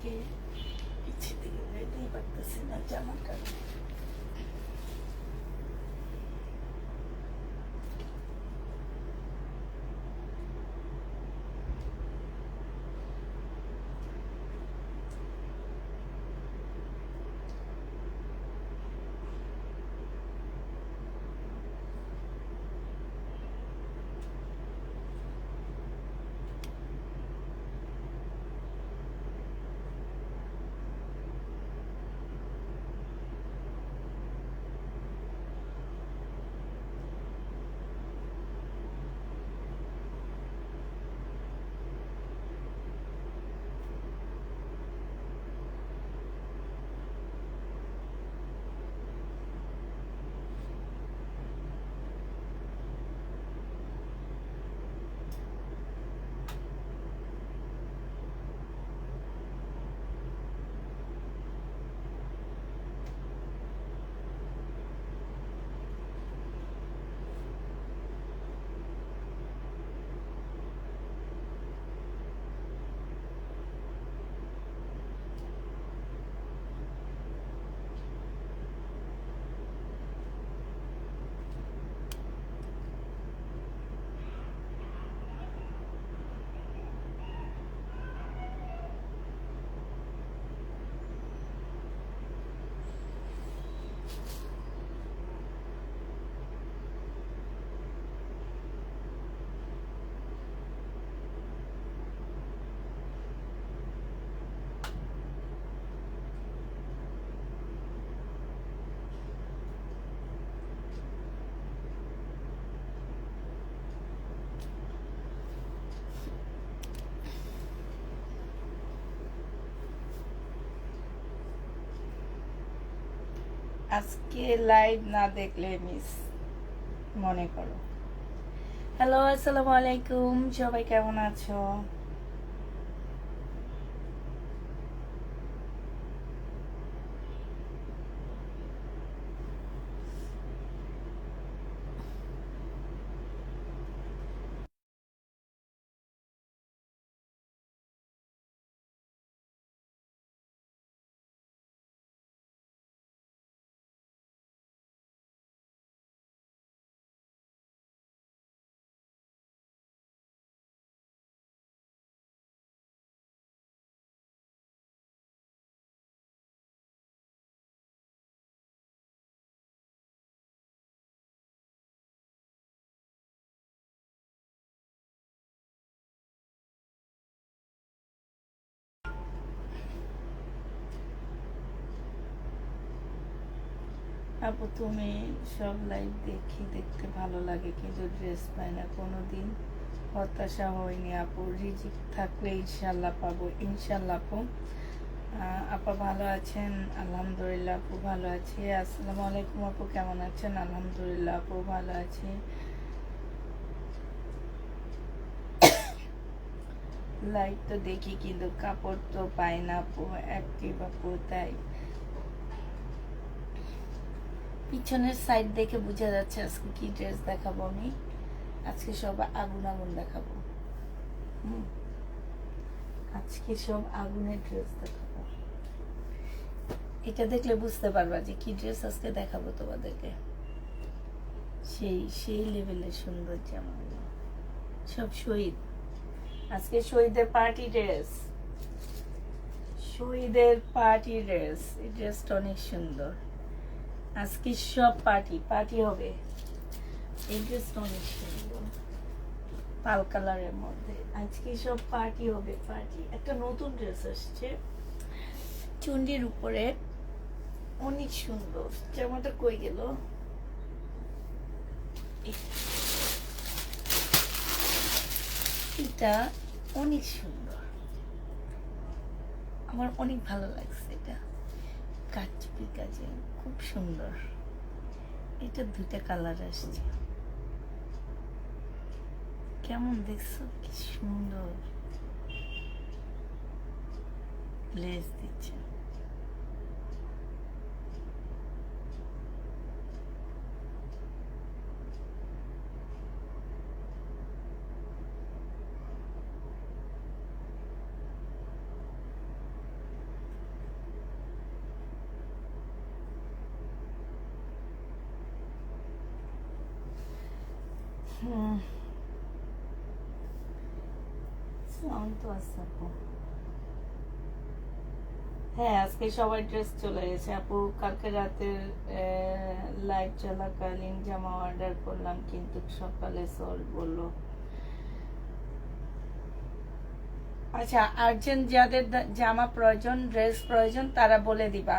থেকে পিছিয়ে দিকে যেতেই পারতেছি না জামার কারণে। আজকে লাইভ না দেখলে মিস মনে করো। হ্যালো, আসসালামু আলাইকুম, সবাই কেমন আছো? আপু তুমি সব লাইভ দেখতে ভালো লাগে, কিন্তু ড্রেস পাই না কোনোদিন। হতাশা হয়নি আপু, রিজিক থাকলে ইনশাল্লাহ পাবো, ইনশাল্লাহ আপু। আপা ভালো আছেন? আলহামদুলিল্লাহ আপু ভালো আছি। আসসালামু আলাইকুম আপু, কেমন আছেন? আলহামদুলিল্লাহ আপু ভালো আছি। লাইভ তো দেখি, কিন্তু কাপড় তো পাই না আপু, অ্যাক্টিভ আপু। তাই পিছনের সাইড দেখে বোঝা যাচ্ছে আজকে কি ড্রেস দেখাবো আমি। আজকে সব আগুন আগুন দেখাবো। আজকে সব আগুনের ড্রেস দেখাবো। এটা দেখলে বুঝতে পারবা যে কি ড্রেস আজকে দেখাবো তোমাদেরকে। সেই সেই লেভেলের সুন্দর জামা, সব শহীদ। আজকে শহীদের পার্টি ড্রেস, শহীদের পার্টি ড্রেস। এই ড্রেসটা অনেক সুন্দর। আজকে সব পার্টি পার্টি হবে। এই ড্রেসটা অনেক সুন্দর, পাল কালারের মধ্যে। আজকে সব পার্টি হবে, পার্টি। একটা নতুন ড্রেস আসছে চুন্ডির উপরে, অনেক সুন্দর। জামাটা কই গেল? এটা অনেক সুন্দর, আমার অনেক ভালো লাগছে। এটা কাচপি কাজে খুব সুন্দর। এটা দুইটা কালার আসছে, কেমন দেখছো? কি সুন্দর লেস দিচ্ছে। সাউন্ড তো আছে আপু। হ্যাঁ, আজকে সবাই ড্রেস চলে গেছে আপু। কালকে রাতের লাইভ চলাকালীন জামা অর্ডার করলাম, কিন্তু সকালে সল্ট বললো। আচ্ছা, আর্জেন্ট যাদের জামা প্রয়োজন, ড্রেস প্রয়োজন, তারা বলে দিবা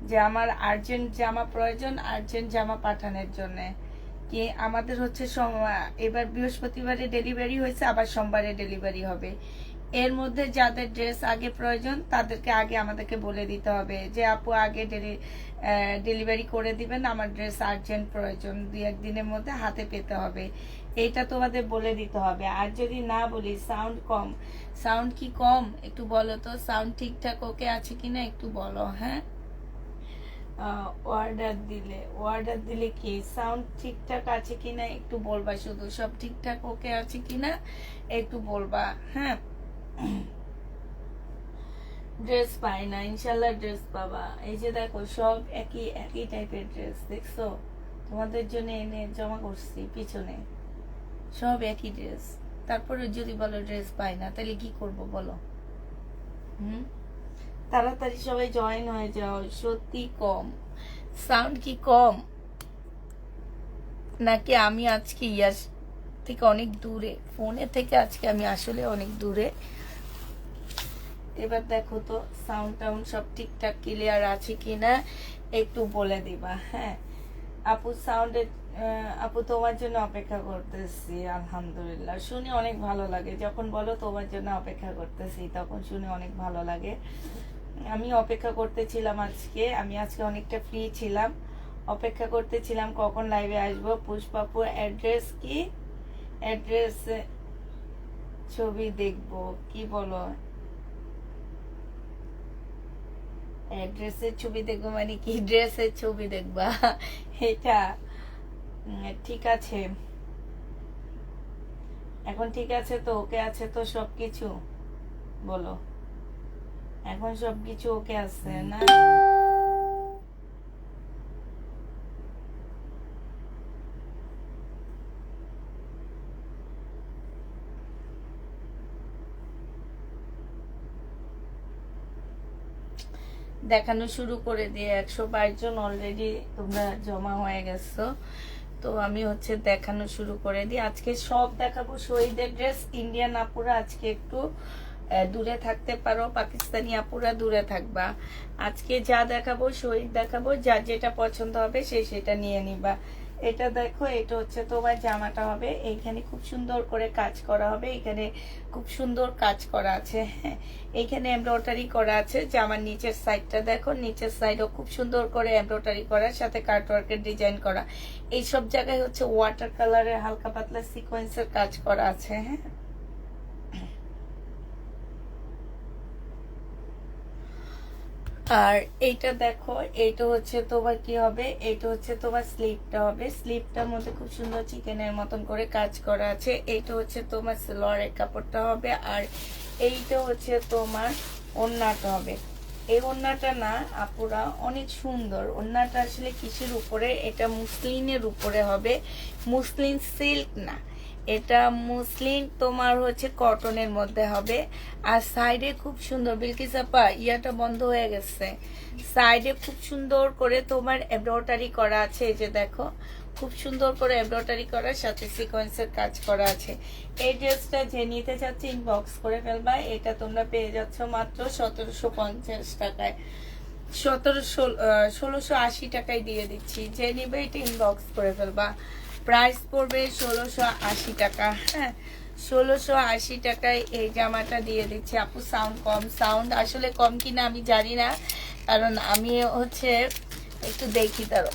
যে আমার আর্জেন্ট জামা প্রয়োজন, আর্জেন্ট জামা পাঠানোর জন্য। কি আমাদের হচ্ছে এবার বৃহস্পতিবারে ডেলিভারি হয়েছে, আবার সোমবারে ডেলিভারি হবে। এর মধ্যে যাদের ড্রেস আগে প্রয়োজন তাদেরকে আগে আমাদেরকে বলে দিতে হবে যে আপু আগে ডেলিভারি করে দিবেন, আমার ড্রেস আর্জেন্ট প্রয়োজন, 2-1 দিনের মধ্যে হাতে পেতে হবে। এইটা তোমাদের বলে দিতে হবে। আর যদি না বলি সাউন্ড কম, সাউন্ড কি কম একটু বলো তো, সাউন্ড ঠিকঠাক ওকে আছে কিনা একটু বলো। হ্যাঁ, অর্ডার দিলে কি সাউন্ড ঠিকঠাক আছে কিনা একটু বলবা, শুধু সব ঠিকঠাক ওকে আছে কিনা একটু বলবা। হ্যাঁ, ড্রেস পাই না, ইনশাল্লাহ ড্রেস পাবা। এই যে দেখো সব একই টাইপের ড্রেস, দেখছো? তোমাদের জন্য এনে জমা করছি পিছনে, সব একই ড্রেস। তারপরে যদি বলো ড্রেস পাই না, তাহলে কি করব বলো? তাড়াতাড়ি সবাই জয়েন হয়ে যাও। সত্যি কম সাউন্ড, কি কম নাকি আমি আজকে ইয়ার থেকে অনেক দূরে, ফোনে থেকে আজকে আমি আসলে অনেক দূরে। এবার দেখো তো সাউন্ড টাউন্ড সব ঠিকঠাক ক্লিয়ার আছে কিনা একটু বলে দিবা। হ্যাঁ আপু, সাউন্ডের আপু তোমার জন্য অপেক্ষা করতেছি। আলহামদুলিল্লাহ, শুনে অনেক ভালো লাগে যখন বলো তোমার জন্য অপেক্ষা করতেছি, তখন শুনে অনেক ভালো লাগে। আমি অপেক্ষা করতেছিলাম আমি আজকে অনেকটা ফ্রি ছিলাম, অপেক্ষা করতেছিলাম কখন লাইভে আসবো। পুষ্পাপু অ্যাড্রেস কি? অ্যাড্রেস ছবি দেখবো কি বলো? ড্রেসের ছবি দেখবো মানে কি ড্রেসের ছবি দেখবা? এটা ঠিক আছে, এখন ঠিক আছে তো, ওকে আছে তো সবকিছু বলো? এখন সবকিছু ওকে আছে না? দেখানো শুরু করে দিয়ে 122 জন অলরেডি তোমরা জমা হয়ে গেছো। তো আমি হচ্ছে দেখানো শুরু করে দিই। আজকে সব দেখাবো। শহীদের ড্রেস, ইন্ডিয়ান আপুরা আজকে একটু দূরে থাকতে পারো, পাকিস্তানি আপুরা দূরে থাকবা। আজকে যা দেখাবো শহীদ দেখাবো, যার যেটা পছন্দ হবে সেটা নিয়ে নিবা। এটা দেখো, এটা হচ্ছে তোমার জামাটা হবে, এইখানে খুব সুন্দর করে কাজ করা হবে, এখানে খুব সুন্দর কাজ করা আছে। হ্যাঁ, এইখানে এমব্রয়ডারি করা আছে। জামার নিচের সাইডটা দেখো, নিচের সাইডও খুব সুন্দর করে এমব্রয়ডারি করা, সাথে কাটওয়ার্কের ডিজাইন করা। এই সব জায়গায় হচ্ছে ওয়াটার কালারের হালকা পাতলা সিকোয়েন্সের কাজ করা আছে। হ্যাঁ, আর এইটা দেখো, এইটা হচ্ছে তোমার কি হবে, এইটা হচ্ছে তোমার স্লিপটা হবে। স্লিপটার মধ্যে খুব সুন্দর চিকেনের মতন করে কাজ করা আছে। এইটা হচ্ছে তোমার সালোয়ারের কাপড়টা হবে, আর এইটা হচ্ছে তোমার ওড়নাটা হবে। এই ওড়নাটা না আপুরা অনেক সুন্দর। ওড়নাটা আসলে কিসের উপরে? এটা মুসলিনের উপরে হবে, মুসলিন সিল্ক না, এটা মুসলিন তোমার হচ্ছে কটনের মধ্যে হবে। আর সাইডে খুব সুন্দর, বিলকিস আপা ইয়াটা বন্ধ হয়ে গেছে, সাইডে খুব সুন্দর করে তোমার এমব্রয়ডারি করা আছে। এই যে দেখো, খুব সুন্দর করে এমব্রয়ডারি করার সাথে সিকোয়েন্সের কাজ করা আছে। এই ড্রেসটা যে নিতে চাচ্ছে ইনবক্স করে ফেলবা। এটা তোমরা পেয়ে যাচ্ছ মাত্র 1750 টাকায়, 1680 টাকায় দিয়ে দিচ্ছি। যে নিবে এটা ইনবক্স করে ফেলবা। প্রাইস পড়বে 1680 টাকা। হ্যাঁ, 1680 টাকায় এই জামাটা দিয়ে দিচ্ছি। আপু সাউন্ড কম, সাউন্ড আসলে কম কিনা আমি জানি না, কারণ আমি হচ্ছে একটু দেখি তার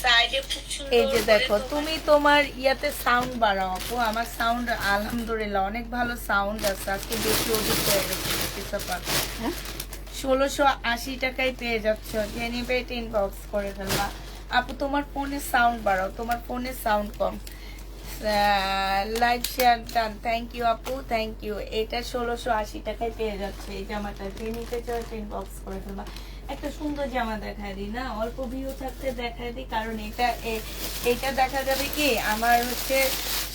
সাইডে খুব সুন্দর। এই যে দেখো, তুমি তোমার ইয়াতে সাউন্ড বাড়াও আপু। আমার সাউন্ড আলহামদুলিল্লাহ অনেক ভালো সাউন্ড আছে, আজকে বেশি অধিক হয়ে গেছে। 1680 টাকায় পেয়ে যাচ্ছ। যে নিবে এটা ইনবক্স করে ফেলবা। আপু তোমার ফোনের সাউন্ড বাড়াও, তোমার ফোনের সাউন্ড কম। Like share done, thank you আপু, থ্যাংক ইউ। এটা 1680 টাকায় পেয়ে যাচ্ছে এই জামাটা, যে নিতে চাও ইনবক্স করে ফেলবা। একটা সুন্দর জামা দেখায় দিই না, অল্প ভিউ থাকতে দেখায় দিই, কারণ এটা দেখা যাবে কি আমার হচ্ছে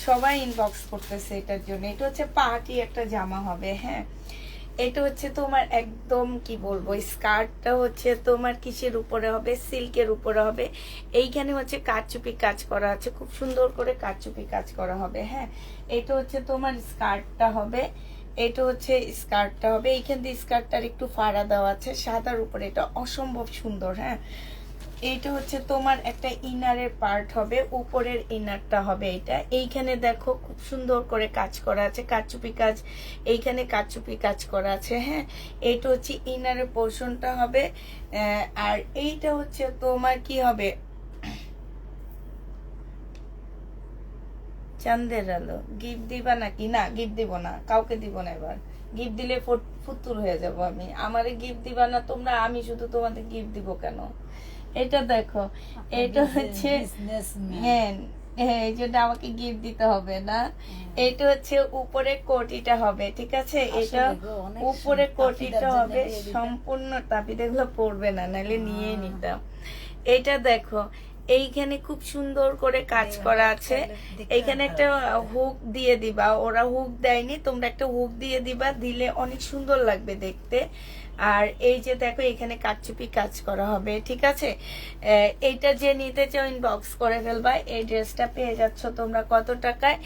সবাই ইনবক্স করতেছে এটার জন্য। এটা হচ্ছে পার্টি একটা জামা হবে, হ্যাঁ। এটা হচ্ছে তোমার একদম কি বলবো, স্কার্টটা হচ্ছে তোমার কিসের উপরে হবে, সিল্কের উপরে হবে। এইখানে হচ্ছে কারচুপি কাজ করা আছে, খুব সুন্দর করে কারচুপি কাজ করা হবে, হ্যাঁ। এটা হচ্ছে তোমার স্কার্টটা হবে, এটা হচ্ছে স্কার্টটা হবে। এইখান দিয়ে স্কার্টটার একটু ফাড়া দেওয়া আছে সাদার উপরে, এটা অসম্ভব সুন্দর, হ্যাঁ। এইটা হচ্ছে তোমার একটা ইনারের পার্ট হবে, উপরের ইনারটা হবে এটা। এইখানে দেখো খুব সুন্দর করে কাজ করা আছে, কারচুপি কাজ, এইখানে কারচুপি কাজ করা আছে, হ্যাঁ। এইটা হচ্ছে ইনারের পোর্শনটা হবে। আর এইটা হচ্ছে তোমার কি হবে, চাঁদের আলো। গিফট দিবা নাকি? না, গিফট দিব না, কাউকে দিব না। এবার গিফট দিলে ফুতুর হয়ে যাব আমি। আমারে গিফট দিবা না তোমরা, আমি শুধু তোমাদের গিফট দিব কেন? এটা দেখো, এটা হচ্ছে হ্যাঁ, এই জন্য আমাকে গিফট দিতে হবে না। এটা হচ্ছে উপরে কোটিটা হবে, ঠিক আছে। এটা উপরে কোটিটা হবে সম্পূর্ণ তাবিদ, এগুলো পড়বে না, নাহলে নিয়ে নিতাম। এটা দেখো, এইখানে খুব সুন্দর করে কাজ করা আছে। এইখানে একটা হুক দিয়ে দিবা, ওরা হুক দেয়নি, তোমরা একটা হুক দিয়ে দিবা, দিলে অনেক সুন্দর লাগবে দেখতে। আর এই যে দেখো এখানে কারচুপি কাজ করা হবে, ঠিক আছে। এইটা যে নিতে চাও ইনবক্স করে ফেলবা। এই ড্রেসটা পেয়ে যাচ্ছ তোমরা কত টাকায়?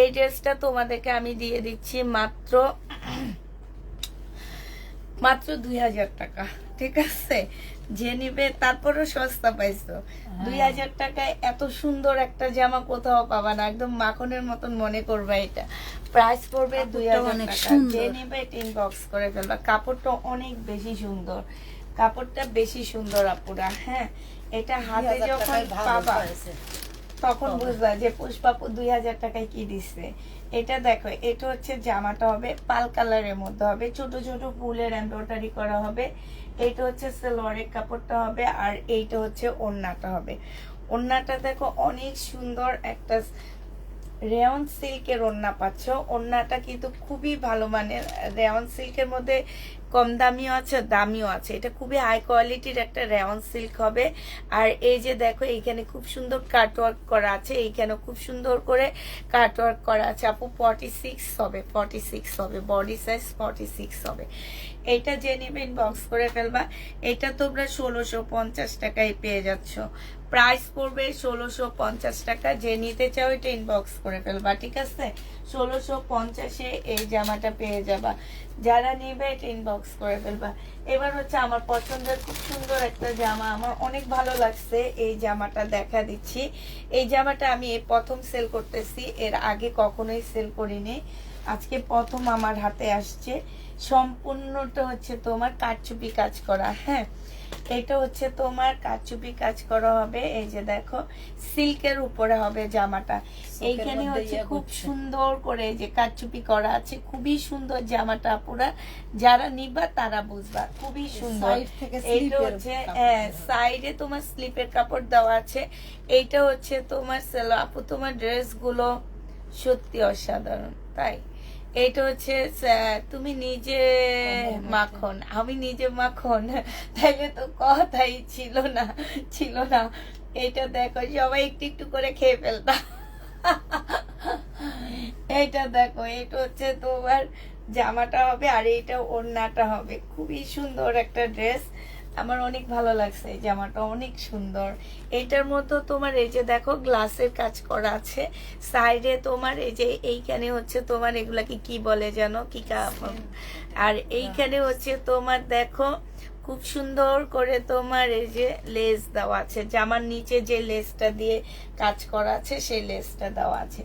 এই ড্রেসটা তোমাদেরকে আমি দিয়ে দিচ্ছি মাত্র 2000 টাকা, ঠিক আছে। যে নিবে তারপরও সস্তা পাইছো। 2000 টাকায় এত সুন্দর একটা জামা কোথাও পাবা না, একদম মাখনের মতন মনে করবা। এটা প্রাইস পড়বে 2000 টাকা। যে নিবে ইনবক্স করে ফেলবা। কাপড়টা অনেক বেশি সুন্দর, কাপড়টা বেশি সুন্দর আপুরা, হ্যাঁ। এটা হাতে যখন পাবা তখন বুঝবা যে পুষ্পাপু 2000 টাকায় কি দিচ্ছে। এটা দেখো, এটা হচ্ছে জামাটা হবে পাল কালারের মধ্যে হবে, ছোট ছোট ফুলের এমব্রয়ডারি করা হবে। এটা হচ্ছে সালোয়ারের কাপড়টা হবে, আর এইটা হচ্ছে ওড়নাটা হবে। ওড়নাটা দেখো অনেক সুন্দর একটা রেয়ন সিল্কের ওড়না পাচ্ছ। ওড়নাটা কিন্তু খুবই ভালো মানের, রেয়ন সিল্কের মধ্যে কম দামিও আছে, দামিও আছে। এটা খুবই হাই কোয়ালিটির একটা রেয়ন সিল্ক হবে। আর এই যে দেখো এইখানে খুব সুন্দর কাটওয়ার্ক করা আছে, এইখানে খুব সুন্দর করে কাটওয়ার্ক করা আছে। আপু 46 হবে, 46 হবে, বডি সাইজ 46 হবে। এটা যে নেবে ইনবক্স করে ফেলবা। এটা তোমরা 1650 টাকায় পেয়ে যাচ্ছ। প্রাইস পড়বে 1650 টাকা। যে নিতে চাও এটা ইনবক্স করে ফেলবা, ঠিক আছে। 1650-এ এই জামাটা পেয়ে যাবা। যারা নিবে এটা ইনবক্স করে ফেলবা। এবার হচ্ছে আমার পছন্দের খুব সুন্দর একটা জামা, আমার অনেক ভালো লাগছে, এই জামাটা দেখা দিচ্ছি। এই জামাটা আমি প্রথম সেল করতেছি, এর আগে কখনোই সেল করিনি, আজকে প্রথম আমার হাতে আসছে। সম্পূর্ণটা হচ্ছে তোমার কারচুপি কাজ করা, হ্যাঁ। এটা হচ্ছে তোমার কারচুপি কাজ করা হবে। এই যে দেখো সিল্কের উপরে হবে জামাটা। এইখানে হচ্ছে খুব সুন্দর করে যে কারচুপি করা আছে, খুবই সুন্দর জামাটা। পুরা যারা নিবা তারা বুঝবা, খুবই সুন্দর। এইটা হচ্ছে সাইডে তোমার স্লিপের কাপড় দেওয়া আছে। এইটা হচ্ছে তোমার সেলো। আপু তোমার ড্রেস গুলো সত্যি অসাধারণ, তাই। এটা হচ্ছে তুমি নিজে মাখন, আমি নিজে মাখন, তাইলে তো কথাই ছিল না। এটা দেখো সবাই একটু একটু করে খেয়ে ফেলতাম। এইটা দেখো, এটা হচ্ছে তোমার জামাটা হবে, আর এইটা ওড়নাটা হবে। খুবই সুন্দর একটা ড্রেস, আমার অনেক ভালো লাগছে। এই জামাটা অনেক সুন্দর। এটার মতো তোমার এই যে দেখো গ্লাসের কাজ করা আছে সাইডে তোমার। এই যে এইখানে হচ্ছে তোমার এগুলাকে কি বলে জানো, কি আর এইখানে হচ্ছে তোমার দেখো খুব সুন্দর করে তোমার এই যে লেস দেওয়া আছে। জামার নিচে যে লেসটা দিয়ে কাজ করা আছে সেই লেসটা দেওয়া আছে।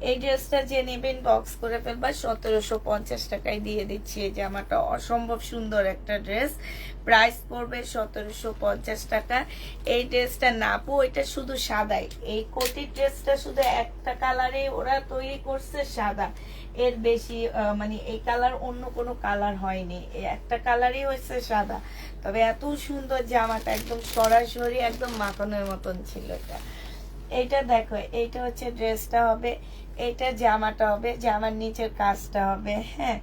এই ড্রেসটা যে নেবেন বক্স করে ফেলবা। 1750 টাকায় দিয়ে দিচ্ছি এই জামাটা। অসম্ভব সুন্দর একটা ড্রেস, প্রাইস পড়বে 1750 টাকা। এই ড্রেসটা নাপু, এটা শুধু সাদাই। এই কোটির ড্রেসটা শুধু একটা কালারে ওরা তৈরি করছে, সাদা। এর বেশি মানে এই কালার অন্য কোনো কালার হয়নি, এই একটা কালারই হয়েছে সাদা। তবে এত সুন্দর জামাটা, একদম সরাসরি একদম মাখনের মতন ছিল এটা। এইটা দেখো, এইটা হচ্ছে ড্রেসটা হবে। এইটা জামাটা হবে, জামার নিচের কাজটা হবে, হ্যাঁ।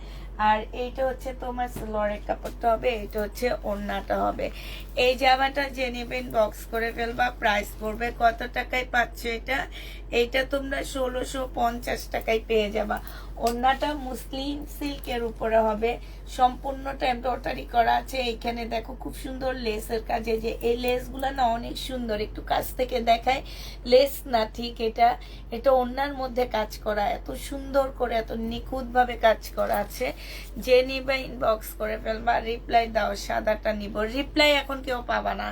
আর এইটা হচ্ছে তোমার সালোয়ারের কাপড়টা হবে, এটা হচ্ছে ওড়নাটা হবে। এই জামাটা যে নেবেন বক্স করে ফেলবা। প্রাইস পড়বে কত টাকায় পাচ্ছ এটা? এইটা তোমরা 1650 টাকায় পেয়ে যাবা। ওড়নাটা মুসলিম সিল্কের উপরে হবে, সম্পূর্ণটা এমব্রয়ডারি করা আছে। এইখানে দেখো খুব সুন্দর লেসের কাজে, যে এই লেসগুলো না অনেক সুন্দর, একটু কাছ থেকে দেখায়। লেস না ঠিক, এটা ওড়নার মধ্যে কাজ করা, এত সুন্দর করে এত নিখুঁত ভাবে কাজ করা আছে। যে নিবা ইনবক্স করে ফেলবা, রিপ্লাই দাও। সাদাটা নিব, রিপ্লাই এখন কেউ পাবা না,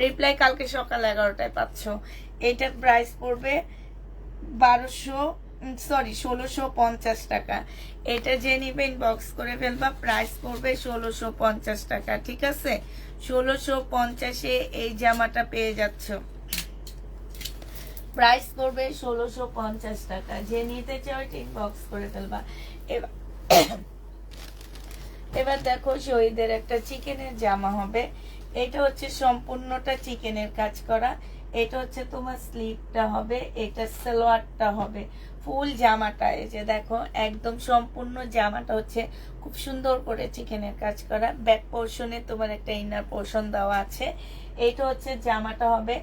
রিপ্লাই কালকে সকাল 11টায় পাচ্ছ। এটার প্রাইস পড়বে 1650 টাকা। এটা যে নিবে ইনবক্স করে ফেলবা, প্রাইস পড়বে 1650 টাকা, ঠিক আছে? 1650-এ এই জামাটা পেয়ে যাচ্ছ। প্রাইস পড়বে 1650 টাকা। যে নিতে চাও ইনবক্স করে ফেলবা। এবার দেখো শহীদের একটা চিকেনের জামা হবে। এটা হচ্ছে সম্পূর্ণটা চিকেনের কাজ করা। এটা হচ্ছে তোমার স্লিভটা হবে, এটা সালোয়ারটা হবে, ফুল জামাটা এই যে দেখো একদম সম্পূর্ণ জামাটা হচ্ছে খুব সুন্দর করে চিকেনের কাজ করা। ব্যাক পোর্শনে তোমার একটা ইনার পোর্শন দেওয়া আছে। এইটা হচ্ছে জামাটা হবে।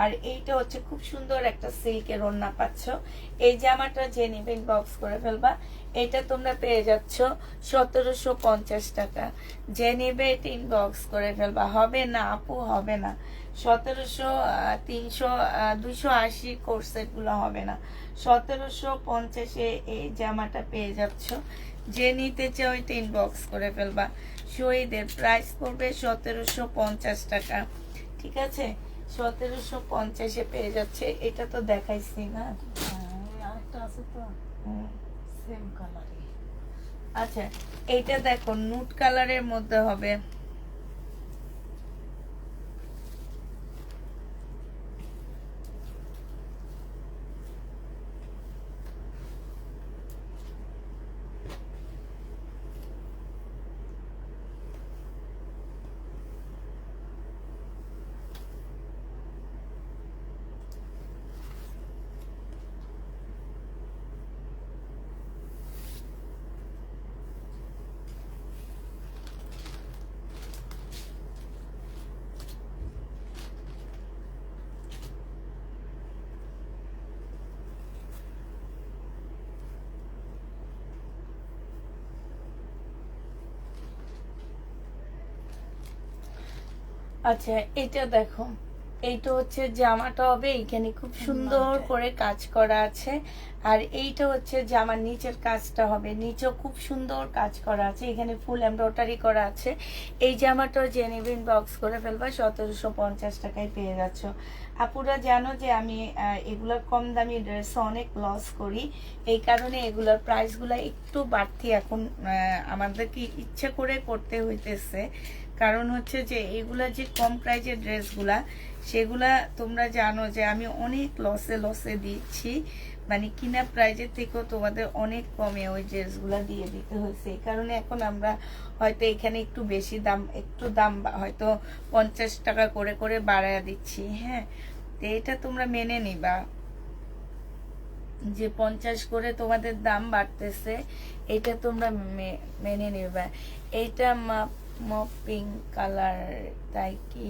আর এইটা হচ্ছে খুব সুন্দর একটা সিল্কের ওড়না পাচ্ছ। এই জামাটা যে নিবেন বক্স করে ফেলবা। এটা তোমরা পেয়ে যাচ্ছ 1750 টাকা। যে নিবে এটা ইনবক্স করে ফেলবা। হবে না আপু, হবে না। 1700, 300, 280 কোর্সেট গুলো হবে না। 1750-এ এই জামাটা পেয়ে যাচ্ছ। যে নিতে চাও এটা ইনবক্স করে ফেলবা। শহীদের প্রাইস পড়বে 1750 টাকা, ঠিক আছে? 1750-এ পেয়ে যাচ্ছে। এটা তো দেখাইছি না, আরেকটা আছে তো সেম কালারই। আচ্ছা, এইটা দেখো নুট কালারের মধ্যে হবে। আচ্ছা, এটা দেখো, এইটা হচ্ছে জামাটা হবে। এইখানে খুব সুন্দর করে কাজ করা আছে। আর এইটা হচ্ছে জামার নিচের কাজটা হবে, নিচেও খুব সুন্দর কাজ করা আছে। এখানে ফুল এমব্রয়ডারি করা আছে। এই জামাটা যে নেবেন বক্স করে ফেলবা। 1750 টাকায় পেয়ে যাচ্ছ। আপুরা জানো যে আমি এগুলোর কম দামি ড্রেস অনেক লস করি, এই কারণে এগুলোর প্রাইসগুলো একটু বাড়তি এখন আমাদেরকে ইচ্ছে করে করতে হইতেছে। কারণ হচ্ছে যে এগুলা যে কম প্রাইজের ড্রেসগুলা, সেগুলা তোমরা জানো যে আমি অনেক লসে দিচ্ছি, মানে কিনা প্রাইজের থেকেও তোমাদের অনেক কমে ওই ড্রেসগুলা দিয়ে দিতে হয়েছে। এই কারণে এখন আমরা হয়তো এখানে একটু বেশি দাম, একটু দাম হয়তো 50 টাকা করে করে বাড়ায় দিচ্ছি, হ্যাঁ। তো এটা তোমরা মেনে নিবা যে 50 করে তোমাদের দাম বাড়তেছে, এটা তোমরা মেনে নিবা। এইটা মপ পিঙ্ক কালার, তাই কি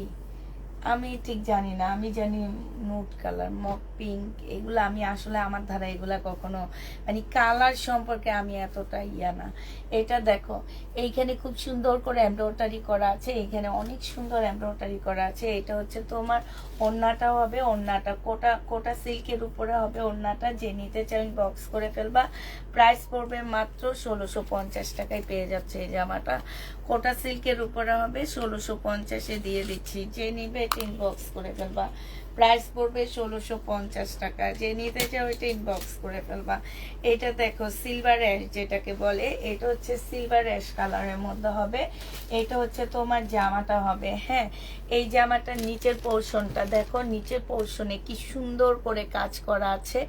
আমি ঠিক জানি না, আমি জানি নুট কালার, মপ পিঙ্ক, এগুলো আমি আসলে আমার ধারা এগুলা কখনো মানে কালার সম্পর্কে আমি এতটা ইয়া না। এটা দেখো এইখানে খুব সুন্দর করে এমব্রয়ডারি করা আছে, এইখানে অনেক সুন্দর এমব্রয়ডারি করা আছে। এটা হচ্ছে তোমার ওড়নাটা হবে, ওড়নাটা কোটা সিল্কের উপরে হবে ওড়নাটা। যে নিতে চাই বক্স করে ফেলবা। প্রাইস পড়বে মাত্র 1650 টাকায় পেয়ে যাচ্ছে এই জামাটা। কোটা সিল্কের উপরে হবে, 1650-এ দিয়ে দিচ্ছি। যে নিবে ইনবক্স করে ফেলবা। প্রাইস পড়বে 1650 টাকা। যে নিতে চাও এটা ইনবক্স করে ফেলবা। এটা দেখো সিলভার অ্যাশ যেটাকে বলে, এটা হচ্ছে সিলভার অ্যাশ কালারের মধ্যে হবে। এটা হচ্ছে তোমার জামাটা হবে, হ্যাঁ। এই জামাটার নিচের পোর্শনটা দেখো, নিচের পোর্শনে কি সুন্দর করে কাজ করা আছে।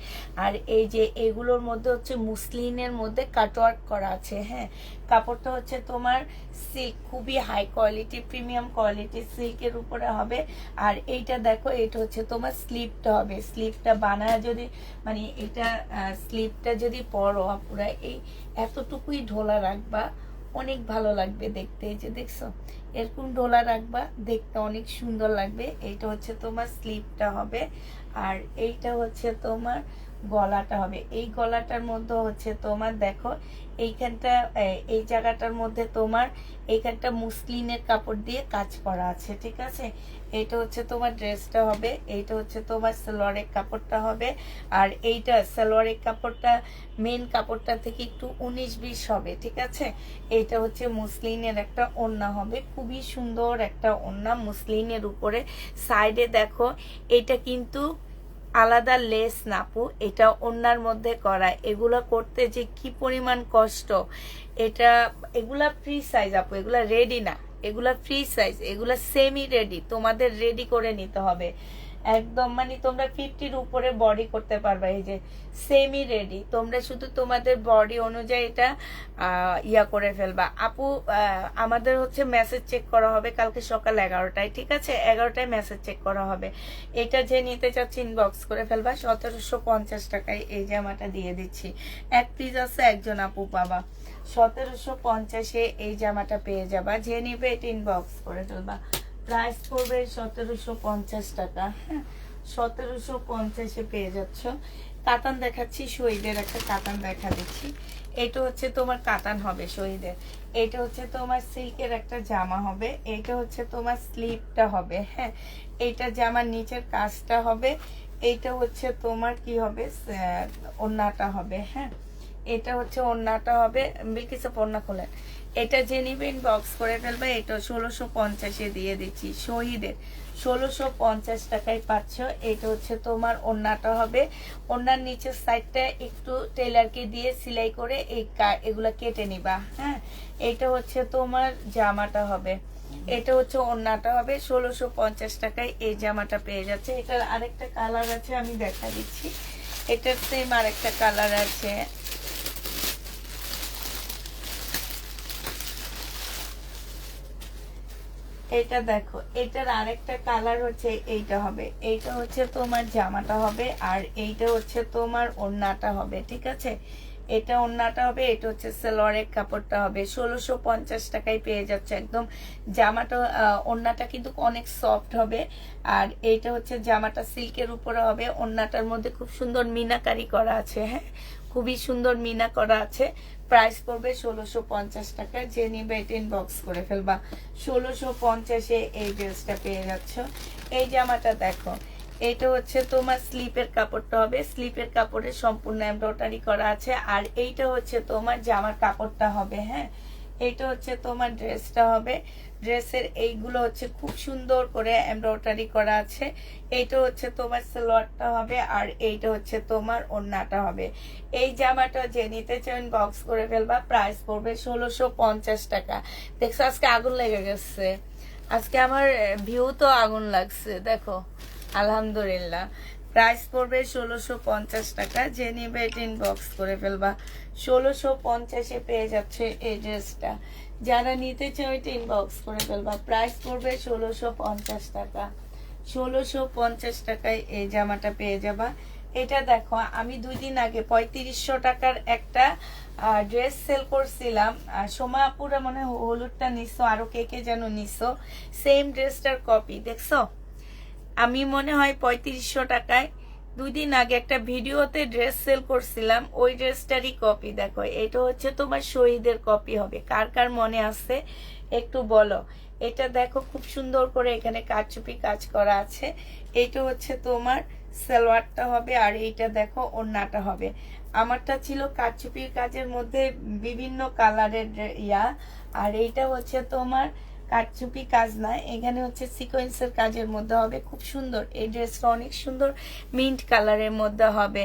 আর এই যে এগুলোর মধ্যে হচ্ছে মুসলিনের মধ্যে কাটওয়ার্ক করা আছে, হ্যাঁ। কাপড়টা হচ্ছে তোমার সিল্ক, খুবই হাই কোয়ালিটি প্রিমিয়াম কোয়ালিটি সিল্কের উপরে হবে। আর এইটা দেখো, এটা হচ্ছে হচ্ছে তোমার স্লিপটা হবে, স্লিপটা বানায় যদি মানে এটা স্লিপটা যদি পরো পুরা এই এতটুকুই ঢোলা রাখবা, অনেক ভালো লাগবে দেখতে। এই যে দেখছো এরকম ঢোলা রাখবা, দেখতে অনেক সুন্দর লাগবে। এইটা হচ্ছে তোমার স্লিপটা হবে, আর এইটা হচ্ছে তোমার গলাটা হবে। এই গলাটার মধ্যে হচ্ছে তোমার দেখো এইখানটা এই জায়গাটার মধ্যে তোমার এইখানটা মুসলিনের কাপড় দিয়ে কাজ করা আছে, ঠিক আছে। এইটা হচ্ছে তোমার ড্রেসটা হবে, এইটা হচ্ছে তোমার সালোয়ারের কাপড়টা হবে, আর এইটা সালোয়ারের কাপড়টা মেন কাপড়টা থেকে একটু 19-20 হবে, ঠিক আছে। এইটা হচ্ছে মুসলিনের একটা ওড়না হবে, খুবই সুন্দর একটা ওড়না মুসলিনের উপরে। সাইডে দেখো এটা কিন্তু আলাদা লেস নাপু, এটা ওড়নার মধ্যে করা। এগুলো করতে যে কি পরিমাণ কষ্ট, এটা এগুলা ফ্রি সাইজ আপু, এগুলা রেডি না, এগুলা ফ্রি সাইজ, এগুলা সেমি রেডি, তোমাদের রেডি করে নিতে হবে একদম। মানে তোমরা 50-র উপরে বডি করতে পারবে। এই যে সেমি রেডি, তোমরা শুধু তোমাদের বডি অনুযায়ী এটা ইয়া করে ফেলবা আপু। আমাদের হচ্ছে মেসেজ চেক করা হবে কালকে সকাল 11টায়, ঠিক আছে। 11টায় মেসেজ চেক করা হবে। এটা যে নিতে চাচ্ছি ইনবক্স করে ফেলবা। 1750 টাকায় এই জামাটা দিয়ে দিচ্ছি। এক পিস আছে, একজন আপু পাবা। 1750-এ এই জামাটা পেয়ে যাবা, যে নিবে এটা ইনবক্স করে ফেলবা। প্রাইস পড়বে 1750 টাকা। হ্যাঁ, 1750-এ পেয়ে যাচ্ছ। কাতান দেখাচ্ছি, শহীদের একটা কাতান দেখা দিচ্ছি। এটা হচ্ছে তোমার কাতান হবে শহীদের। এটা হচ্ছে তোমার সিল্কের একটা জামা হবে। এটা হচ্ছে তোমার স্লিপটা হবে। হ্যাঁ, এইটা জামার নিচের কাজটা হবে। এইটা হচ্ছে তোমার কি হবে, ওড়নাটা হবে। হ্যাঁ, এটা হচ্ছে ওড়নাটা হবে। বিলকিস ওড়না খোলেন। এটা যে নিবে ইনবক্স করে ফেলবে। এটা 1650-এ দিয়ে দিচ্ছি শহীদের। 1650 টাকায় পাচ্ছ। এটা হচ্ছে তোমার ওড়নাটা হবে। ওড়নার নিচের সাইডটা একটু টেলারকে দিয়ে সেলাই করে এগুলা কেটে নিবা। হ্যাঁ, এটা হচ্ছে তোমার জামাটা হবে। এটা হচ্ছে ওড়নাটা হবে। 1650 টাকায় এই জামাটা পেয়ে যাচ্ছে। এটার আরেকটা কালার আছে, আমি দেখা দিচ্ছি। এটার সেম আরেকটা কালার আছে। এটা দেখো, এটার আরেকটা কালার হচ্ছে এইটা হবে। এইটা হচ্ছে তোমার জামাটা হবে, আর এইটা হচ্ছে তোমার ওড়নাটা হবে, ঠিক আছে। এটা ওড়নাটা হবে, এটা হচ্ছে সালোয়ারের কাপড়টা হবে। 1650 টাকায় পেয়ে যাচ্ছে একদম। জামাটা ওড়নাটা কিন্তু অনেক সফট হবে, আর এইটা হচ্ছে জামাটা সিল্কের উপরে হবে। ওড়নাটার মধ্যে খুব সুন্দর মিনাকারি করা আছে। হ্যাঁ, খুবই সুন্দর মিনা করা আছে। প্রাইস পড়বে 1650 টাকা। যে নিবে এটা ইনবক্স করে ফেলবা। 1650-এ এই ড্রেসটা পেয়ে যাচ্ছ। এই জামাটা দেখো, এটা হচ্ছে তোমার স্লিপের কাপড়টা হবে। স্লিপের কাপড়ে সম্পূর্ণ এমব্রয়ডারি করা আছে, আর এইটা হচ্ছে তোমার জামার কাপড়টা হবে। হ্যাঁ, এইটা হচ্ছে তোমার ড্রেসটা হবে। ড্রেসের এইগুলো হচ্ছে খুব সুন্দর করে এমব্রয়ডারি করা আছে। এইটা হচ্ছে তোমার সালোয়ারটা হবে, আর এইটা হচ্ছে তোমার ওড়নাটা হবে। এই জামাটা যে নিতে চান বক্স করে ফেলবা। প্রাইস পড়বে 1650 টাকা। দেখছো আজকে আগুন লেগে গেছে, আজকে আমার ভিউ তো আগুন লাগছে দেখো, আলহামদুলিল্লাহ। প্রাইস পড়বে 1650 টাকা। যে নিবে এটা ইনবক্স করে ফেলবা। 1650-এ পেয়ে যাচ্ছে এই ড্রেসটা। যারা নিতে চাও এটা ইনবক্স করে ফেলবা। প্রাইস পড়বে 1650 টাকা। 1650 টাকায় এই জামাটা পেয়ে যাবা। এটা দেখো, আমি 2 দিন আগে 3500 টাকার একটা ড্রেস সেল করছিলাম। সোমা আপুরা মনে হয় হলুদটা নিছো, আরো কে কে যেন নিছো। সেম ড্রেসটার কপি দেখছো। আমি মনে হয় 3500 টাকায় 2 দিন আগে একটা ভিডিওতে ড্রেস সেল করছিলাম, ওই ড্রেসটারই কপি দেখো। এটা হচ্ছে তোমার শহীদের কপি হবে। কার কার মনে আছে একটু বলো। এটা দেখো খুব সুন্দর করে এখানে কারচুপি কাজ করা আছে। এইটা হচ্ছে তোমার সালোয়ারটা হবে, আর এইটা দেখো ওড়নাটা হবে। আমারটা ছিল কারচুপির কাজের মধ্যে বিভিন্ন কালারের আর এইটা হচ্ছে তোমার কারচুপি কাজ না, এখানে হচ্ছে সিকোয়েন্সের কাজের মধ্যে হবে। খুব সুন্দর এই ড্রেসটা, অনেক সুন্দর মিন্ট কালারের মধ্যে হবে।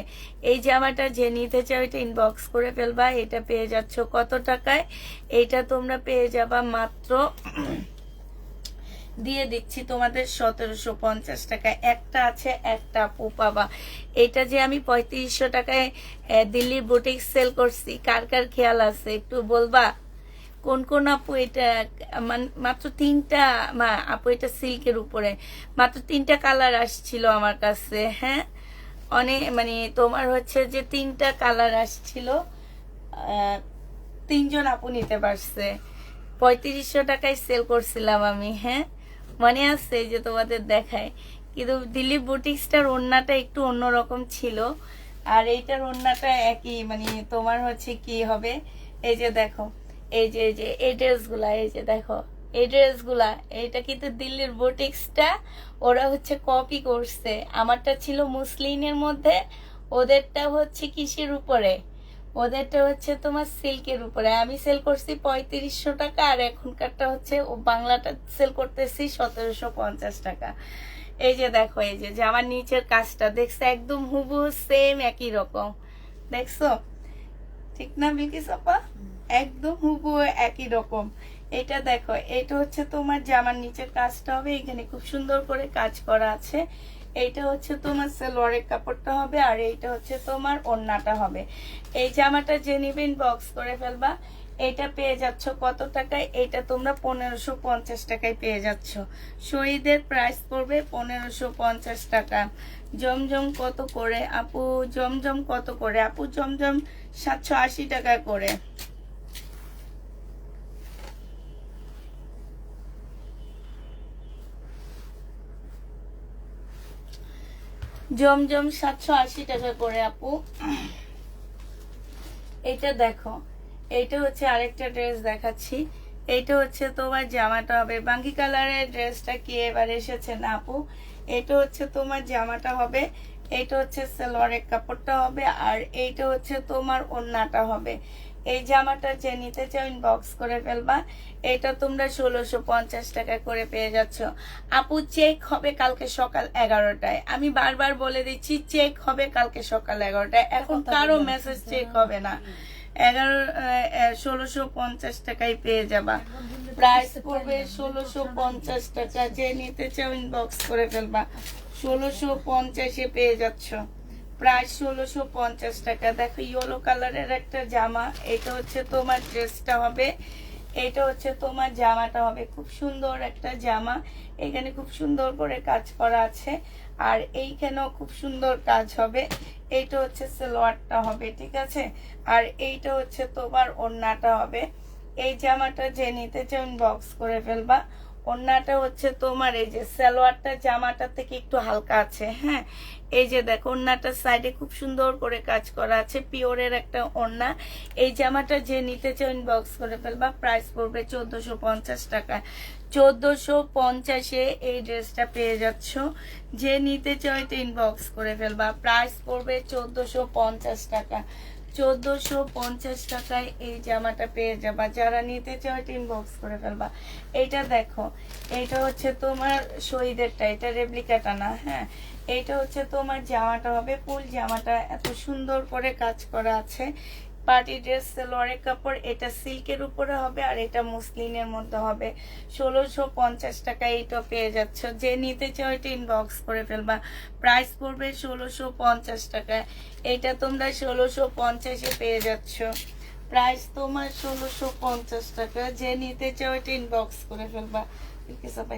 এই জামাটা যে নিতে চাও এটা ইনবক্স করে ফেলবা। এটা পেয়ে যাচ্ছ কত টাকায়? এটা তোমরা পেয়ে যাবা মাত্র দিয়ে দিচ্ছি তোমাদের 1750 টাকায়। একটা আছে, একটা আপু পাবা। এটা যে আমি 3500 টাকায় দিল্লির বুটিক সেল করছি, কার কার খেয়াল আছে একটু বলবা। কোন কোন আপু এটা মাত্র 3টা আপু এটা সিল্কের উপরে মাত্র 3টা কালার আসছিল আমার কাছে। হ্যাঁ, অনেক তোমার হচ্ছে যে 3টা কালার আসছিল, 3জন আপু নিতে পারছে। 3500 টাকায় সেল করছিলাম আমি। হ্যাঁ, মনে আছে যে তোমাদের দেখায়, কিন্তু দিলীপ বুটিক্সটার ওড়নাটা একটু অন্যরকম ছিল, আর এইটার ওড়নাটা একই। তোমার হচ্ছে কি হবে, এই যে দেখো, এই যে এই ড্রেসগুলা, এই যে দেখো এই ড্রেসগুলা, এইটা কিন্তু দিল্লির বুটিক্সটা ওরা হচ্ছে কপি করছে। আমারটা ছিল মুসলিনের মধ্যে, ওদেরটা হচ্ছে কিসের উপরে, ওদেরটা হচ্ছে তোমার সিল্কের উপরে। আমি সেল করছি 3500 টাকা, আর এখনকারটা হচ্ছে ও বাংলাটা সেল করতেছি 1750 টাকা। এই যে দেখো, এই যে আমার নিচের কাজটা দেখছো, একদম হুবহু সেম একই রকম, দেখছো ঠিক না বিলকিস আপা? একদম হুবহু একই রকম। এটা দেখো, এটা হচ্ছে তোমার জামার নিচের কাজটা হবে, এখানে খুব সুন্দর করে কাজ করা আছে। এইটা হচ্ছে তোমার সালোয়ারের কাপড়টা হবে, আর এইটা হচ্ছে তোমার ওড়নাটা হবে। এই জামাটা যে নিবেন বক্স করে ফেলবা। এটা পেয়ে যাচ্ছ কত টাকায়? এটা তোমরা 1550 টাকায় পেয়ে যাচ্ছ। শহীদের প্রাইস পড়বে 1550 টাকা। জমজম কত করে আপু? জমজম কত করে আপু? জমজম 780 টাকা করে। জমজম 780 টাকা করে আপু। এটা দেখো, এইটা হচ্ছে আরেকটা ড্রেস দেখাচ্ছি। এইটা হচ্ছে তোমার জামাটা হবে বাঙ্গি কালারের। ড্রেসটা কি এবার এসেছে না আপু? এটা হচ্ছে তোমার জামাটা হবে, এইটা হচ্ছে সালোয়ারের কাপড়টা হবে, আর এইটা হচ্ছে তোমার ওড়নাটা হবে। এই জামাটা যে নিতে চাও ইনবক্স করে ফেলবা। এটা তোমরা 1650 টাকা করে পেয়ে যাচ্ছ। আপু চেক হবে কালকে সকাল 11টায়। আমি বারবার বলে দিচ্ছি, চেক হবে কালকে সকাল 11টায়। এখন কারো মেসেজ চেক হবে না। 1650 টাকায় পেয়ে যাবা। প্রাইস পড়বে 1650 টাকা। যে নিতে চাও ইনবক্স করে ফেলবা। 1650-এ পেয়ে যাচ্ছ। প্রাইস 1650 টাকা। দেখো ইয়েলো কালারের একটা জামা, এটা হচ্ছে তোমার ড্রেসটা হবে, এটা হচ্ছে তোমার জামাটা হবে। খুব সুন্দর একটা জামা, এখানে খুব সুন্দর করে কাজ করা আছে, আর এইখানেও খুব সুন্দর কাজ হবে। এইটা হচ্ছে সালোয়ারটা হবে, ঠিক আছে, আর এইটা হচ্ছে তোমার ওড়নাটা হবে। এই জামাটা যে নিতে চাও ইনবক্স করে ফেলবা। ওড়নাটা হচ্ছে তোমার এই যে সালোয়ারটা জামাটা থেকে একটু হালকা আছে। হ্যাঁ, এই যে দেখো ওড়নাটার সাইডে খুব সুন্দর করে কাজ করা আছে, পিওরের একটা ওড়না। এই জামাটা যে নিতে চাও ইনবক্স করে ফেলবা। প্রাইস পড়বে 1450 টাকা। 1450-এ এই ড্রেসটা পেয়ে যাচ্ছ। যে নিতে চাও এটা ইনবক্স করে ফেলবা। প্রাইস পড়বে 1450 টাকা। 1450 টাকায় এই জামাটা পেয়ে যাবা। যারা নিতে চাও এটা ইনবক্স করে ফেলবা। এইটা দেখো, এইটা হচ্ছে তোমার শহীদেরটা, এটা রেপ্লিকাটা না। হ্যাঁ, এইটা হচ্ছে তোমার জামাটা হবে, ফুল জামাটা এত সুন্দর করে কাজ করা আছে। পার্টি ড্রেস সালোয়ারের কাপড়, এটা সিল্কের উপরে হবে, আর এটা মুসলিনের মধ্যে হবে। 1650 টাকা এইটা পেয়ে যাচ্ছ। যে নিতে চাও এটা ইনবক্স করে ফেলবা। প্রাইস পড়বে 1650 টাকা। এটা তোমরা 1650-এ পেয়ে যাচ্ছ। প্রাইস তোমার 1650 টাকা। যে নিতে চাও এটা ইনবক্স করে ফেলবা।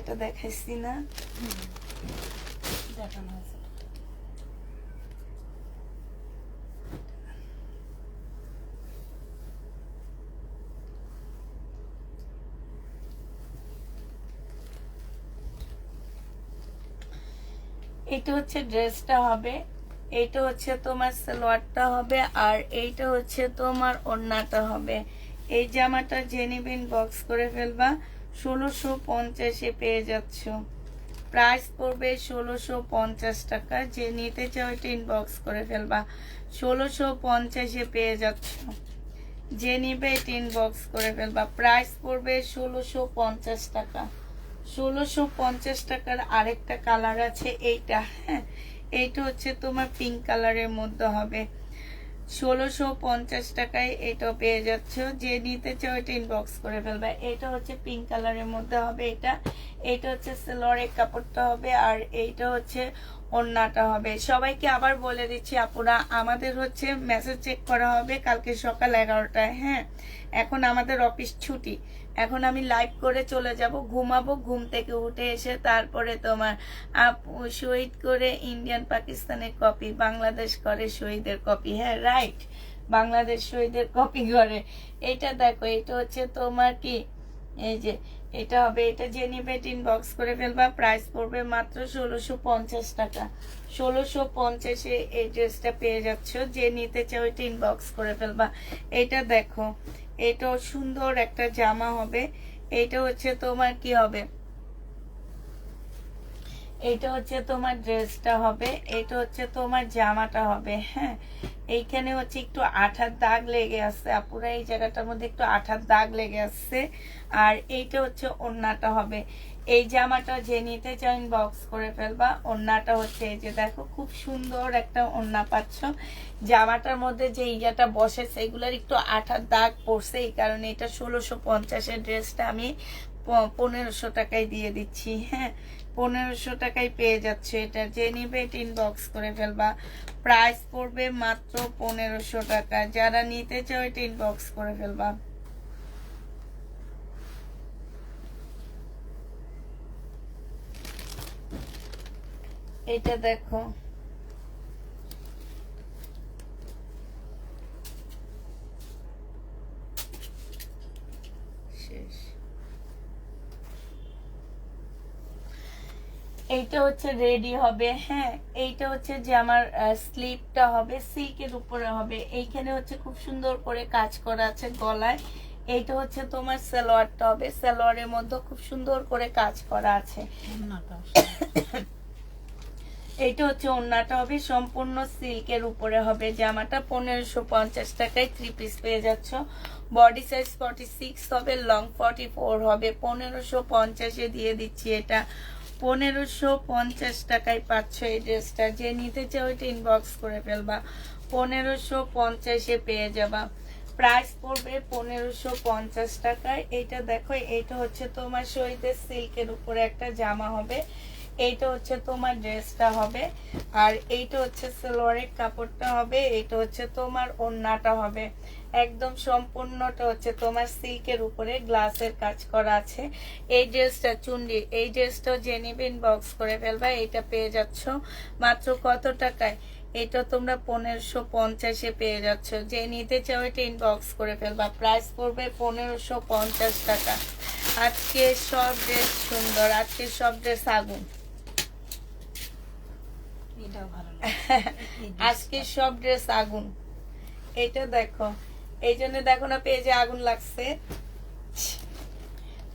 এটা দেখাইছি না? দেখানো আছে। এটা হচ্ছে ড্রেসটা হবে, এইটা হচ্ছে তোমার সালোয়ারটা হবে, আর এইটা হচ্ছে তোমার ওড়নাটা হবে। এই জামাটা যে নিবেন বক্স করে ফেলবা। 1650-এ পেয়ে যাচ্ছ। প্রাইস পড়বে 1650 টাকা। যে নিতে চাও এটা ইনবক্স করে ফেলবা। 1650-এ পেয়ে যাচ্ছ। যে নিবে এটা ইনবক্স করে ফেলবা। প্রাইস পড়বে 1650 টাকা। 1650 টাকার আরেকটা কালার আছে, এইটা। হ্যাঁ, এইটা হচ্ছে তোমার পিঙ্ক কালারের মধ্যে হবে। 1650 টাকায় এটা পেয়ে যাচ্ছ। যে নিতে চাও এটা ইনবক্স করে ফেলবে। এটা হচ্ছে পিঙ্ক কালারের মধ্যে হবে। এটা এইটা হচ্ছে সালোয়ারের কাপড়টা হবে, আর এইটা হচ্ছে ওড়নাটা হবে। সবাইকে আবার বলে দিচ্ছি আপুরা, আমাদের হচ্ছে মেসেজ চেক করা হবে কালকে সকাল 11টায়। হ্যাঁ, এখন আমাদের অফিস ছুটি, এখন আমি লাইভ করে চলে যাব, ঘুমাবো, ঘুম থেকে উঠে এসে তারপরে তোমার আপু শহীদ করে ইন্ডিয়ান পাকিস্তানের কপি, বাংলাদেশ করে শহীদের কপি। হ্যাঁ রাইট, বাংলাদেশ শহীদের কপি করে। এটা দেখো, এটা হচ্ছে তোমার কি, এই যে এটা হবে, এটা যে নিবে ইনবক্স করে ফেলবা। প্রাইস পড়বে মাত্র 1650 টাকা। 1650-এ এই ড্রেসটা পেয়ে যাচ্ছ। যে নিতে চাও এটা ইনবক্স করে ফেলবা। এটা দেখো, এটাও সুন্দর একটা জামা হবে। এটা হচ্ছে তোমার কি হবে, এটা হচ্ছে তোমার ড্রেসটা হবে, এটা হচ্ছে তোমার জামাটা হবে। হ্যাঁ, এইখানে হচ্ছে একটু আঠার দাগ লেগে আছে আপুরা, এই জায়গাটার মধ্যে একটু আঠার দাগ লেগে আছে। আর এইটা হচ্ছে ওড়নাটা হবে। এই জামাটা যে নিতে চাও ইনবক্স করে ফেলবা। ওড়নাটা হচ্ছে এই যে দেখো, খুব সুন্দর একটা ওড়না পাচ্ছ। জামাটার মধ্যে যে ইয়াটা বসে সেগুলোর একটু আঠার দাগ পড়ছে, এই কারণে এটা 1650-এর ড্রেসটা আমি 1500 টাকায় দিয়ে দিচ্ছি। হ্যাঁ, 1500 টাকায় পেয়ে যাচ্ছে। এটা যে নিবে এটা ইনবক্স করে ফেলবা। প্রাইস পড়বে মাত্র 1500 টাকা। যারা নিতে চাও এটা ইনবক্স করে ফেলবা। এটা দেখো, শেষ। এইটা হচ্ছে রেডি হবে। হ্যাঁ, এইটা হচ্ছে যে আমার স্লিপটা হবে, সিল্কের উপরে হবে। এইখানে হচ্ছে খুব সুন্দর করে কাজ করা আছে গলায়। এইটা হচ্ছে তোমার সালোয়ারটা হবে, সালোয়ারের মধ্যে খুব সুন্দর করে কাজ করা আছে। এইটা হচ্ছে ওড়নাটা হবে, সম্পূর্ণ সিল্কের উপরে হবে। জামাটা 1550 টাকায় 3 পিস পেয়ে যাচ্ছ। বডি সাইজ 46 হবে, লং 44 হবে। 1550-এ দিয়ে দিচ্ছি এটা। 1550 টাকায় পাচ্ছ এই ড্রেসটা। যে নিতে চাও এটা ইনবক্স করে ফেলবা। 1550-এ পেয়ে যাবা। প্রাইস পড়বে 1550 টাকায়। এইটা দেখো, এইটা হচ্ছে তোমার শহীদের সিল্কের উপরে একটা জামা হবে। এইটা হচ্ছে তোমার ড্রেসটা হবে, আর এইটা হচ্ছে সালোয়ারের কাপড়টা হবে। এইটা হচ্ছে তোমার ওড়নাটা হবে। একদম সম্পূর্ণটা হচ্ছে তোমার সিল্কের উপরে গ্লাসের কাজ করা আছে। এই ড্রেসটা চুন্ডি, এই ড্রেসটাও যে নিবে ইনবক্স করে ফেলবা। এটা পেয়ে যাচ্ছ মাত্র কত টাকায়? এটা তোমরা 1550-এ পেয়ে যাচ্ছ। যে নিতে চাও এটা ইনবক্স করে ফেলবা। প্রাইস পড়বে 1550 টাকা। আজকে সব ড্রেস সুন্দর, আজকে সব ড্রেস আগুন। আজকে সব ড্রেস আগুন। এটা দেখো, এই জন্য দেখো না পেজে আগুন লাগছে,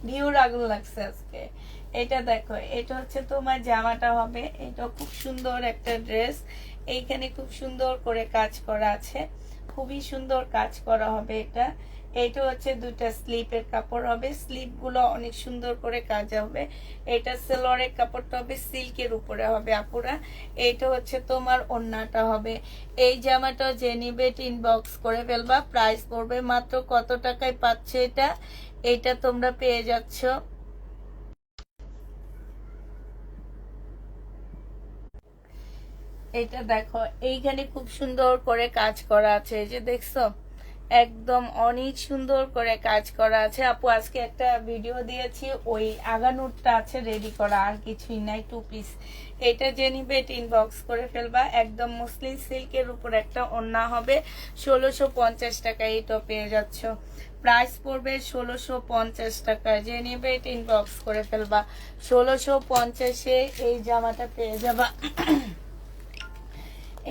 ভিউর আগুন লাগছে আজকে। এটা দেখো, এটা হচ্ছে তোমার জামাটা হবে। এটা খুব সুন্দর একটা ড্রেস। এইখানে খুব সুন্দর করে কাজ করা আছে, খুবই সুন্দর কাজ করা হবে এটা। এইটা হচ্ছে দুটা স্লিপের কাপড় হবে, স্লিপ গুলো অনেক সুন্দর করে কাজ হবে। এটা সালোয়ারের কাপড়টা হবে, সিল্কের উপরে হবে আপুরা। এইটা হচ্ছে তোমার ওড়নাটা হবে। এই জামাটা যে নিবে ইনবক্স করে ফেলবা। প্রাইস পড়বে মাত্র কত টাকায় পাচ্ছে এটা? এইটা তোমরা পেয়ে যাচ্ছ এটা দেখো, এইখানে খুব সুন্দর করে কাজ করা আছে, এই যে দেখছো, একদম অনেক সুন্দর করে কাজ করা আছে। আপু আজকে একটা ভিডিও দিয়েছি, ওই আগানুরটা আছে রেডি করা, আর কিছুই নাই, 2 পিস। এটা যে নিবে এটা ইনবক্স করে ফেলবা। একদম মুসলিম সিল্কের উপর একটা ওড়না হবে। 1650 টাকায় এটা পেয়ে যাচ্ছ। প্রাইস পড়বে 1650 টাকা। যে নিবে এটা ইনবক্স করে ফেলবা। 1650-এ এই জামাটা পেয়ে যাবা।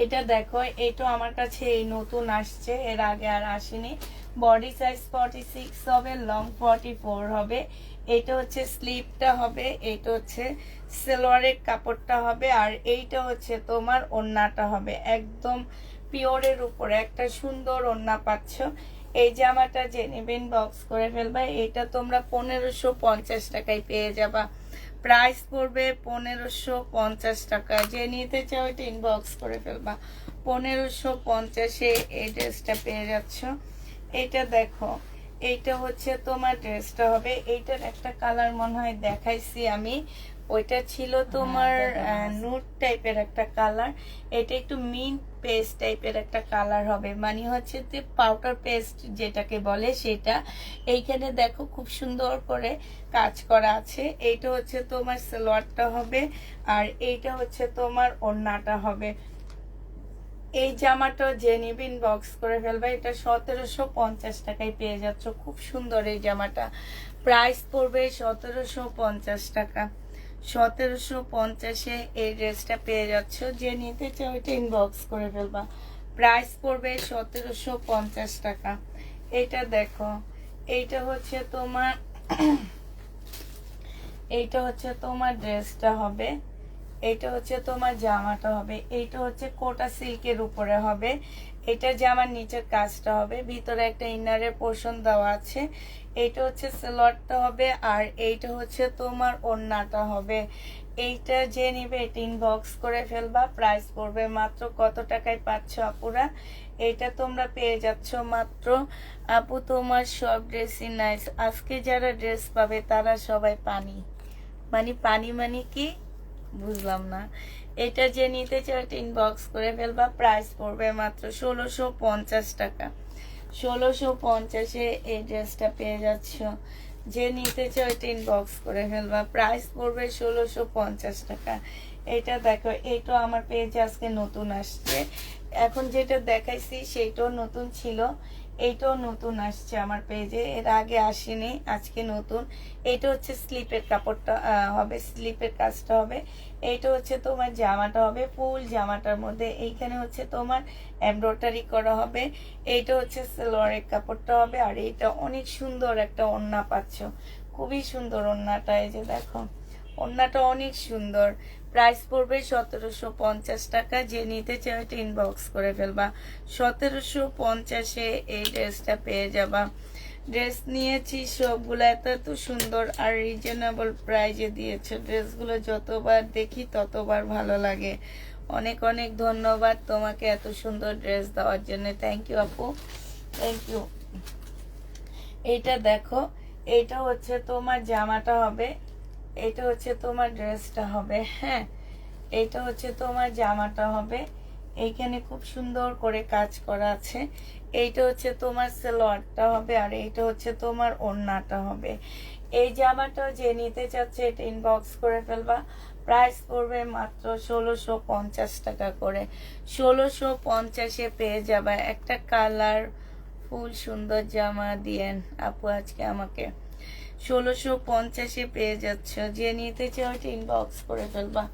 এটা দেখো, এটা আমার কাছে এই নতুন আসছে, এর আগে আর আসেনি। বডি সাইজ 46 হবে, লং 44 হবে। এটা হচ্ছে স্লিপটা হবে, এটা হচ্ছে সালোয়ারের কাপড়টা হবে, আর এইটা হচ্ছে তোমার ওড়নাটা হবে। একদম পিওরের উপরে একটা সুন্দর ওড়না পাচ্ছ। এই জামাটা যে নেবেন বক্স করে ফেলবা। এটা তোমরা 1550 টাকায় পেয়ে যাবা। প্রাইস পড়বে 1550 টাকা। যে নিতে চাও এটা ইনবক্স করে ফেলবা। 1550-এ এই ড্রেসটা পেয়ে যাচ্ছ। এটা দেখো, এইটা হচ্ছে তোমার ড্রেসটা হবে, এইটার একটা কালার মনে হয় দেখাইছি আমি, ওইটা ছিল তোমার নুট টাইপের একটা কালার, এটা একটু মিন্ট পেস্ট টাইপের একটা কালার হবে, মানে হচ্ছে যে পাউডার পেস্ট যেটাকে বলে সেটা। এইখানে দেখো খুব সুন্দর করে কাজ করা আছে। এইটা হচ্ছে তোমার সালোয়ারটা হবে, আর এইটা হচ্ছে তোমার ওড়নাটা হবে। এই জামাটা যে নিবে ইনবক্স করে ফেলবে, এটা 1750 টাকায় পেয়ে যাচ্ছ। খুব সুন্দর এই জামাটা, প্রাইস পড়বে 1750 টাকা। 1750-এ এই ড্রেসটা পেয়ে যাচ্ছ, যে নিতে চাও এটা ইনবক্স করে ফেলবা। প্রাইস পড়বে 1750 টাকা। এটা দেখো, এইটা হচ্ছে তোমার এইটা হচ্ছে তোমার ড্রেসটা হবে, এইটা হচ্ছে তোমার জামাটা হবে। এইটা হচ্ছে কোটা সিল্কের উপরে হবে, এটা জামার নিচের কাজটা হবে, ভিতরে একটা ইনারের পোর্শন দেওয়া আছে। এইটা হচ্ছে সালোয়ারটা হবে, আর এইটা হচ্ছে তোমার ওড়নাটা হবে। এইটা যে নিবে এটা ইনবক্স করে ফেলবা। প্রাইস পড়বে মাত্র কত টাকায় পাচ্ছ আপুরা? এটা তোমরা পেয়ে যাচ্ছ মাত্র, আপু তোমার সব ড্রেসই নাইস, আজকে যারা ড্রেস পাবে তারা সবাই পানি। পানি মানে কি বুঝলাম না। এটা যে নিতে চাও এটা ইনবক্স করে ফেলবা। প্রাইস পড়বে মাত্র 1650 টাকা। 1650-এ এই ড্রেসটা পেয়ে যাচ্ছ, যে নিতে চাও এটা ইনবক্স করে ফেলবা। প্রাইস পড়বে 1650 টাকা। এটা দেখো, এইটাও আমার পেজে আজকে নতুন আসছে, এখন যেটা দেখাইছি সেইটাও নতুন ছিল, এইটাও নতুন আসছে আমার পেজে, এর আগে আসেনি, আজকে নতুন। এইটা হচ্ছে স্লিপের কাপড়টা হবে, স্লিপের কাজটা হবে। এইটা হচ্ছে তোমার জামাটা হবে, ফুল জামাটার মধ্যে এইখানে হচ্ছে তোমার এমব্রয়ডারি করা হবে। এইটা হচ্ছে সালোয়ারের কাপড়টা হবে, আর এইটা অনেক সুন্দর একটা ওড়না পাচ্ছ, খুবই সুন্দর ওড়নাটা। এই যে দেখো, ওড়নাটা অনেক সুন্দর। প্রাইস পড়বে 1750 টাকা। যে নিতে চাও এটা ইনবক্স করে ফেলবা। 1750-এ এই ড্রেসটা পেয়ে যাবা। ড্রেস নিয়েছি সবগুলো এত সুন্দর আর রিজনেবল প্রাইজে দিয়েছে। ড্রেসগুলো যতবার দেখি ততবার ভালো লাগে। অনেক অনেক ধন্যবাদ তোমাকে এত সুন্দর ড্রেস দেওয়ার জন্য। থ্যাংক ইউ আপু, থ্যাংক ইউ। এইটা দেখো, এইটা হচ্ছে তোমার জামাটা হবে, এটা হচ্ছে তোমার ড্রেসটা হবে। হ্যাঁ, এইটা হচ্ছে তোমার জামাটা হবে, এইখানে খুব সুন্দর করে কাজ করা আছে। এইটা হচ্ছে তোমার সালোয়ারটা হবে, আর এইটা হচ্ছে তোমার ওড়নাটা হবে। এই জামাটা যে নিতে চাচ্ছে এটা ইনবক্স করে ফেলবা। প্রাইস পড়বে মাত্র 1650 টাকা করে। 1650-এ পেয়ে যাবা একটা কালার ফুল সুন্দর জামা দিয়েন আপু আজকে আমাকে। 1650-এ পেয়ে যাচ্ছ, যে নিতে চাও এটা ইনবক্স করে ফেলবা।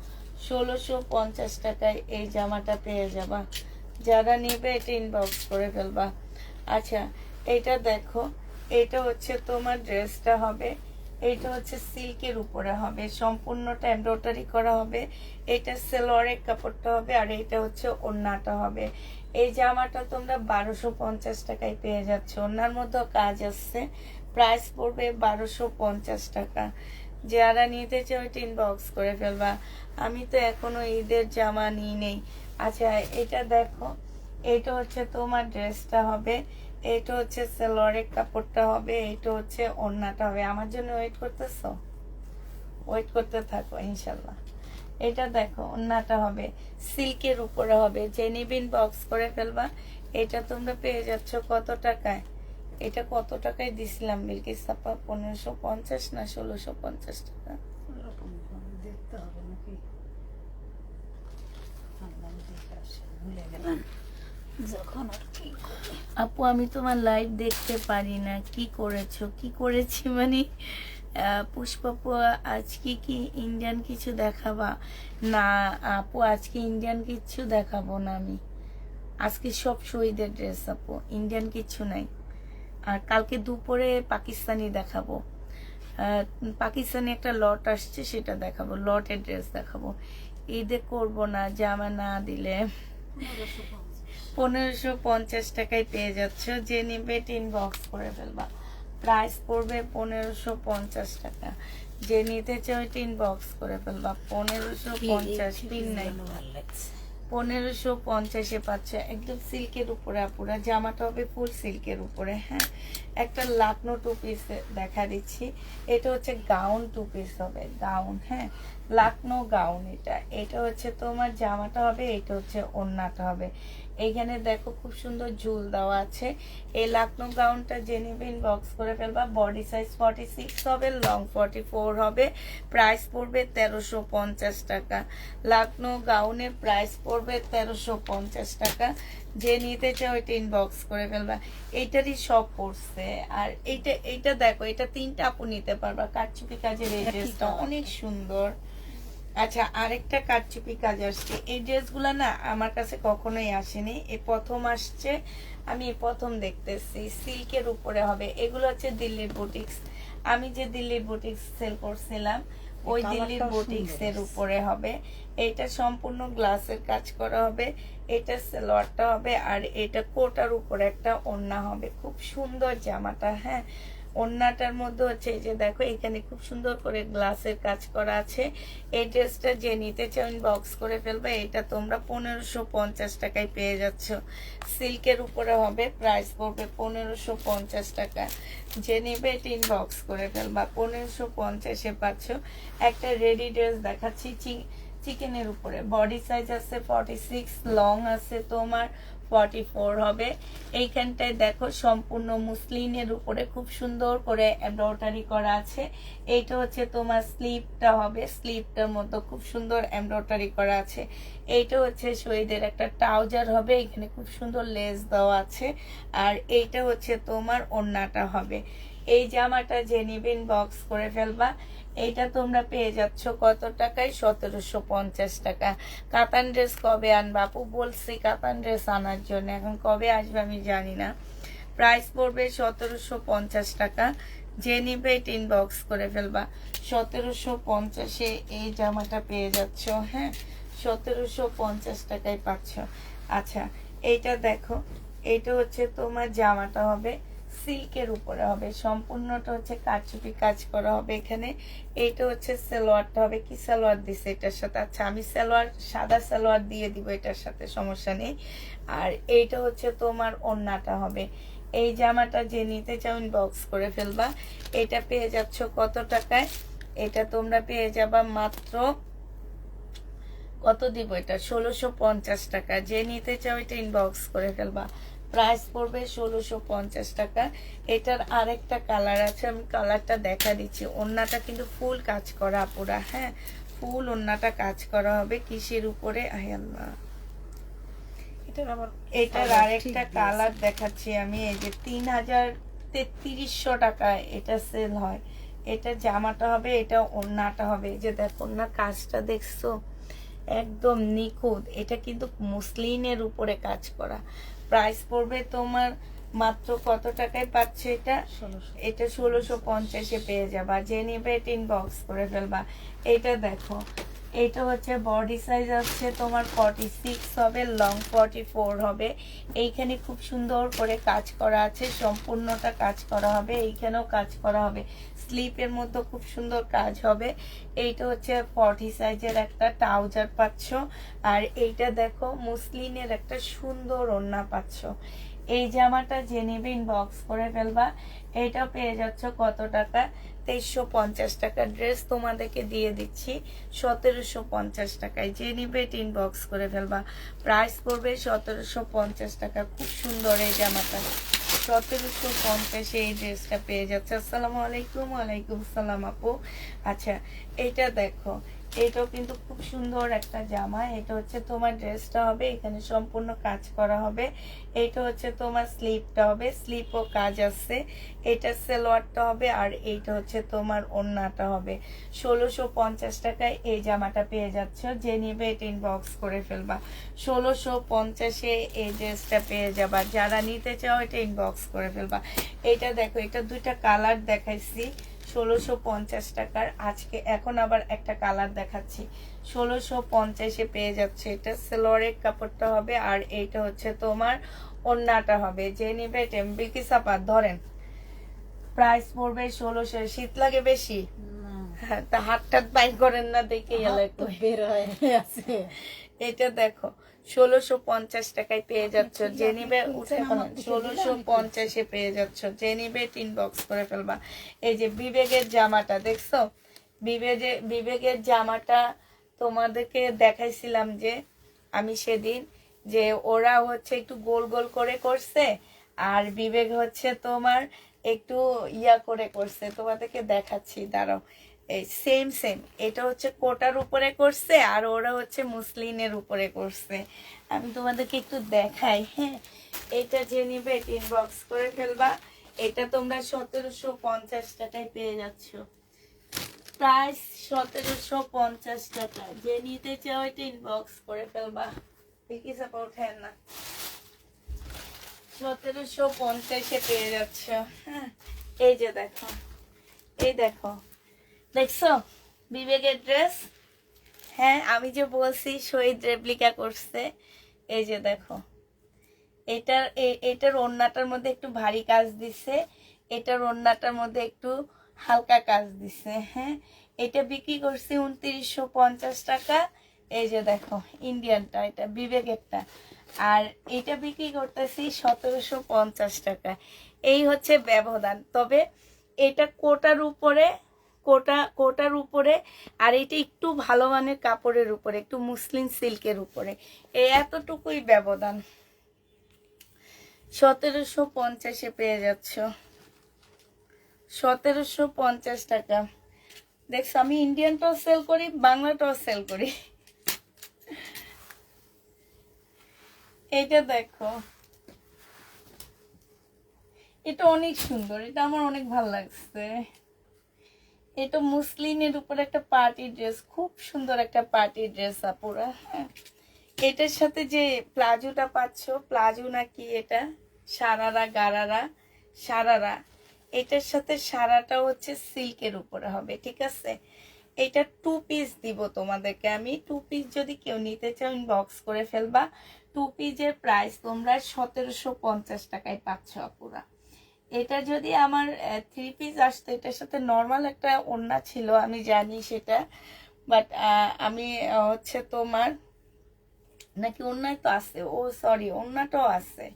1650 টাকায় এই জামাটা পেয়ে যাবা। যারা নেবে এটা ইনবক্স করে ফেলবা। আচ্ছা, এটা দেখো, এটা হচ্ছে তোমার ড্রেসটা হবে, এইটা হচ্ছে সিল্কের উপরে হবে, সম্পূর্ণটা এমব্রয়ডারি করা হবে। এটা সালোয়ারের কাপড়টা হবে, আর এটা হচ্ছে ওড়নাটা হবে। এই জামাটা তোমরা 1250 টাকায় পেয়ে যাচ্ছ, ওড়নার মধ্যেও কাজ আসছে। প্রাইস পড়বে 1250 টাকা। যারা নিতে চাও এটা ইনবক্স করে ফেলবা। আমি তো এখনো ঈদের জামা নিই নেই। আচ্ছা, এটা দেখো, এটা হচ্ছে তোমার ড্রেসটা হবে, এটা হচ্ছে সালোয়ারের কাপড়টা হবে, এটা হচ্ছে ওড়নাটা হবে। আমার জন্য ওয়েট করতেছো? ওয়েট করতে থাকো ইনশাল্লাহ। এটা দেখো, ওড়নাটা হবে, সিল্কের উপরে হবে, যে নিবে ইনবক্স করে ফেলবা। এটা তোমরা পেয়ে যাচ্ছ কত টাকায়? এটা কত টাকায় দিছিলাম বিলকিস আপা? 1550 না 1650 টাকা? দেখতে হবে নাকি, ভুলে গেলাম যখন আর কি করি। আপু আমি তোমার লাইভ দেখতে পারি না, কি করেছো? কি করেছি মানে পুষ্পাপু আজকে কি ইন্ডিয়ান কিছু দেখাবা? না আপু, আজকে ইন্ডিয়ান কিছু দেখাবো না আমি। আজকে সব শহীদের ড্রেস আপু, ইন্ডিয়ান কিছু নাই। আর কালকে দুপুরে পাকিস্তানি দেখাবো। পাকিস্তানি একটা লট আসছে, সেটা দেখাবো, লটের ড্রেস দেখাবো। ঈদে করবো না, জামা না দিলে। 1550 টাকায় পেয়ে যাচ্ছ, যে নিবে ইনবক্স করে ফেলবা। প্রাইস পড়বে 1550 টাকা। যে নিতে চাও ইনবক্স করে ফেলবা। 1550 পিন নাই, 1550-এ পাচ্ছ একদম সিল্কের উপরে আপুরা। জামাটা হবে ফুল সিল্কের উপরে। হ্যাঁ, একটা লাকনো টু পিস দেখা দিচ্ছি। এটা হচ্ছে গাউন টু পিস হবে, গাউন। হ্যাঁ, লাকনো গাউন। এটা হচ্ছে তোমার জামাটা হবে, এটা হচ্ছে ওড়নাটা হবে। এইখানে দেখো খুব সুন্দর ঝুল দেওয়া আছে। এই লাকনো গাউনটা যে নেবে ইনবক্স করে ফেলবা। বডি সাইজ 46 হবে, লং 44 হবে। প্রাইস পড়বে 1350 টাকা। লাকনো গাউনের প্রাইস পড়বে 1350 টাকা। যে নিতে চাও এটা ইনবক্স করে ফেলবা। এইটারই সব পড়ছে। আর এইটা দেখো, এটা 3টা আপু নিতে পারবা। কারচুপি কাজের এই ড্রেসটা অনেক সুন্দর। আচ্ছা, আরেকটা কারচুপি কাজ আসছে। এই ড্রেসগুলো না আমার কাছে কখনোই আসেনি, এই প্রথম আসছে। আমি এই প্রথম দেখতেছি। সিল্কের উপরে হবে। এগুলো হচ্ছে দিল্লির বুটিক্স। আমি যে দিল্লির বুটিক্স সেল করছিলাম ওই দিল্লির বুটিক্স এর উপরে হবে। এটা সম্পূর্ণ গ্লাসের কাজ করা হবে। এটা সালোয়ারটা হবে আর এটা কোটার উপরে একটা ওড়না হবে। খুব সুন্দর জামাটা। হ্যাঁ, ওড়নাটার মধ্যে হচ্ছে এই যে দেখো এখানে খুব সুন্দর করে গ্লাসের কাজ করা আছে। এই ড্রেসটা যে নিতে চাও ইনবক্স করে ফেলবে। এটা তোমরা 1550 টাকায় পেয়ে যাচ্ছ। সিল্কের উপরে হবে, প্রাইস পড়বে 1550 টাকা। যে নিবে এটা ইনবক্স করে ফেলবা। 1550-এ পাচ্ছ। একটা রেডি ড্রেস দেখাচ্ছি চিকেনের উপরে। বডি সাইজ আছে 46, লং আছে তোমার 44 হবে। এইখানটায় দেখো সম্পূর্ণ মুসলিনের উপরে খুব সুন্দর করে এমব্রয়ডারি করা আছে। এইটা হচ্ছে তোমার স্লিপটা হবে। স্লিপটার মধ্যে খুব সুন্দর এমব্রয়ডারি করা আছে। এইটা হচ্ছে শহীদের একটা ট্রাউজার হবে। এখানে খুব সুন্দর লেস দেওয়া আছে। আর এইটা হচ্ছে তোমার ওড়নাটা হবে। এই জামাটা যে নিবেন বক্স করে ফেলবা। এইটা তোমরা পেয়ে যাচ্ছ কত টাকায়? 1750 টাকা। কাতান ড্রেস কবে আনবা আপু? বলছি কাতান ড্রেস আনার জন্য, এখন কবে আসবে আমি জানি না। প্রাইস পড়বে 1750 টাকা। যে নিবে এটা ইনবক্স করে ফেলবা। 1750-এ এই জামাটা পেয়ে যাচ্ছ। হ্যাঁ, 1750 টাকায় পাচ্ছ। আচ্ছা, এইটা দেখো, এইটা হচ্ছে তোমার জামাটা হবে সিল্কের উপরে হবে। সম্পূর্ণটা হচ্ছে কারচুপি কাজ করা হবে এখানে। এইটা হচ্ছে সালোয়ারটা হবে। কি সালোয়ার দিছে এটার সাথে? আচ্ছা, আমি সালোয়ার সাদা সালোয়ার দিয়ে দিব এটার সাথে, সমস্যা নেই। আর এইটা হচ্ছে তোমার ওড়নাটা হবে। এই জামাটা যে নিতে চাও ইনবক্স করে ফেলবা। এটা পেয়ে যাচ্ছ কত টাকায়? এটা তোমরা পেয়ে যাবা মাত্র কত দিব এটা? 1650 টাকা। যে নিতে চাও এটা ইনবক্স করে ফেলবা। প্রাইস পড়বে 1650 টাকা। এটার আরেকটা কালার আছে, আমি কালারটা দেখা দিচ্ছি। ওড়নাটা কিন্তু ফুল কাজ করা পুরা। হ্যাঁ, ফুল ওড়নাটা কাজ করা হবে। কিসের উপরে? আয় আল্লাহ, এটার আরেকটা কালার দেখাচ্ছি আমি। এই যে 3300 টাকা এটা সেল হয়। এটা জামাটা হবে, এটা ওড়নাটা হবে। এই যে দেখো ওড়নার কাজটা দেখছো, একদম নিখুঁত। এটা কিন্তু মুসলিনের উপরে কাজ করা। প্রাইস পড়বে তোমার মাত্র কত টাকায় পাচ্ছে এটা? এটা 1650-এ পেয়ে যাবা। যে নিবে এটা ইনবক্স করে ফেলবা। এটা দেখো, এটা হচ্ছে বডি সাইজ আছে তোমার 46 হবে, লং 44 হবে। এইখানে খুব সুন্দর করে কাজ করা আছে। সম্পূর্ণটা কাজ করা হবে। এইখানেও কাজ করা হবে। স্লিপের মধ্যে খুব সুন্দর কাজ হবে। এইটা হচ্ছে 40 সাইজের একটা ট্রাউজার পাচ্ছ। আর এইটা দেখো মুসলিনের একটা সুন্দর ওড়না পাচ্ছ। এই জামাটা যে নেবে ইনবক্স করে ফেলবা। এটা পেয়ে যাচ্ছ কত টাকা? 2350 টাকা। ড্রেস তোমাদেরকে দিয়ে দিচ্ছি 1750 টাকায়। যে নিবে এটা ইনবক্স করে ফেলবা। প্রাইস পড়বে 1750 টাকা। খুব সুন্দর এই জামাটা। 1750-এ এই ড্রেসটা পেয়ে যাচ্ছে। আসসালামু আলাইকুম। ওয়ালাইকুম সালাম আপু। আচ্ছা, এইটা দেখো, এটাও কিন্তু খুব সুন্দর একটা জামা। এটা হচ্ছে তোমার ড্রেসটা হবে, এখানে সম্পূর্ণ কাজ করা হবে। এটা হচ্ছে তোমার স্লিপটা হবে, স্লিপও কাজ আছে। এটা সালোয়ারটা হবে আর এইটা হচ্ছে তোমার ওড়নাটা হবে। 1650 টাকায় এই জামাটা পেয়ে যাচ্ছ। যে নিবে এটা ইনবক্স করে ফেলবা। 1650-এ এই ড্রেসটা পেয়ে যাবা। যারা নিতে চাও এটা ইনবক্স করে ফেলবা। এটা দেখো, এটা দুইটা কালার দেখাইছি 1650 টাকার। আজকে এখন আবার একটা কালার দেখাচ্ছি 1650-এ পেয়ে যাচ্ছে। এটা সালোয়ারের কাপড়টা হবে আর এইটা হচ্ছে তোমার ওড়নাটা হবে। যে নিবে এটা বিলকিস আপা ধরেন। প্রাইস পড়বে 1600। শীত লাগে বেশি? হ্যাঁ, তা হাত টাত বাইর করেন না দেখে এলে তো বের হয়ে আছে। এটা দেখো 1650 টাকায় পেয়ে যাচ্ছ, আপনি যে কি নিবে খুলছেন? উঠে আমার দিকে দিলে আমি 1650-এ পেয়ে যাচ্ছ, যে নিবে ইনবক্স করে ফেলবা। এই যে বিবেকের জামাটা দেখছো, বিবেকের জামাটা তোমাদেরকে দেখাইছিলাম যে আমি সেদিন, যে ওরা হচ্ছে একটু গোল গোল করে করছে আর বিবেক হচ্ছে তোমার একটু ইয়া করে করছে, তোমাদেরকে দেখাচ্ছি দাঁড়াও। এই সেম সেম, এটা হচ্ছে কোটার উপরে করছে আর ওরা হচ্ছে মুসলিনের উপরে করছে। আমি তোমাদেরকে একটু দেখাই, হ্যাঁ। এটা যে নিবে ইনবক্স করে ফেলবা। এটা তোমরা 1750 টাকায় পেয়ে যাচ্ছ, প্রাইস 1750 টাকা। যে নিতে চাও এটা ইনবক্স করে ফেলবা। দেখি সাপোর্ট হ্যাঁ না, 1750-এ পেয়ে যাচ্ছ, হ্যাঁ। এই যে দেখো, এই দেখো, দেখছো বিবেকের ড্রেস, হ্যাঁ আমি যে বলছি শহীদ রেপ্লিকা করছে। এই যে দেখো, এটার ওড়নাটার মধ্যে একটু ভারী কাজ দিছে, এটার ওড়নাটার মধ্যে একটু হালকা কাজ দিছে, হ্যাঁ। এটা বিক্রি করছি 2950 টাকা। এই যে দেখো ইন্ডিয়ানটা, এটা বিবেকেরটা, আর এটা বিক্রি করতেছি 1750 টাকা। এই হচ্ছে ব্যবধান। তবে এটা কোটার উপরে, কোটার উপরে, আর এটা একটু ভালো মানের কাপড়ের উপরে, একটু মুসলিম সিল্কের উপরে, এই এতটুকুই ব্যবধান। 1750-এ পেয়ে যাচ্ছ, 1750 টাকা। দেখছো আমি ইন্ডিয়ানটাও সেল করি, বাংলাটাও সেল করি। এটা দেখো, এটা অনেক সুন্দর, এটা আমার অনেক ভালো লাগছে। এটা মুসলিনের উপর একটা পার্টি ড্রেস, খুব সুন্দর একটা পার্টি ড্রেস আপুরা, হ্যাঁ। এটার সাথে যে প্লাজোটা পাচ্ছ, প্লাজো নাকি এটা, সারারা গারারা সারারা, এটার সাথে সারাটা হচ্ছে সিল্কের উপরে হবে, ঠিক আছে। এটা 2 পিস দিব তোমাদেরকে আমি। 2 পিস যদি কেউ নিতে চাও ইনবক্স করে ফেলবা। 2 পিসের প্রাইস তোমরা 1750 টাকায় পাচ্ছ আপুরা। এটা যদি আমার 3 পিস আসতো, এটার সাথে নর্মাল একটা ওড়না ছিল, আমি জানি সেটা, বাট আমি হচ্ছে তোমার নাকি ওড়নায় তো আছে, ও সরি ওড়নাটাও আছে।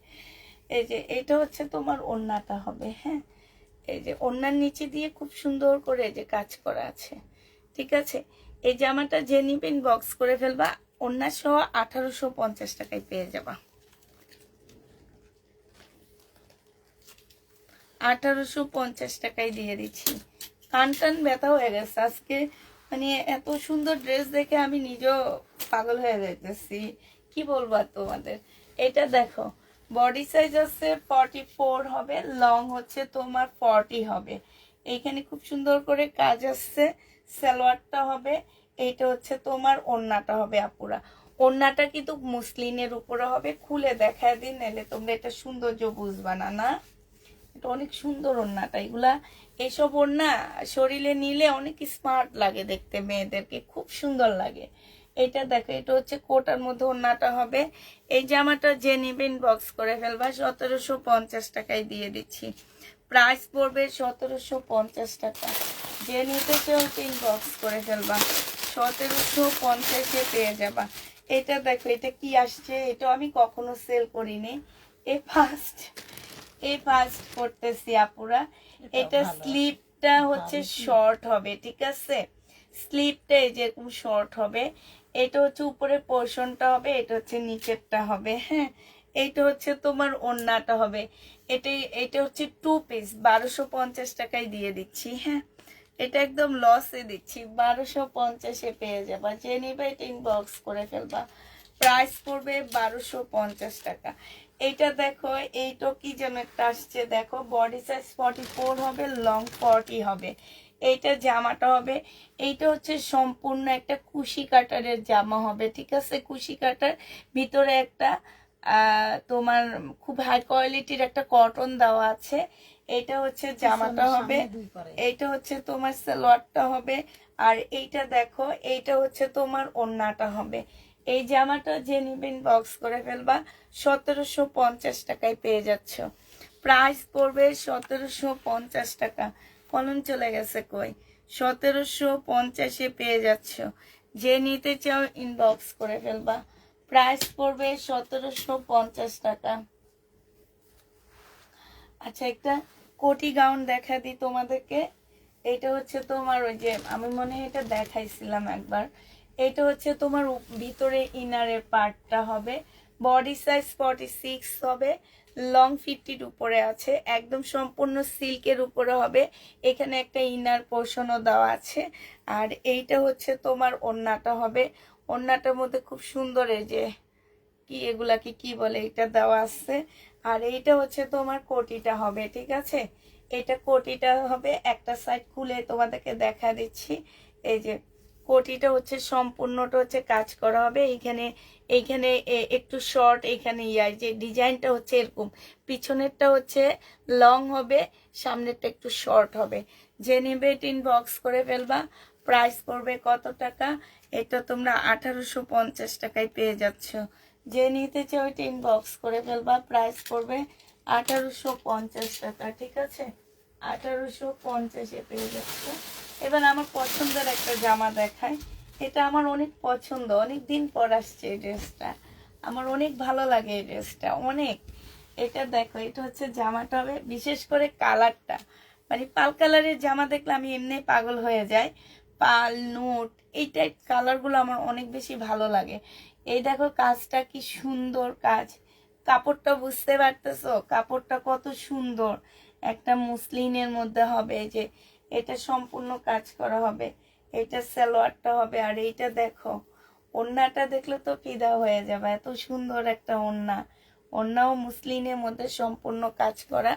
এই যে এটা হচ্ছে তোমার ওড়নাটা হবে, হ্যাঁ। এই যে ওড়নার নিচে দিয়ে খুব সুন্দর করে যে কাজ করা আছে, ঠিক আছে। এই জামাটা যে নিবে ইনবক্স করে ফেলবা, ওড়না সহ 1850 টাকায় পেয়ে যাবা, 1850 টাকায় দিয়ে দিচ্ছি। কান টান ব্যথা হয়ে গেছে আজকে, মানে এত সুন্দর ড্রেস দেখে আমি নিজেও পাগল হয়ে যাইতেছি, কি বলবো আর তোমাদের। এটা দেখো বডি সাইজ আছে 44 হবে, লং হচ্ছে তোমার 40 হবে। এইখানে খুব সুন্দর করে কাজ আসছে, সালোয়ারটা হবে, এইটা হচ্ছে তোমার ওড়নাটা হবে আপুরা। ওড়নাটা কিন্তু মুসলিনের উপরে হবে, খুলে দেখায় দিন, নাহলে তোমরা এটা সৌন্দর্য বুঝবা না, না। এটা অনেক সুন্দর ওড়নাটা, এগুলা এইসব ওড়না শরীরে নিলে অনেক স্মার্ট লাগে দেখতে, মেয়েদেরকে খুব সুন্দর লাগে। এটা দেখো, এটা হচ্ছে কোটার মধ্যে ওড়নাটা হবে। এই জামাটা যে নিবে ইনবক্স করে ফেলবা, 1750 টাকায় দিয়ে দিচ্ছি, প্রাইস পড়বে 1750 টাকা। যে নিতে চাও ইনবক্স করে ফেলবা, 1750-এ পেয়ে যাবা। এটা দেখো, এটা কি আসছে, এটা আমি কখনো সেল করিনি, এই ফার্স্ট করতেছি আপুরা। এটা স্লিপটা হচ্ছে শর্ট হবে, ঠিক আছে। স্লিপটা এই যেরকম শর্ট হবে, এটা হচ্ছে উপরের পোর্শনটা হবে, এটা হচ্ছে নিচেরটা হবে, হ্যাঁ। এইটা হচ্ছে তোমার ওড়নাটা হবে। এটা হচ্ছে 2 পিস, 1250 টাকায় দিয়ে দিচ্ছি, হ্যাঁ। এটা একদম লসে দিচ্ছি, 1250-এ পেয়ে যাবা। যে নিবে এটা ইনবক্স করে ফেলবা, প্রাইস পড়বে 1250 টাকা। এইটা দেখো, এইটা কি যেন একটা আসছে, দেখো বডি সাইজ 44 হবে, লং 40 হবে। এইটা জামাটা হবে, এইটা হচ্ছে সম্পূর্ণ একটা কুশি কাটারের জামা হবে, ঠিক আছে। কুশি কাটার ভিতরে একটা তোমার খুব হাই কোয়ালিটির একটা কটন দেওয়া আছে। এইটা হচ্ছে জামাটা হবে, এইটা হচ্ছে তোমার সালোয়ারটা হবে, আর এইটা দেখো, এইটা হচ্ছে তোমার ওড়নাটা হবে। এই জামাটা যে নিবেন বক্স করে ফেলবা, 1750 টাকায় পেয়ে যাচ্ছ, প্রাইস পড়বে 1750 টাকা। কলম চলে গেছে কই, 1750-এ পেয়ে যাচ্ছ। যে নিতে চাও ইনবক্স করে ফেলবা। প্রাইস পড়বে 1750 টাকা। আচ্ছা, একটা কোটি গাউন দেখা দিই তোমাদেরকে। এটা হচ্ছে তোমার ওই যে আমি মনে হয় এটা দেখাইছিলাম একবার। এটা হচ্ছে তোমার ভিতরে ইনারের পার্টটা হবে, বডি সাইজ 46 হবে, লং 50-র উপরে আছে, একদম সম্পূর্ণ সিল্কের উপরে হবে। এখানে একটা ইনার পোর্শনও দেওয়া আছে। আর এইটা হচ্ছে তোমার ওড়নাটা হবে। ওড়নাটার মধ্যে খুব সুন্দর এই যে কি এগুলাকে কি বলে এটা দেওয়া আছে। আর এইটা হচ্ছে তোমার কোটিটা হবে, ঠিক আছে? এটা কোটিটা হবে। একটা সাইড খুলে তোমাদেরকে দেখা দিচ্ছি। এই যে কোটিটা হচ্ছে সম্পূর্ণটা হচ্ছে কাজ করা হবে। এইখানে এইখানে একটু শর্ট, এখানে যে ডিজাইনটা হচ্ছে এরকম, পিছনেরটা হচ্ছে লং হবে, সামনেরটা একটু শর্ট হবে। যে নেবে ইনবক্স করে ফেলবা। প্রাইস পড়বে কত টাকা? এটা তোমরা 1850 টাকায় পেয়ে যাচ্ছ। যে নিতে চাও ওইটা ইনবক্স করে ফেলবা। প্রাইস পড়বে 1850 টাকা, ঠিক আছে? 1850-এ পেয়ে যাচ্ছে। এবার আমার পছন্দের একটা জামা দেখায়। এটা আমার অনেক পছন্দ, অনেক দিন পর আসছে এই ড্রেসটা। আমার অনেক ভালো লাগে এই ড্রেসটা, অনেক। এটা দেখো, এটা হচ্ছে জামাটা হবে, বিশেষ করে কালারটা, মানে পাল কালারের জামা দেখলে আমি এমনি পাগল হয়ে যাই। পাল, নোট, এই টাইপ কালারগুলো আমার অনেক বেশি ভালো লাগে। এই দেখো কাজটা কি সুন্দর কাজ। কাপড়টা বুঝতে পারতেছো? কাপড়টা কত সুন্দর। একটা মুসলিনের মধ্যে হবে। এই যে এটা সম্পূর্ণ কাজ করা হবে। এটা সালোয়ারটা হবে। আর এইটা দেখো, ওড়নাটা দেখলে তো ফিদা হয়ে যাবে, এত সুন্দর একটা ওড়না। ওড়নাও মুসলিনের মধ্যে সম্পূর্ণ কাজ করা।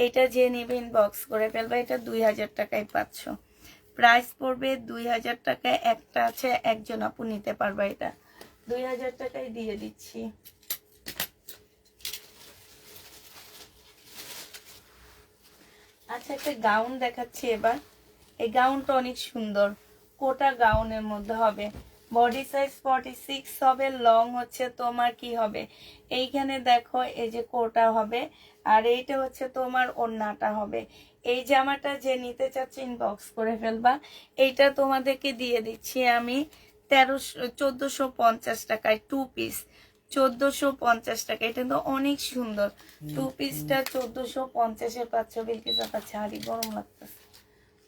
এটা যে নিবে ইনবক্স করে ফেলবে। এটা 2000 টাকায় পাচ্ছ। প্রাইস পড়বে 2000 টাকায়। একটা আছে, একজন আপু নিতে পারবে। এটা 2000 টাকায় দিয়ে দিচ্ছি। আচ্ছা, একটা গাউন দেখাচ্ছি এবার। এই গাউনটা অনেক সুন্দর, কোটা গাউনের মধ্যে হবে। বডি সাইজ 46 হবে, লং হচ্ছে তোমার কি হবে, এইখানে দেখো এই যে কোটা হবে। আর এইটা হচ্ছে তোমার ওড়নাটা হবে। এই জামাটা যে নিতে চাচ্ছে ইনবক্স করে ফেলবা। এইটা তোমাদেরকে দিয়ে দিচ্ছি আমি 1450 টাকায়, 2 পিস 1450 টাকা। এটা কিন্তু অনেক সুন্দর। 2 পিসটা 1450-এ পাচ্ছ। বিলকিসা পাচ্ছে, হাড়ি গরম লাগতেছে।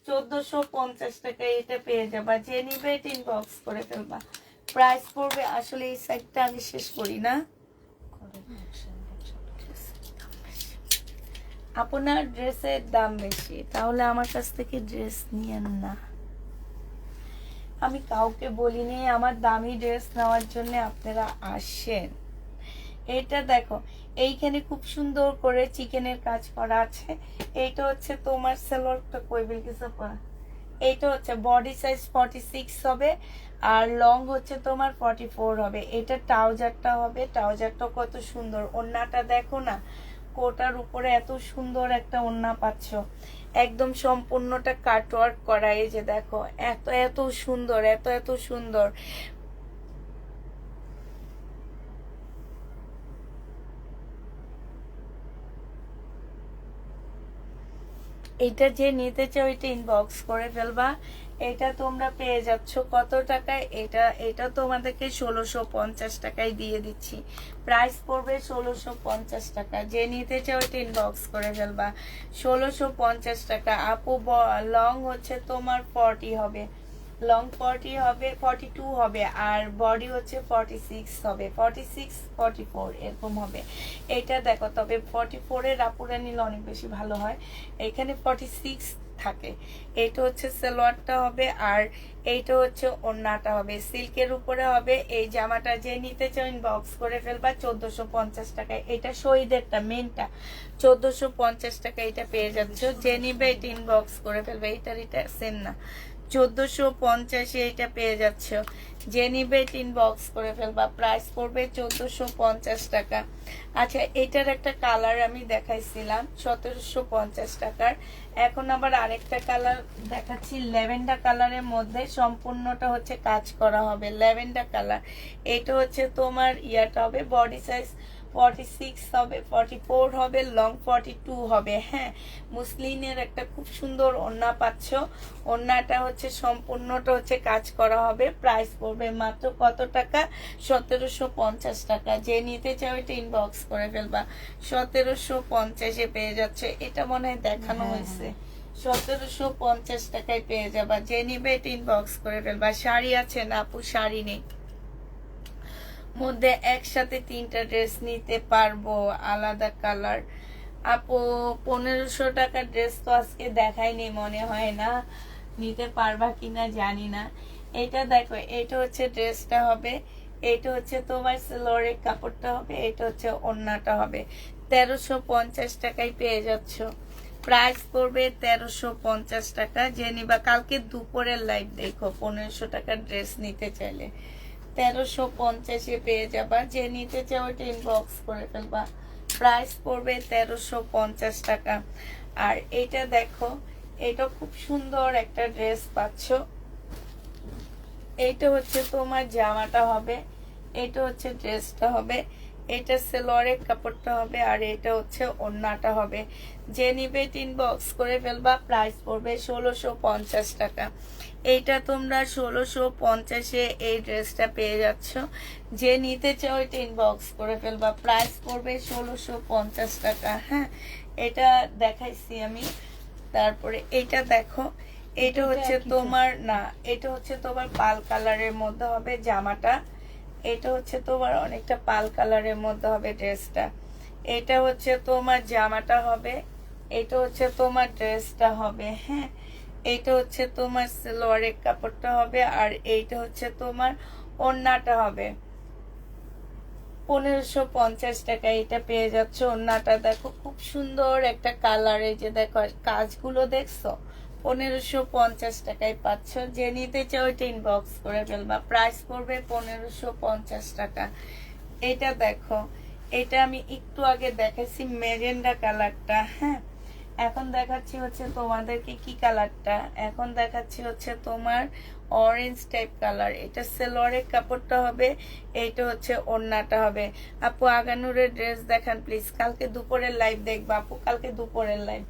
1450 টাকায় এটা পেয়ে যাবা। যে নিবে এটা ইনবক্স করে ফেলবা। প্রাইস পড়বে, আসলে এই সাইডটা আমি শেষ করি না। আপনার ড্রেসের দাম বেশি, তাহলে আমার কাছ থেকে ড্রেস নিয়েন না। আমি কাউকে বলিনি আমার দামি ড্রেস নেওয়ার জন্য আপনারা আসেন। এটা দেখো, এইখানে খুব সুন্দর করে চিকেনের কাজ করা আছে। এইটা হচ্ছে তোমার সালোয়ারটা কইবে কিছু পরা। এইটা হচ্ছে বডি সাইজ 46 হবে, আর লং হচ্ছে তোমার 44 হবে। এটা ট্রাউজারটা হবে। ট্রাউজারটা কত সুন্দর। ওড়নাটা দেখো না, কোটার উপরে এত সুন্দর একটা ওড়না পাচ্ছ। একদম সম্পূর্ণটা কাটওয়ার্ক করা। এই যে দেখো, এত এত সুন্দর, এত এত সুন্দর। এটা যে নিতে চাও এটা ইনবক্স করে ফেলবা। এটা তোমরা পেয়ে যাচ্ছ কত টাকায়? এটা তোমাদেরকে 1650 টাকায় দিয়ে দিচ্ছি। প্রাইস পড়বে 1650 টাকা। যে নিতে চাও এটা ইনবক্স করে ফেলবা। 1650 টাকা। আপু লং হচ্ছে তোমার 40 হবে, লং 40 হবে, 42 হবে। আর বডি হচ্ছে 46 হবে, 46 44 এরকম হবে। এটা দেখো, তবে 44-এর আপুরা নিলে অনেক বেশি ভালো হয়। এখানে 46 থাকে। এটা হচ্ছে সালোয়ারটা হবে, আর এইটা হচ্ছে ওড়নাটা হবে, সিল্কের উপরে হবে। এই জামাটা যে নিতে চাও ইনবক্স করে ফেলবা। 1450 টাকায়। এটা শহীদেরটা, মেনটা 1450 টাকা। এটা পেয়ে যাচ্ছ। যে নিবে এটা ইনবক্স করে ফেলবে। এটা সেম না, 1450-এ এটা পেয়ে যাচ্ছ। যে নিবে ইনবক্স করে ফেলবা। প্রাইস পড়বে 1450 টাকা। আচ্ছা, এটার একটা কালার আমি দেখাইছিলাম 1750 টাকার। এখন আবার আরেকটা কালার দেখাচ্ছি, ল্যাভেন্ডার কালারের মধ্যে সম্পূর্ণটা হচ্ছে কাজ করা হবে, ল্যাভেন্ডার কালার। এটা হচ্ছে তোমার ইয়াটা হবে, বডি সাইজ 46 হবে, 44 হবে, লং 42 হবে। হ্যাঁ, মুসলিনের একটা খুব সুন্দর ওড়না পাচ্ছ। ওড়নাটা হচ্ছে সম্পূর্ণটা হচ্ছে কাজ করা হবে। প্রাইস পড়বে মাত্র কত টাকা? 1750 টাকা। যে নিতে চাও এটা ইনবক্স করে ফেলবা। 1750-এ পেয়ে যাচ্ছে। এটা মনে হয় দেখানো হয়েছে। 1750 টাকায় পেয়ে যাবা। যে নিবে এটা ইনবক্স করে ফেলবা। শাড়ি আছে না আপু? শাড়ি নেই। মধ্যে একসাথে 3টা ড্রেস নিতে পারবো, আলাদা কালার। আপু 1500 টাকার ড্রেস তো আজকে দেখাইনি, মনে হয় না নিতে পারবা কিনা জানি না। এটা দেখো, এটা হচ্ছে ড্রেসটা হবে, এটা হচ্ছে তোমার সেলোয়ারের কাপড়টা হবে, এটা হচ্ছে ওড়নাটা হবে। 1350 টাকায় পেয়ে যাচ্ছ। প্রাইস পড়বে 1350 টাকা। যে নিবা কালকে দুপুরের লাইভ দেখো। 1500 টাকার ড্রেস নিতে চাইলে 1350-এ পেয়ে যাবা। যে নিতে চাও এটা ইনবক্স করে ফেলবা। প্রাইস পড়বে 1350 টাকা। আর এটা দেখো, এটা খুব সুন্দর একটা ড্রেস পাচ্ছ। এইটা হচ্ছে তোমার জামাটা হবে, এটা হচ্ছে ড্রেসটা হবে, এটা সেলোয়ারের কাপড়টা হবে, আর এটা হচ্ছে ওড়নাটা হবে। যে নিবে ইনবক্স করে ফেলবা। প্রাইস পড়বে 1650 টাকা। এইটা তোমরা 1650-এ এই ড্রেসটা পেয়ে যাচ্ছ। যে নিতে চাও এটা ইনবক্স করে ফেলবা। প্রাইস পড়বে 1650 টাকা। হ্যাঁ, এটা দেখাইছি আমি। তারপরে এটা দেখো, এটা হচ্ছে তোমার না, এটা হচ্ছে তোমার পাল কালারের মধ্যে হবে জামাটা। এটা হচ্ছে তোমার অনেকটা পাল কালারের মধ্যে হবে ড্রেসটা। এটা হচ্ছে তোমার জামাটা হবে, এটা হচ্ছে তোমার ড্রেসটা হবে। হ্যাঁ, এটা হচ্ছে তোমার সালোয়ারের কাপড়টা হবে, আর এইটা হচ্ছে তোমার ওড়নাটা হবে। 1550 টাকা এটা পেয়ে যাচ্ছে। ওড়নাটা দেখো খুব সুন্দর একটা কালার। এই যে দেখো কাজগুলো দেখছো। 1550 টাকায় পাচ্ছ। যে নিতে চাও এটা ইনবক্স করে ফেলবা। প্রাইস পড়বে 1550 টাকা। এটা দেখো, এটা আমি একটু আগে দেখাচ্ছি মেজেন্ডা কালারটা। হ্যাঁ, এখন দেখাচ্ছি হচ্ছে তোমাদেরকে কি কালারটা, এখন দেখাচ্ছি হচ্ছে তোমার অরেঞ্জ টাইপ কালার। এটা সেলোয়ারের কাপড়টা হবে, এইটা হচ্ছে ওড়নাটা হবে। আপু আগানুরের ড্রেস দেখান প্লিজ। কালকে দুপুরের লাইভ দেখবা আপু, কালকে দুপুরের লাইভ।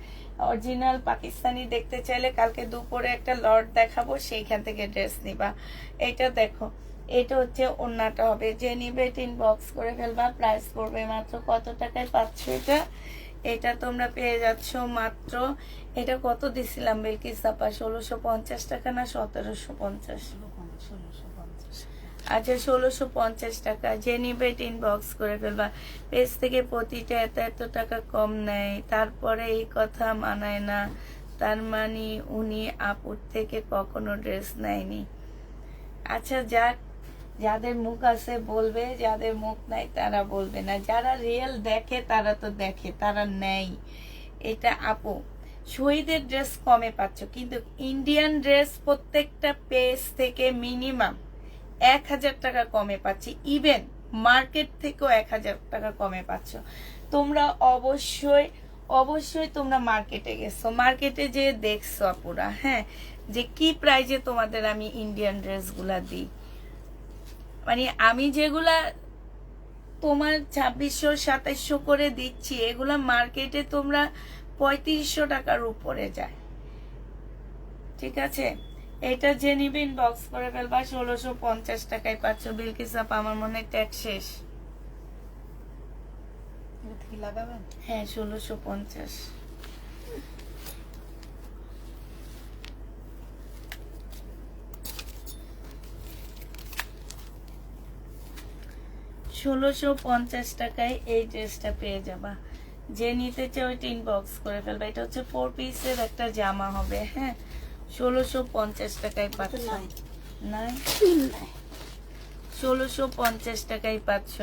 অরিজিনাল পাকিস্তানি দেখতে চাইলে কালকে দুপুরে একটা লট দেখাবো, সেইখান থেকে ড্রেস নিবা। এটা দেখো, এটা হচ্ছে ওড়নাটা হবে। যে নিবে এটা ইনবক্স করে ফেলবা। প্রাইস পড়বে মাত্র কত টাকায় পাচ্ছ এটা? এটা তোমরা পেয়ে যাচ্ছ মাত্র, এটা কত দিছিলাম বিলকিস আপা? 1650 টাকা না 1750? আচ্ছা, 1650 টাকা। যে নিবে এটা ইনবক্স করে ফেলবা। পেজ থেকে প্রতিটা এত টাকা কম নেয়, তারপরে এই কথা মানায় না। তার মানে উনি আপুর থেকে কখনো ড্রেস নেয়নি। আচ্ছা যাক, যাদের মুখ আছে বলবে, যাদের মুখ নাই তারা বলবে না। যারা রিয়েল দেখে তারা তো দেখে, তারা নেই। এটা আপু শহীদের ড্রেস কমে পাচ্ছ, কিন্তু ইন্ডিয়ান ড্রেস প্রত্যেকটা পেজ থেকে মিনিমাম 1000 টাকা কমে পাচ্ছি। ইভেন মার্কেট থেকেও 1000 টাকা কমে পাচ্ছ। তোমরা অবশ্যই অবশ্যই তোমরা মার্কেটে গেছো, মার্কেটে যে দেখছো আপুরা। হ্যাঁ, যে কি প্রাইজে তোমাদের আমি ইন্ডিয়ান ড্রেসগুলা দিই। মানে আমি যেগুলা তোমার 2600-2700 করে দিচ্ছি, এগুলা মার্কেটে তোমরা 3500 টাকার উপরে যায়। ঠিক আছে, এটা যে নিবে ইনবক্স করে ফেলবা। 1650 টাকায় পাচ্ছ। বিলকিস আপা আমার মনে হয় ট্যাক্স শেষ। লাগাবেন? হ্যাঁ, 1650। টাকায় এই ড্রেসটা পেয়ে যাবা। যে নিতে চাও ওইটা ইনবক্স করে ফেলবা। এটা হচ্ছে 4 পিসের একটা জামা হবে। হ্যাঁ, 1650 টাকায় পাচ্ছ। নাই, 1650 টাকায় পাচ্ছ।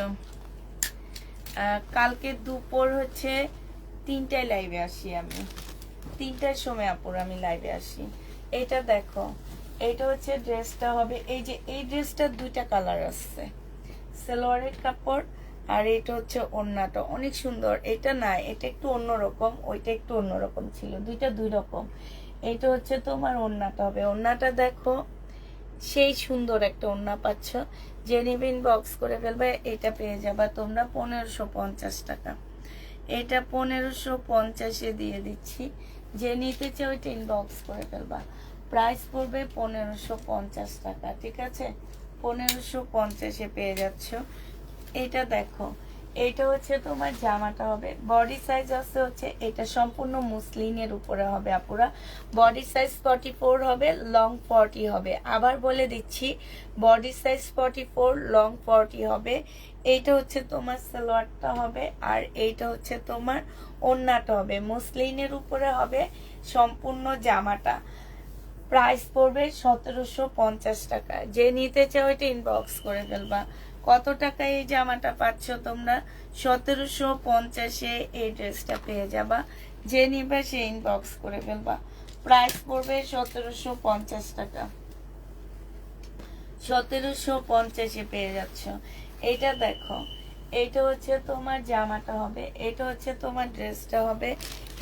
কালকে দুপুর হচ্ছে 3টায় লাইভে আসি আমি, 3টার সময় আপুর আমি লাইভে আসি। এটা দেখো, এটা হচ্ছে ড্রেসটা হবে। এই যে এই ড্রেসটা 2টা কালার আসছে, সালোয়ারের কাপড়, আর এটা হচ্ছে ওড়নাটা অনেক সুন্দর। এটা না, এটা একটু অন্যরকম, ওইটা একটু অন্যরকম ছিল, দুইটা দুই রকম। এটা হচ্ছে তোমার ওড়নাটা হবে। ওড়নাটা দেখো, সেই সুন্দর একটা ওড়না পাচ্ছ। যে নিবে ইনবক্স করে ফেলবে, এটা পেয়ে যাবা তোমরা 1550 টাকা। এটা 1550-এ দিয়ে দিচ্ছি। যে নিতে চাও ওইটা ইনবক্স করে ফেলবা। প্রাইস পড়বে 1550 টাকা, ঠিক আছে? 1550-এ পেয়ে যাচ্ছ। এটা দেখো, এটা হচ্ছে তোমার জামাটা হবে, বডি সাইজ আছে হচ্ছে এটা সম্পূর্ণ মুসলিনের উপরে হবে আপুরা। বডি সাইজ 44 হবে, লং 40 হবে। আবার বলে দিচ্ছি, বডি সাইজ 44, লং 40 হবে। এইটা হচ্ছে তোমার সালোয়ারটা হবে, আর এইটা হচ্ছে তোমার ওড়নাটা হবে, মুসলিনের উপরে হবে সম্পূর্ণ জামাটা। প্রাইস পড়বে 1750 টাকা। যে নিতে চাও এটা ইনবক্স করে ফেলবা। কত টাকায় এই জামাটা পাচ্ছ তোমরা? 1750-এ এই ড্রেসটা পেয়ে যাবা। যে নিবে সে ইনবক্স করে ফেলবা। প্রাইস পড়বে 1750 টাকা। 1750-এ পেয়ে যাচ্ছ। এইটা দেখো, এইটা হচ্ছে তোমার জামাটা হবে, এটা হচ্ছে তোমার ড্রেসটা হবে,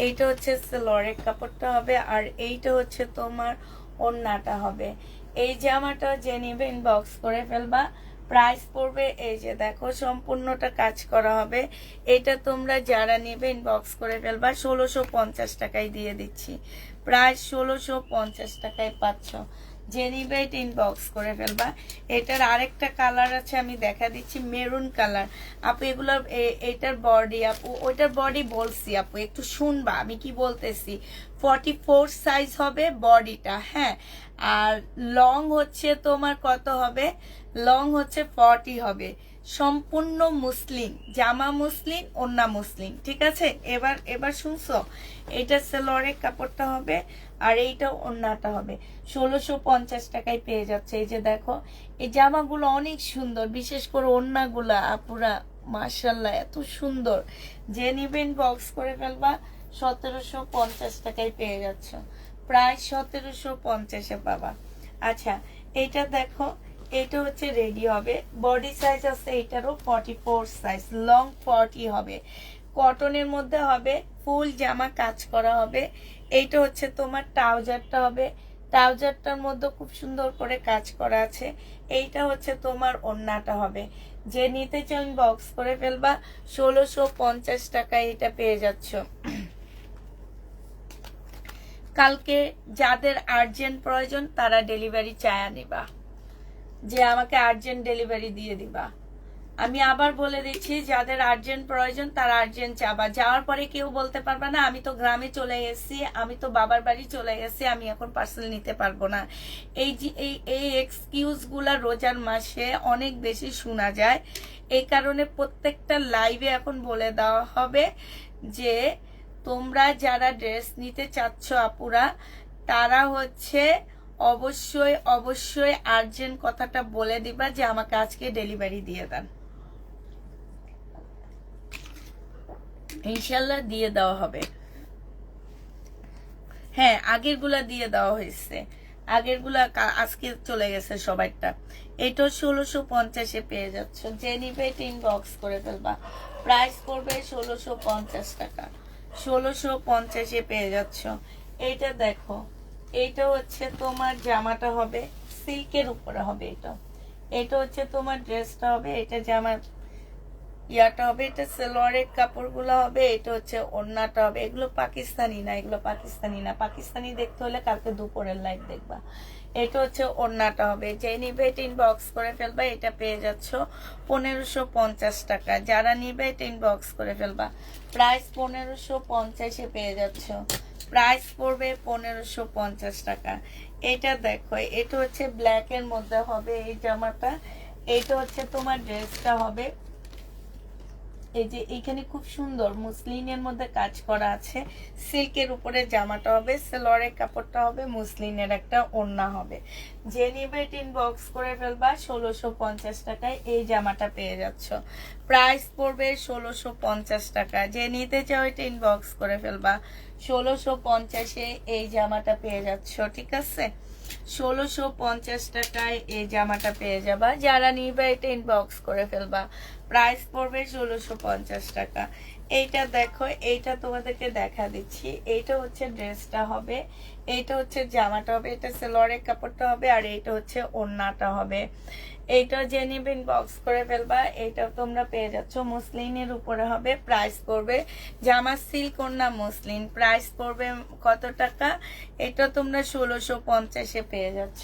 এইটা হচ্ছে সালোয়ারের কাপড়টা হবে, আর এইটা হচ্ছে তোমার ওড়নাটা হবে। এই জামাটা যে নিবে ইনবক্স করে ফেলবা। প্রাইস পড়বে, এই যে দেখো সম্পূর্ণটা কাজ করা হবে। এটা তোমরা যারা নেবে ইনবক্স করে ফেলবা। 1650 টাকায় দিয়ে দিচ্ছি। প্রাইস 1650 টাকায় পাচ্ছ। যে নিবে এটা ইনবক্স করে ফেলবা। এটার আরেকটা কালার আছে, আমি দেখা দিচ্ছি, মেরুন কালার। আপু এগুলো এটার বডি, আপু ওইটার বডি বলছি আপু, একটু শুনবা আমি কি বলতেছি। 44 সাইজ হবে বডিটা, হ্যাঁ। আর লং হচ্ছে তোমার কত হবে? লং হচ্ছে 40 হবে। সম্পূর্ণ মুসলিম জামা, মুসলিম ওড়না মুসলিম, ঠিক আছে? এবার শুনছো, এটা সালোয়ারের কাপড়টা হবে, আর এইটা ওড়নাটা হবে। 1650 টাকায় পেয়ে যাচ্ছে। এই যে দেখো, এই জামাগুলো অনেক সুন্দর, বিশেষ করে ওড়নাগুলা আপুরা মাশাআল্লাহ এত সুন্দর। যে নিবেন বক্স করে ফেলবা। 1750 টাকায় পেয়ে যাচ্ছ। প্রায় 1750-এ পাবা। আচ্ছা, এটা দেখো, এটা হচ্ছে রেডি হবে। বডি সাইজ আছে এটারও 44 সাইজ, লং 40 হবে। কটনের মধ্যে হবে, ফুল জামা কাজ করা হবে। এইটা হচ্ছে তোমার ট্রাউজারটা হবে, ট্রাউজারটার মধ্যে খুব সুন্দর করে কাজ করা আছে। এইটা হচ্ছে তোমার ওড়নাটা হবে। যে নিতে চাও বক্স করে ফেলবা। 1650 টাকায় এটা পেয়ে যাচ্ছ। কালকে যাদের আর্জেন্ট প্রয়োজন তারা ডেলিভারি চায়া নিবা, যে আমাকে আর্জেন্ট ডেলিভারি দিয়ে দিবা। আমি আবার বলে দিচ্ছি, যাদের আর্জেন্ট প্রয়োজন তারা আর্জেন্ট চাবা। যাওয়ার পরে কেউ বলতে পারবে না আমি তো গ্রামে চলে গেছি, আমি তো বাবার বাড়ি চলে গেছি, আমি এখন পার্সেল নিতে পারবো না। এই এক্সকিউজ গুলা রোজার মাসে অনেক বেশি শোনা যায়। এই কারণে প্রত্যেকটা লাইভে এখন বলে দেওয়া হবে যে তোমরা যারা ড্রেস নিতে চাচ্ছ আপুরা, তারা হচ্ছে অবশ্যই অবশ্যই আর্জেন্ট কথাটা বলে দিবা যে আমাকে আজকে ডেলিভারি দিয়ে দেন। ইনশাল্লাহ দিয়ে দেওয়া হবে। হ্যাঁ, আগের গুলা দিয়ে দেওয়া হয়েছে, আগের গুলা আজকে চলে গেছে সবাইটা। এটা 1650-এ পেয়ে যাচ্ছ। যে নিবে এটা ইনবক্স করে ফেলবা। প্রাইস পড়বে 1650 টাকা। 1650-এ পেয়ে যাচ্ছ। এইটা দেখো, এইটা হচ্ছে তোমার জামাটা হবে, সিল্কের উপরে হবে। এটা হচ্ছে তোমার ড্রেসটা হবে, এটা জামার ইয়াটা হবে, এটা সালোয়ারের কাপড়গুলো হবে, এটা হচ্ছে ওড়নাটা হবে। এগুলো পাকিস্তানি না, এগুলো পাকিস্তানি না। পাকিস্তানি দেখতে হলে কালকে দুপুরের লাইভ দেখবা। এটা হচ্ছে ওড়নাটা হবে। যে নিবে এটা ইনবক্স করে ফেলবা। এটা পেয়ে যাচ্ছ 1550 টাকা। যারা নিবে এটা ইনবক্স করে ফেলবা। প্রাইস 1550-এ পেয়ে যাচ্ছ। প্রাইস পড়বে 1550 টাকা। এটা দেখো, এটা হচ্ছে ব্ল্যাক এর মধ্যে হবে এই জামাটা। এটা হচ্ছে তোমার ড্রেসটা হবে। এই যে এখানে খুব সুন্দর মুসলিনের মধ্যে কাজ করা আছে। সিল্কের উপরে জামাটা হবে, সালোয়ারের কাপড়টা হবে, মুসলিনের একটা ওড়না হবে। যে নিবে ইনবক্স করে ফেলবা। 1650 টাকায় এই জামাটা পেয়ে যাচ্ছ। প্রাইস পড়বে 1650 টাকা। যে নিতে চাও এটা ইনবক্স করে ফেলবা। 1650-এ এই জামাটা পেয়ে যাচ্ছ, ঠিক আছে? 1650 টাকায় এই জামাটা পেয়ে যাবা। যারা নিবে এটা ইনবক্স করে ফেলবা। প্রাইস পড়বে 1650 টাকা। এইটা দেখো, এইটা তোমাদেরকে দেখা দিচ্ছি। এইটা হচ্ছে ড্রেসটা হবে, এইটা হচ্ছে জামাটা হবে, এটা সেলোয়ারের কাপড়টা হবে, আর এইটা হচ্ছে ওড়নাটা হবে। এইটা যে নিবেন বক্স করে ফেলবা। এইটা তোমরা পেয়ে যাচ্ছ মুসলিনের উপরে হবে, প্রাইস পড়বে জামা সিল্ক ওড়না মুসলিন, প্রাইস পড়বে কত টাকা? এটা তোমরা 1650-এ পেয়ে যাচ্ছ।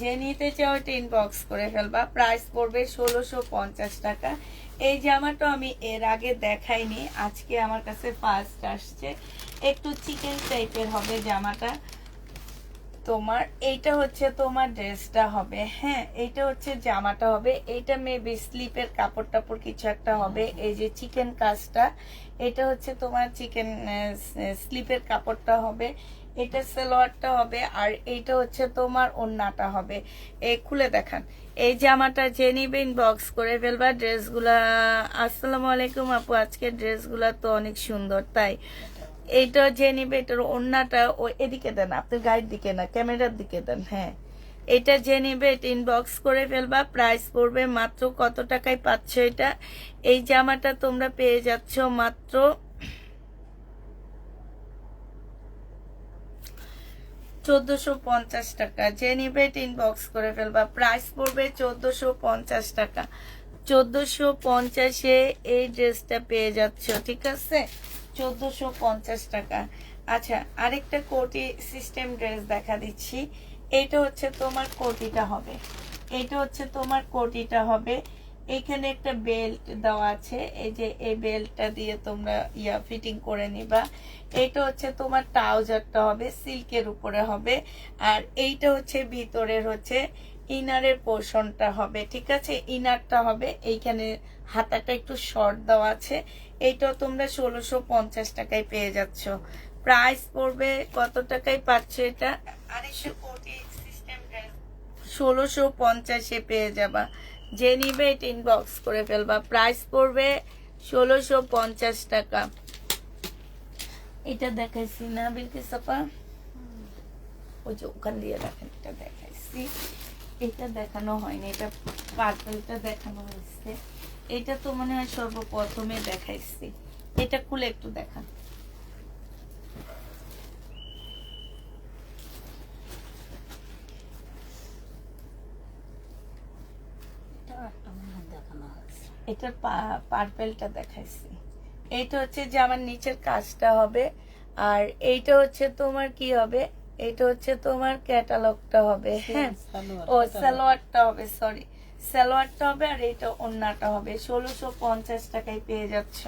যে নিতে চাও এটা ইনবক্স করে ফেলবা, প্রাইস পড়বে 1650 টাকা। এই জামাটা আমি এর আগে দেখাইনি, আজকে আমার কাছে ফার্স্ট আসছে। একটু চিকেন টাইপের হবে জামাটা তোমার। এইটা হচ্ছে তোমার ড্রেসটা হবে, হ্যাঁ এইটা হচ্ছে জামাটা হবে। এইটা মেবি স্লিপের কাপড় টাপড় কিছু একটা হবে। এই যে চিকেন কাজটা, এটা হচ্ছে তোমার চিকেন স্লিপের কাপড়টা হবে, এটা সালোয়ারটা হবে, আর এইটা হচ্ছে তোমার ওড়নাটা হবে। এই খুলে দেখান এই জামাটা। যে নিবে ইনবক্স করে ফেলবা ড্রেসগুলা। আসসালামু আলাইকুম আপু, আজকে ড্রেসগুলা তো অনেক সুন্দর। তাই এইটা যে নিবে এটার ওড়নাটা ও এদিকে দেন, আপনার গায়ের দিকে না ক্যামেরার দিকে দেন। হ্যাঁ এটা যে নিবে এটা ইনবক্স করে ফেলবা, প্রাইস পড়বে মাত্র কত টাকায় পাচ্ছ এটা? এই জামাটা তোমরা পেয়ে যাচ্ছ মাত্র 1450 টাকা। যে নিবে এটা ইনবক্স করে ফেলবা, প্রাইস পড়বে 1450 টাকা। 1450-এ এই ড্রেসটা পেয়ে যাচ্ছ, ঠিক আছে? 1450 টাকা। আচ্ছা আরেকটা কোটি সিস্টেম ড্রেস দেখা দিচ্ছি। এইটা হচ্ছে তোমার কোটিটা হবে, এইটা হচ্ছে তোমার কোটিটা হবে। এখানে একটা বেল্ট দেওয়া আছে, এই যে এই বেল্টটা দিয়ে তোমরা ফিটিং করে নিবা। এটা হচ্ছে তোমার ট্রাউজারটা হবে, সিল্কের উপরে হবে। আর এইটা হচ্ছে ভিতরের হচ্ছে ইনারের পোর্শনটা হবে, ঠিক আছে? ইনারটা হবে এইখানে, হাতাটা একটু শর্ট দেওয়া আছে। এইটাও তোমরা 1650 টাকায় পেয়ে যাচ্ছ। প্রাইস পড়বে কত টাকায় পাচ্ছ এটা? আরেকটা কোটি সিস্টেম 1650-এ পেয়ে যাবা। যে নিবে এটা ইনবক্স করে ফেলবা, প্রাইস পড়বে 1650 টাকা। এটা দেখাইছি না বিলকিস আপা? ওই যে ওখান দিয়ে রাখেন, এটা দেখাইছি। এটা দেখানো হয়নি, এটা পার্পলটা দেখানো হয়েছে। এটা তো মনে হয় সর্বপ্রথমে দেখাইছি। এটা খুলে একটু দেখান। এটার পার্পেলটা দেখাইছি। এইটা হচ্ছে যে আমার নিচের কাজটা হবে, আর এইটা হচ্ছে তোমার কি হবে? এটা হচ্ছে তোমার ক্যাটালগটা হবে, হ্যাঁ ও সালোয়ারটা হবে, সরি সালোয়ারটা হবে, আর এটা ওড়নাটা হবে। 1650 টাকায় পেয়ে যাচ্ছ।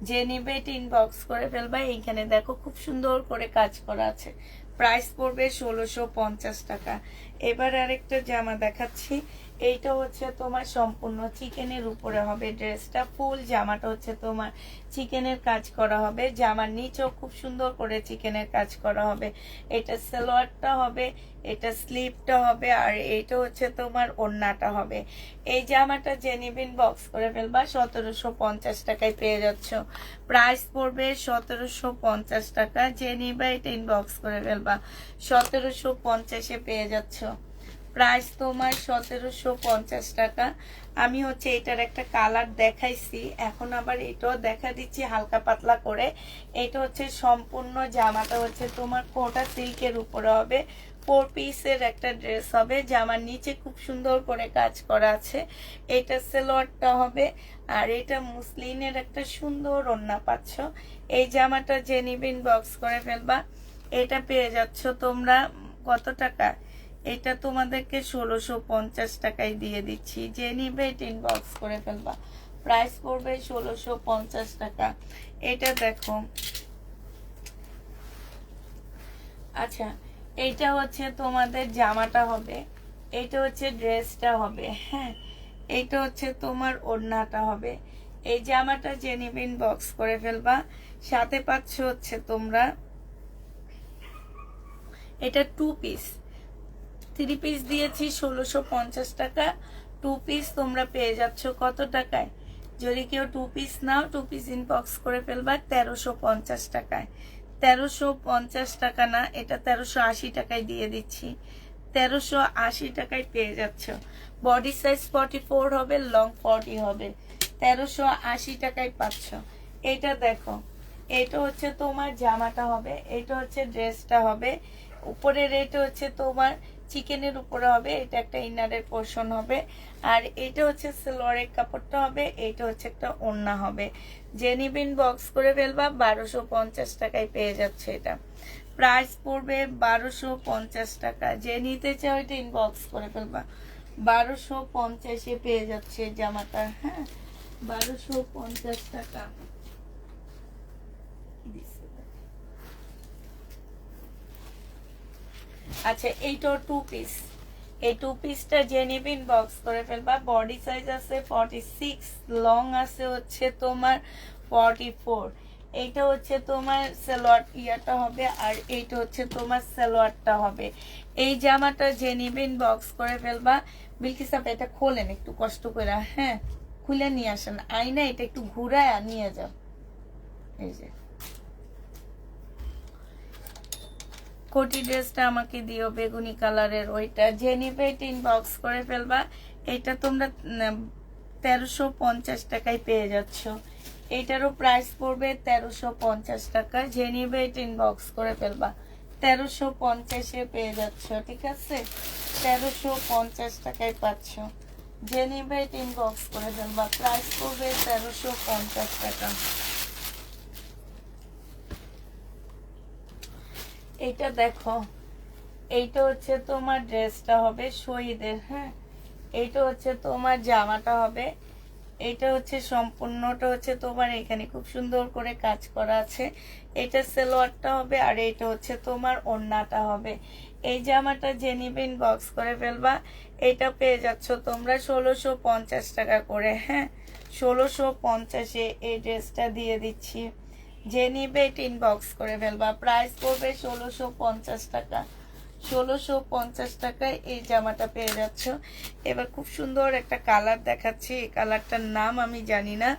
যে নিবে এটা ইনবক্স করে ফেলবা। এইখানে দেখো খুব সুন্দর করে কাজ করা আছে, প্রাইস পড়বে 1650 টাকা। এবার আরেকটা জামা দেখাচ্ছি। এইটা হচ্ছে তোমার সম্পূর্ণ চিকেনের উপরে হবে ড্রেসটা, ফুল জামাটা হচ্ছে তোমার চিকেনের কাজ করা হবে। জামার নিচেও খুব সুন্দর করে চিকেনের কাজ করা হবে। এটা সালোয়ারটা হবে, এটা স্লিভটা হবে, আর এইটা হচ্ছে তোমার ওড়নাটা হবে। এই জামাটা যে নিবেন বক্স করে ফেলবা, 1750 টাকায় পেয়ে যাচ্ছ। প্রাইস পড়বে 1750 টাকা। যে নিবা এটা ইনবক্স করে ফেলবা, 1750-এ পেয়ে যাচ্ছ। প্রাইস তোমার 1750 টাকা। আমি হচ্ছে এটার একটা কালার দেখাইছি, এখন আবার এটাও দেখা দিচ্ছি হালকা পাতলা করে। এটা হচ্ছে সম্পূর্ণ জামাটা হচ্ছে তোমার কোটা সিল্কের উপরে হবে, 4 পিসের একটা ড্রেস হবে। জামার নিচে খুব সুন্দর করে কাজ করা আছে। এটা সালোয়ারটা হবে, আর এটা মুসলিনের একটা সুন্দর ওড়না পাচ্ছ। এই জামাটা যে নিবেন বক্স করে ফেলবা। এটা পেয়ে যাচ্ছ তোমরা কত টাকা? এটা তোমাদেরকে 1650 টাকায় দিয়ে দিচ্ছি। যে নিবে এটা ইনবক্স করে ফেলবা, প্রাইস পড়বে 1650 টাকা। এটা দেখো, আচ্ছা এইটা হচ্ছে তোমাদের জামাটা হবে, এইটা হচ্ছে ড্রেসটা হবে, হ্যাঁ এইটা হচ্ছে তোমার ওড়নাটা হবে। এই জামাটা যে নিবে ইনবক্স করে ফেলবা। সাথে পাচ্ছ হচ্ছে তোমরা এটা 2 পিস, 3 পিস দিয়েছি 1650 টাকা, 2 পিস তোমরা পেয়ে যাচ্ছ কত টাকায়? যদি কেউ 2 পিস নাও, 2 পিস ইনবক্স করে ফেলবা 1350 টাকায়। 1350 টাকা না, এটা 1380 টাকায় দিয়ে দিচ্ছি। 1380 টাকায় পেয়ে যাচ্ছ। বডি সাইজ 44 হবে, লং 40 হবে। 1380 টাকায় পাচ্ছ। এটা দেখো, এটা হচ্ছে তোমার জামাটা হবে, এটা হচ্ছে ড্রেসটা হবে। উপরের এটা হচ্ছে তোমার চিকেনের উপরে হবে, এটা একটা ইনারের পোর্শন হবে। আর এটা হচ্ছে সালোয়ারের কাপড়টা হবে, এটা হচ্ছে একটা ওড়না হবে। যে নিবেন বক্স করে ফেলবা, 1250 টাকায় পেয়ে যাচ্ছে। এটা প্রাইস পড়বে 1250 টাকা। যে নিতে চাও এটা ইনবক্স করে ফেলবা, 1250-এ পেয়ে যাচ্ছে জামাটা। হ্যাঁ, 1250 টাকা। আচ্ছা, এইটাও 2 পিস। এই 2 পিসটা যে নিবেন বক্স করে ফেলবা। বডি সাইজ আছে 46, লং আছে হচ্ছে তোমার 44। এইটা হচ্ছে তোমার সালোয়ার ইয়াটা হবে, আর এইটা হচ্ছে তোমার সালোয়ারটা হবে। এই জামাটা যে নিবেন বক্স করে ফেলবা। বিলকিস আপা এটা খোলেন একটু কষ্ট করে, হ্যাঁ খুলে নিয়ে আসেন। আইনা এটা একটু ঘুরায় নিয়ে যাও। এই যে কোটি ড্রেসটা আমাকে দিও বেগুনি কালারের, ওইটা যে নিবে ইনবক্স করে ফেলবা। এটা তোমরা 1350 টাকায় পেয়ে যাচ্ছ। এটারও প্রাইস পড়বে 1350 টাকা। যে নিবে ইনবক্স করে ফেলবা, 1350-এ পেয়ে যাচ্ছ। ঠিক আছে, 1350 টাকায় পাচ্ছ। যে নিবে ইনবক্স করে ফেলবা, প্রাইস পড়বে 1350 টাকা। এইটা দেখো, এইটা হচ্ছে তোমার ড্রেসটা হবে শহীদের। হ্যাঁ, এইটা হচ্ছে তোমার জামাটা হবে। এটা হচ্ছে সম্পূর্ণটা হচ্ছে তোমার এখানে খুব সুন্দর করে কাজ করা আছে। এটা সালোয়ারটা হবে, আর এটা হচ্ছে তোমার ওড়নাটা হবে। এই জামাটা যে নিবেন বক্স করে ফেলবা। এটা পেয়ে যাচ্ছ তোমরা 1650 টাকা করে। হ্যাঁ, 1650-এ এই ড্রেসটা দিয়ে দিচ্ছি। যে নিবে ইনবক্স করে ফেলবা, প্রাইস পড়বে 1650 টাকা। 1650 টাকায় এই জামাটা পেয়ে যাচ্ছ। এবার খুব সুন্দর একটা কালার দেখাচ্ছি, এই কালারটার নাম আমি জানি না।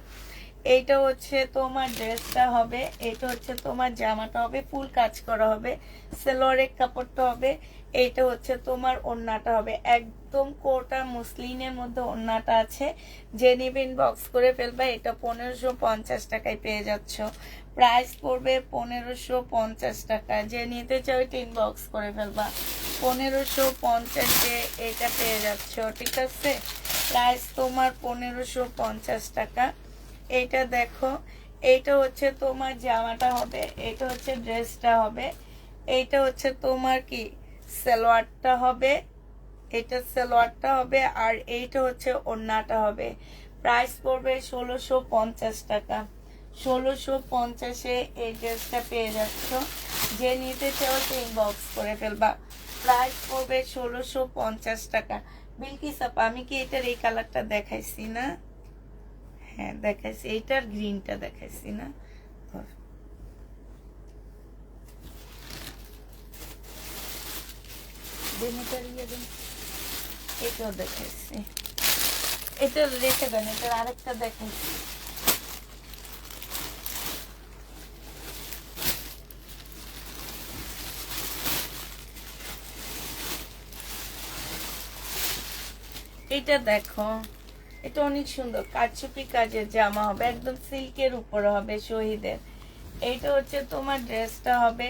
এইটা হচ্ছে তোমার ড্রেসটা হবে, এটা হচ্ছে তোমার জামাটা হবে, ফুল কাজ করা হবে, সালোয়ারের কাপড়টা হবে। এইটা হচ্ছে তোমার ওড়নাটা হবে, একদম কোটা মুসলিনের মধ্যে ওড়নাটা আছে। যে নিবেন বক্স করে ফেলবা। এটা 1550 টাকায় পেয়ে যাচ্ছ। প্রাইস পড়বে 1550 টাকা। যে নিতে চাও ইনবক্স করে ফেলবা, 1550-এ এটা পেয়ে যাচ্ছ। ঠিক আছে, প্রাইস তোমার 1550 টাকা। এইটা দেখো, এইটা হচ্ছে তোমার জামাটা হবে, এটা হচ্ছে ড্রেসটা হবে, এইটা হচ্ছে তোমার কি সালোয়ারটা হবে, এটা সালোয়ারটা হবে, আর এইটা হচ্ছে ওড়নাটা হবে। প্রাইস পড়বে 1650 টাকা। 1650-এ এই ড্রেসটা পেয়ে যাচ্ছ। যে নিতে চাও ইনবক্স করে ফেলবা, প্রাইস পড়বে 1650 টাকা। বিলকিস আপা আমি কি এটার এই কালারটা দেখাইছি না? হ্যাঁ দেখাইছি, এইটার গ্রিনটা দেখাইছি না? এটাও দেখাইছি, এটা রেখে দেন, এটার আরেকটা দেখাইছি। এটা দেখো, এটা অনেক সুন্দর কারচুপি কাজের জামা হবে, একদম সিল্কের উপরে হবে শহীদের। এইটা হচ্ছে তোমার ড্রেসটা হবে,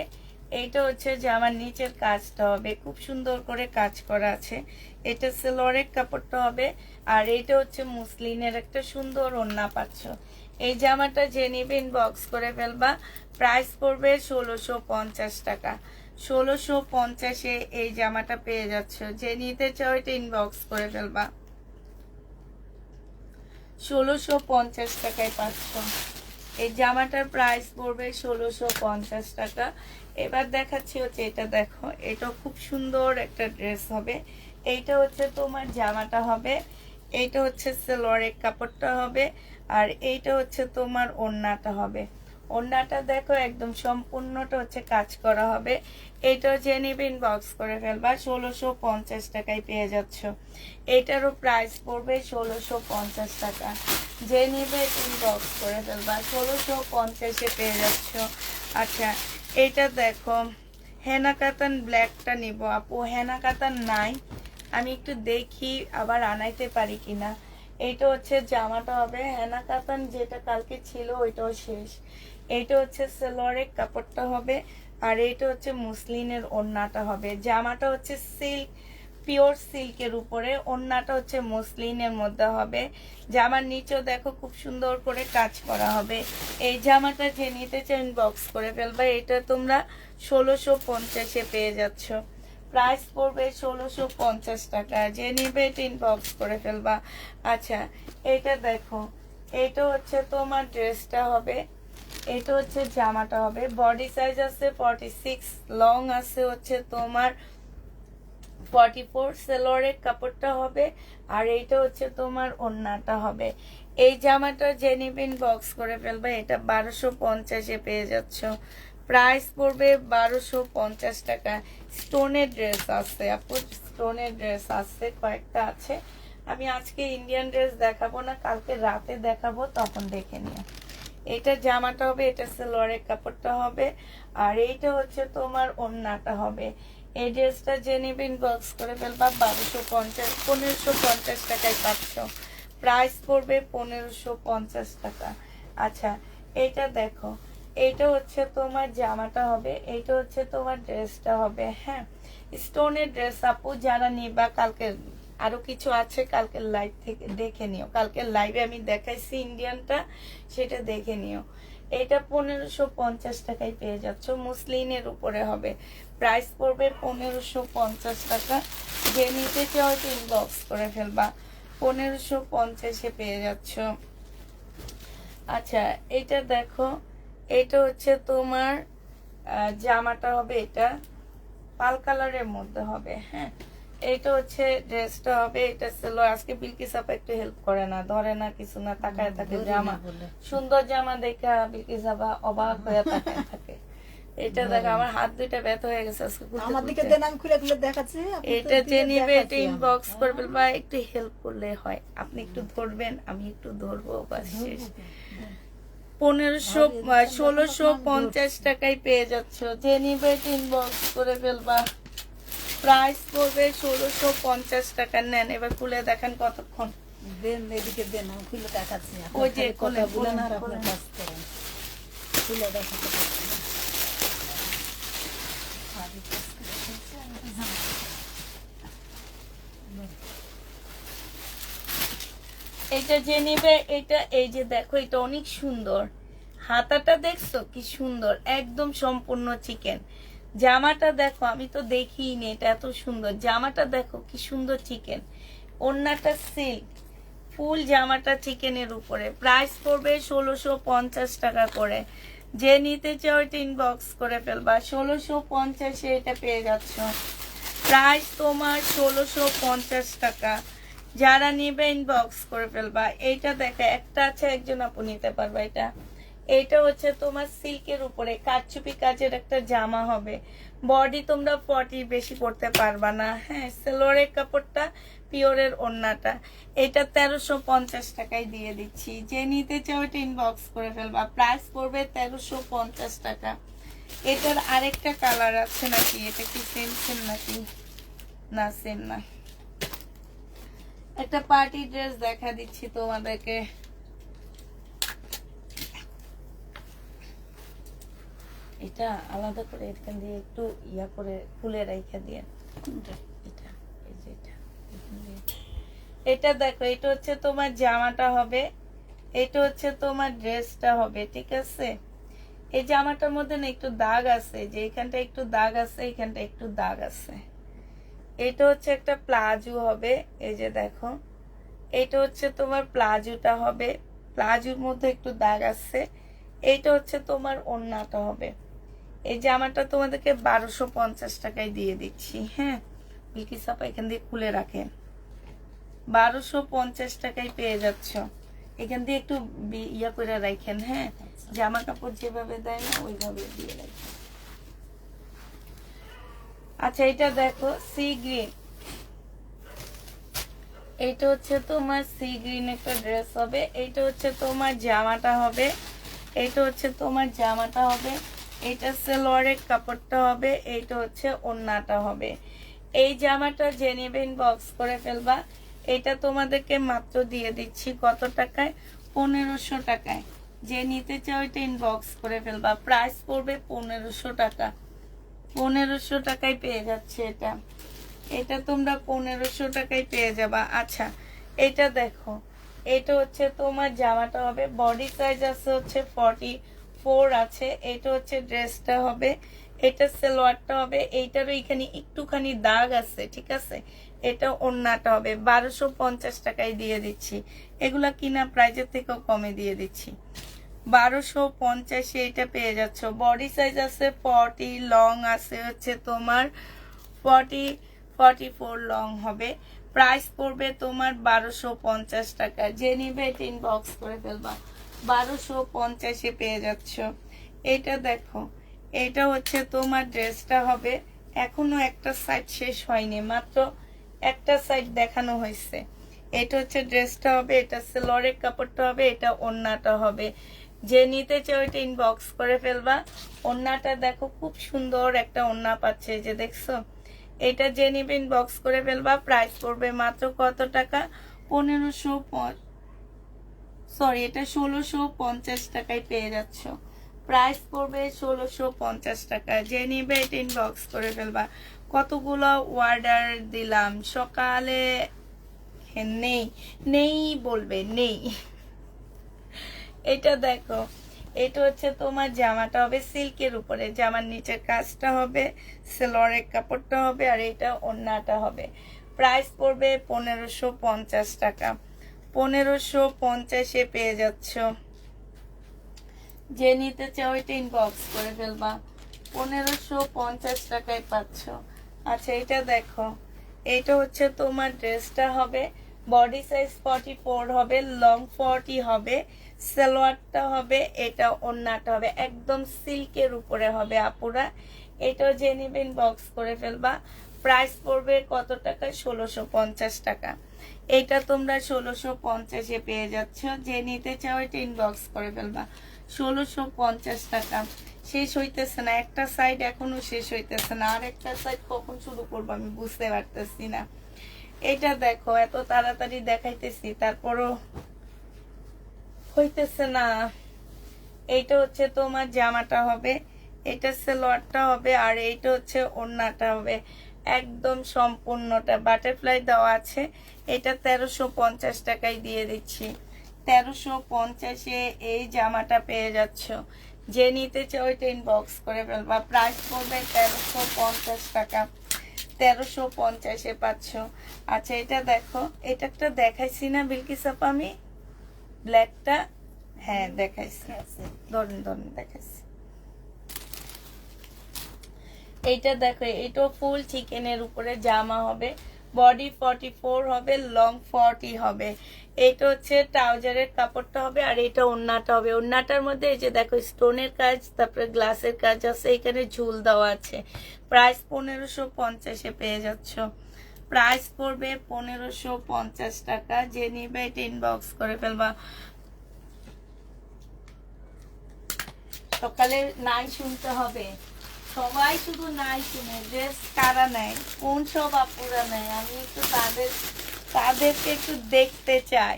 এইটা হচ্ছে জামার নিচের কাজটা হবে, খুব সুন্দর করে কাজ করা আছে। এটা সালোয়ারের কাপড়টা হবে, আর এটা হচ্ছে মুসলিনের একটা সুন্দর ওড়না পাচ্ছ। এই জামাটা যে নিবেন বক্স করে ফেলবা, প্রাইস পড়বে 1650 টাকা। 1650-এ এই জামাটা পেয়ে যাচ্ছ। যে নিতে চাও এটা ইনবক্স করে ফেলবা, 1650 টাকায় পাচ্ছ। এই জামাটার প্রাইস পড়বে 1650 টাকা। এবার দেখাচ্ছি হচ্ছে এটা দেখো, এটা খুব সুন্দর একটা ড্রেস হবে। এইটা হচ্ছে তোমার জামাটা হবে, এইটা হচ্ছে সালোয়ারের কাপড়টা হবে, আর এইটা হচ্ছে তোমার ওড়নাটা হবে। ওড়নাটা দেখো একদম সম্পূর্ণটা হচ্ছে কাজ করা হবে। এটা যে নিবেন বক্স করে ফেলবা, 1650 টাকায় পেয়ে যাচ্ছ। এটারও প্রাইস পড়বে 1650 টাকা। যে নিবে বক্স করে ফেলবা, 1650-এ পেয়ে যাচ্ছ। আচ্ছা, এটা দেখো হেনা কাতান ব্ল্যাকটা নিব আপু, হেনা কাতান নাই, আমি একটু দেখি আবার আনাইতে পারি কিনা। এইটা হচ্ছে জামাটা হবে, হেনা কাতান যেটা কালকে ছিল ওইটাও শেষ। এইটা হচ্ছে সালোয়ারের কাপড়টা হবে, আর এটা হচ্ছে মুসলিনের ওড়নাটা হবে, জামাটা হচ্ছে সিল্ক, পিওর সিল্কের উপরে, ওড়নাটা হচ্ছে মুসলিনের মধ্যে হবে। জামার নিচেও দেখো খুব সুন্দর করে কাজ করা হবে। এই জামাটা যে নিতে চাও ইনবক্স করে ফেলবা। এটা তোমরা 1650-এ পেয়ে যাচ্ছ। প্রাইস পড়বে 1650 টাকা। যে নিবে এটা ইনবক্স করে ফেলবা। আচ্ছা, এটা দেখো, এটা হচ্ছে তোমার ড্রেসটা হবে, এটা হচ্ছে জামাটা হবে। বডি সাইজ আছে 46, লং আছে হচ্ছে তোমার 44, সেলোয়ারের কাপড়টা হবে। আর এইটা হচ্ছে তোমার ওড়নাটা হবে। এই জামাটা যে নিবেন বক্স করে ফেলবে। এটা 1250-এ পেয়ে যাচ্ছ। প্রাইস পড়বে 1250 টাকা। স্টোনের ড্রেস আছে আপু, স্টোনের ড্রেস আছে, কয়েকটা আছে। আমি আজকে ইন্ডিয়ান ড্রেস দেখাবো না, কালকে রাতে দেখাবো, তখন দেখে নিও। এটা জামাটা হবে, এটা সালোয়ারের কাপড়টা হবে। আর এইটা হচ্ছে তোমার ওড়নাটা হবে। এই ড্রেসটা যে নেবেন বক্স করে ফেলবা। 1550 টাকায় পাচ্ছ। প্রাইস পড়বে 1550 টাকা। আচ্ছা, এইটা দেখো, এইটা হচ্ছে তোমার জামাটা হবে, এইটা হচ্ছে তোমার ড্রেসটা হবে। হ্যাঁ, স্টোনের ড্রেস আপু, যারা নিবা কালকে আরো কিছু আছে, কালকে লাইভ থেকে দেখে নিও। কালকে লাইভে আমি দেখাইছি ইন্ডিয়ানটা, সেটা দেখে নিও। এটা 1550 টাকায় পেয়ে যাচ্ছ, মুসলিনের উপরে হবে। প্রাইস পড়বে 1550 টাকা। যে নিতে চাও ইনবক্স করে ফেলবা। 1550-এ পেয়ে যাচ্ছ। আচ্ছা, এটা দেখো, এটা হচ্ছে তোমার জামাটা হবে, এটা পাল কালারের মধ্যে হবে। হ্যাঁ, এটা হচ্ছে ড্রেসটা হবে, এটা ছিল। আজকে বিলকিস আপা একটু হেল্প করে না, ধরে না, কিছু না, তাকায় থাকে। জামা সুন্দর, জামা দেখা বিলকিস আপা অবাক হয়ে তাকায় থাকে। এটা দেখো, আমার হাত দুইটা ব্যথা হয়ে গেছে আজকে। আমার দিকে দেন, আমি খুলে খুলে দেখাচ্ছি। এটা যে নিবে এটা ইনবক্স করবে বা একটু হেল্প করলে হয়। আপনি একটু ধরবেন, আমি একটু ধরবো, বাস শেষ। 1650 টাকায় পেয়ে যাচ্ছ। যে নিবে এটা ইনবক্স করে ফেলবা। প্রাইস পড়বে 1650 টাকা। নেন, এবার খুলে দেখেন কতক্ষণ। দেন, এদিকে দেন, আমি খুলে দেখাচ্ছি। ওই যে কথা খুলে বলে না, আর আপনার কাজ করেন। খুলে দেখাতে পারছি না। এটা যে নিবে এটা, এই যে দেখো, এটা অনেক সুন্দর। হাতাটা দেখছো কি সুন্দর, একদম সম্পূর্ণ চিকেন। জামাটা দেখো, আমি তো দেখিনি এটা এত সুন্দর। জামাটা দেখো কি সুন্দর চিকেন, ওড়নাটা সিল্ক, ফুল জামাটা চিকেনের উপরে। প্রাইস পড়বে 1650 টাকা করে। যে নিতে চাও এটা ইনবক্স করে ফেলবা। 1650-এ এটা পেয়ে যাচ্ছ। প্রাইস তোমার 1650 টাকা। যারা নিবে ইনবক্স করে ফেলবা। এইটা দেখো, একটা আছে, একজন আপু নিতে পারবা। এইটা হচ্ছে তোমার সিল্কের উপরে কারচুপি কাজের একটা জামা হবে। বডি তোমরা 40 বেশি করতে পারবা না। হ্যাঁ, সেলোয়ারের কাপড়টা, পিওরের ওড়নাটা। এটা 1350 টাকায় দিয়ে দিচ্ছি। যে নিতে চাও এটা ইনবক্স করে ফেলবা। প্রাইস পড়বে 1350 টাকা। এটার আরেকটা কালার আছে নাকি? এটা কি সেম সেম নাকি? না, সেম না। একটা পার্টি ড্রেস দেখা দিচ্ছি তোমাদেরকে। এটা আলাদা করে এখান দিয়ে একটু ইয়া করে খুলে রেখে দিয়ে। এটা, এই যে এটা, এটা দেখো, এটা হচ্ছে তোমার জামাটা হবে, এটা হচ্ছে তোমার ড্রেসটা হবে। ঠিক আছে, এই জামাটার মধ্যে না একটু দাগ আছে, যে এখানটা একটু দাগ আছে, এখানটা একটু দাগ আছে। এটা হচ্ছে একটা প্লাজো হবে, এই যে দেখো, এটা হচ্ছে তোমার প্লাজোটা হবে, প্লাজোর মধ্যে একটু দাগ আছে। এইটা হচ্ছে তোমার ওড়নাটা হবে। এই জামাটা তোমাদেরকে 1250 টাকায় দিয়ে দিচ্ছি। হ্যাঁ, বিলকিস আপা এখান দিয়ে খুলে রাখেন। 1250 টাকায় পেয়ে যাচ্ছ। এখান দিয়ে একটু ইয়া করে রাখেন। হ্যাঁ, জামা কাপড় যেভাবে দেয় না ওইভাবে দিয়ে রাখেন। আচ্ছা, এটা দেখো, সি গ্রিন। এইটা হচ্ছে তোমার সি গ্রিন একটা ড্রেস হবে। এইটা হচ্ছে তোমার জামাটা হবে, এইটা হচ্ছে তোমার জামাটা হবে। এটা সালোয়ারের কাপড়টা হবে, এইটা হচ্ছে ওড়নাটা হবে। এই জামাটা যে নেবেন বক্স করে ফেলবা। এটা তোমাদেরকে মাত্র দিয়ে দিচ্ছি কত টাকায়? 1500 টাকায়। যে নিতে চাও এটা ইনবক্স করে ফেলবা। প্রাইস পড়বে 1500 টাকা। 1500 টাকায় পেয়ে যাচ্ছে এটা। এটা তোমরা 1500 টাকায় পেয়ে যাবা। আচ্ছা এটা দেখো, এটা হচ্ছে তোমার জামাটা হবে, বডি সাইজ আছে হচ্ছে 44 আছে। এটা হচ্ছে ড্রেসটা হবে, এটা সালোয়ারটা হবে, এইটারও এখানে একটুখানি দাগ আছে, ঠিক আছে। এটা ওড়নাটা হবে। 1250 টাকায় দিয়ে দিচ্ছি। এগুলা কিনা প্রাইজের থেকেও কমে দিয়ে দিচ্ছি। 1250 এটা পেয়ে যাচ্ছ। বডি সাইজ আছে 40, লং আছে হচ্ছে তোমার 44 লং হবে। প্রাইস পড়বে তোমার 1250 টাকা। যে নিবে এটা ইনবক্স করে ফেলবা। 1250 পেয়ে যাচ্ছ। এটা দেখো, এটা হচ্ছে তোমার ড্রেসটা হবে। এখনো একটা সাইড শেষ হয়নি, মাত্র একটা সাইড দেখানো হয়েছে। এটা হচ্ছে ড্রেসটা হবে, এটা সেলরের কাপড়টা হবে, এটা ওড়নাটা হবে। যে নিতে চাও এটা ইনবক্স করে ফেলবা। ওড়নাটা দেখো খুব সুন্দর একটা ওড়না পাচ্ছে, যে দেখছো। এটা যে নিবে ইনবক্স করে ফেলবা। প্রাইস পড়বে মাত্র কত টাকা? 1650 টাকায় পেয়ে যাচ্ছ। প্রাইস পড়বে 1650 টাকা। যে নিবে এটা ইনবক্স করে ফেলবা। কতগুলো অর্ডার দিলাম সকালে, নেই নেই বলবে নেই। এটা দেখো, এটা হচ্ছে তোমার জামাটা হবে সিল্কের উপরে, জামার নিচের কাজটা হবে, সেলরের কাপড়টা হবে, আর এটা ওড়নাটা হবে। প্রাইস পড়বে 1550 টাকা। 1550 পেয়ে যাচ্ছ। যে নিতে চাও এটা ইনবক্স করে ফেলবা। 1550 টাকায় পাচ্ছ। আচ্ছা এটা দেখো, এটা হচ্ছে তোমার ড্রেসটা হবে, বডি সাইজ 44 হবে, লং 40 হবে, সালোয়ারটা হবে, এটা ওড়নাটা হবে, একদম সিল্কের উপরে হবে আপুরা। এটাও যে নিবে ইনবক্স করে ফেলবা। প্রাইস পড়বে কত টাকা? 1650 টাকা। এটা তোমরা 1650 পেয়ে যাচ্ছ। যে নিতে চাও এটা ইনবক্স করে ফেলবা। 1650 টাকা। শেষ হইতেছে না, একটা সাইড এখনো শেষ হইতেছে না, আর একটা সাইড কখন শুরু করবো আমি বুঝতে পারতেছি না। এটা দেখো, এত তাড়াতাড়ি দেখাইতেছি তারপরও হইতেছে না। এইটা হচ্ছে তোমার জামাটা হবে, এটা সালোয়ারটা হবে, আর এইটা হচ্ছে ওড়নাটা হবে। একদম সম্পূর্ণটা বাটারফ্লাই দেওয়া আছে। এটা 1350 টাকায় দিয়ে দিচ্ছি। 1350 এই জামাটা পেয়ে যাচ্ছ। যে নিতে চাও এটা ইনবক্স করে ফেলবা। প্রাইস পড়বে 1350 টাকা। 1350 পাচ্ছ। আচ্ছা এটা দেখো, এটা একটা দেখাইছি না বিলকিস আপা আমি, ব্ল্যাকটা? হ্যাঁ দেখাইছি, ধরেন ধরেন দেখাইছি। এইটা দেখো, এটাও ফুল চিকেনের উপরে জামা হবে, বডি 44 হবে, লং 40 হবে। এটা হচ্ছে ট্রাউজারের কাপড়টা হবে, আর এটা ওড়নাটা হবে। ওড়নাটার মধ্যে এই যে দেখো স্টোনের কাজ, তারপরে গ্লাসের কাজ আছে, এখানে ঝুল দেওয়া আছে। প্রাইস 1550 পেয়ে যাচ্ছ। প্রাইস পড়বে 1550 টাকা। যে নিবে এটা ইনবক্স করে ফেলবা। সকালে নাই শুনতে হবে, সবাই শুধু নাই শুনে, ড্রেস কারা নেয়, কোন সব আপুরা নেয়, আমি একটু তাদেরকে একটু দেখতে চাই।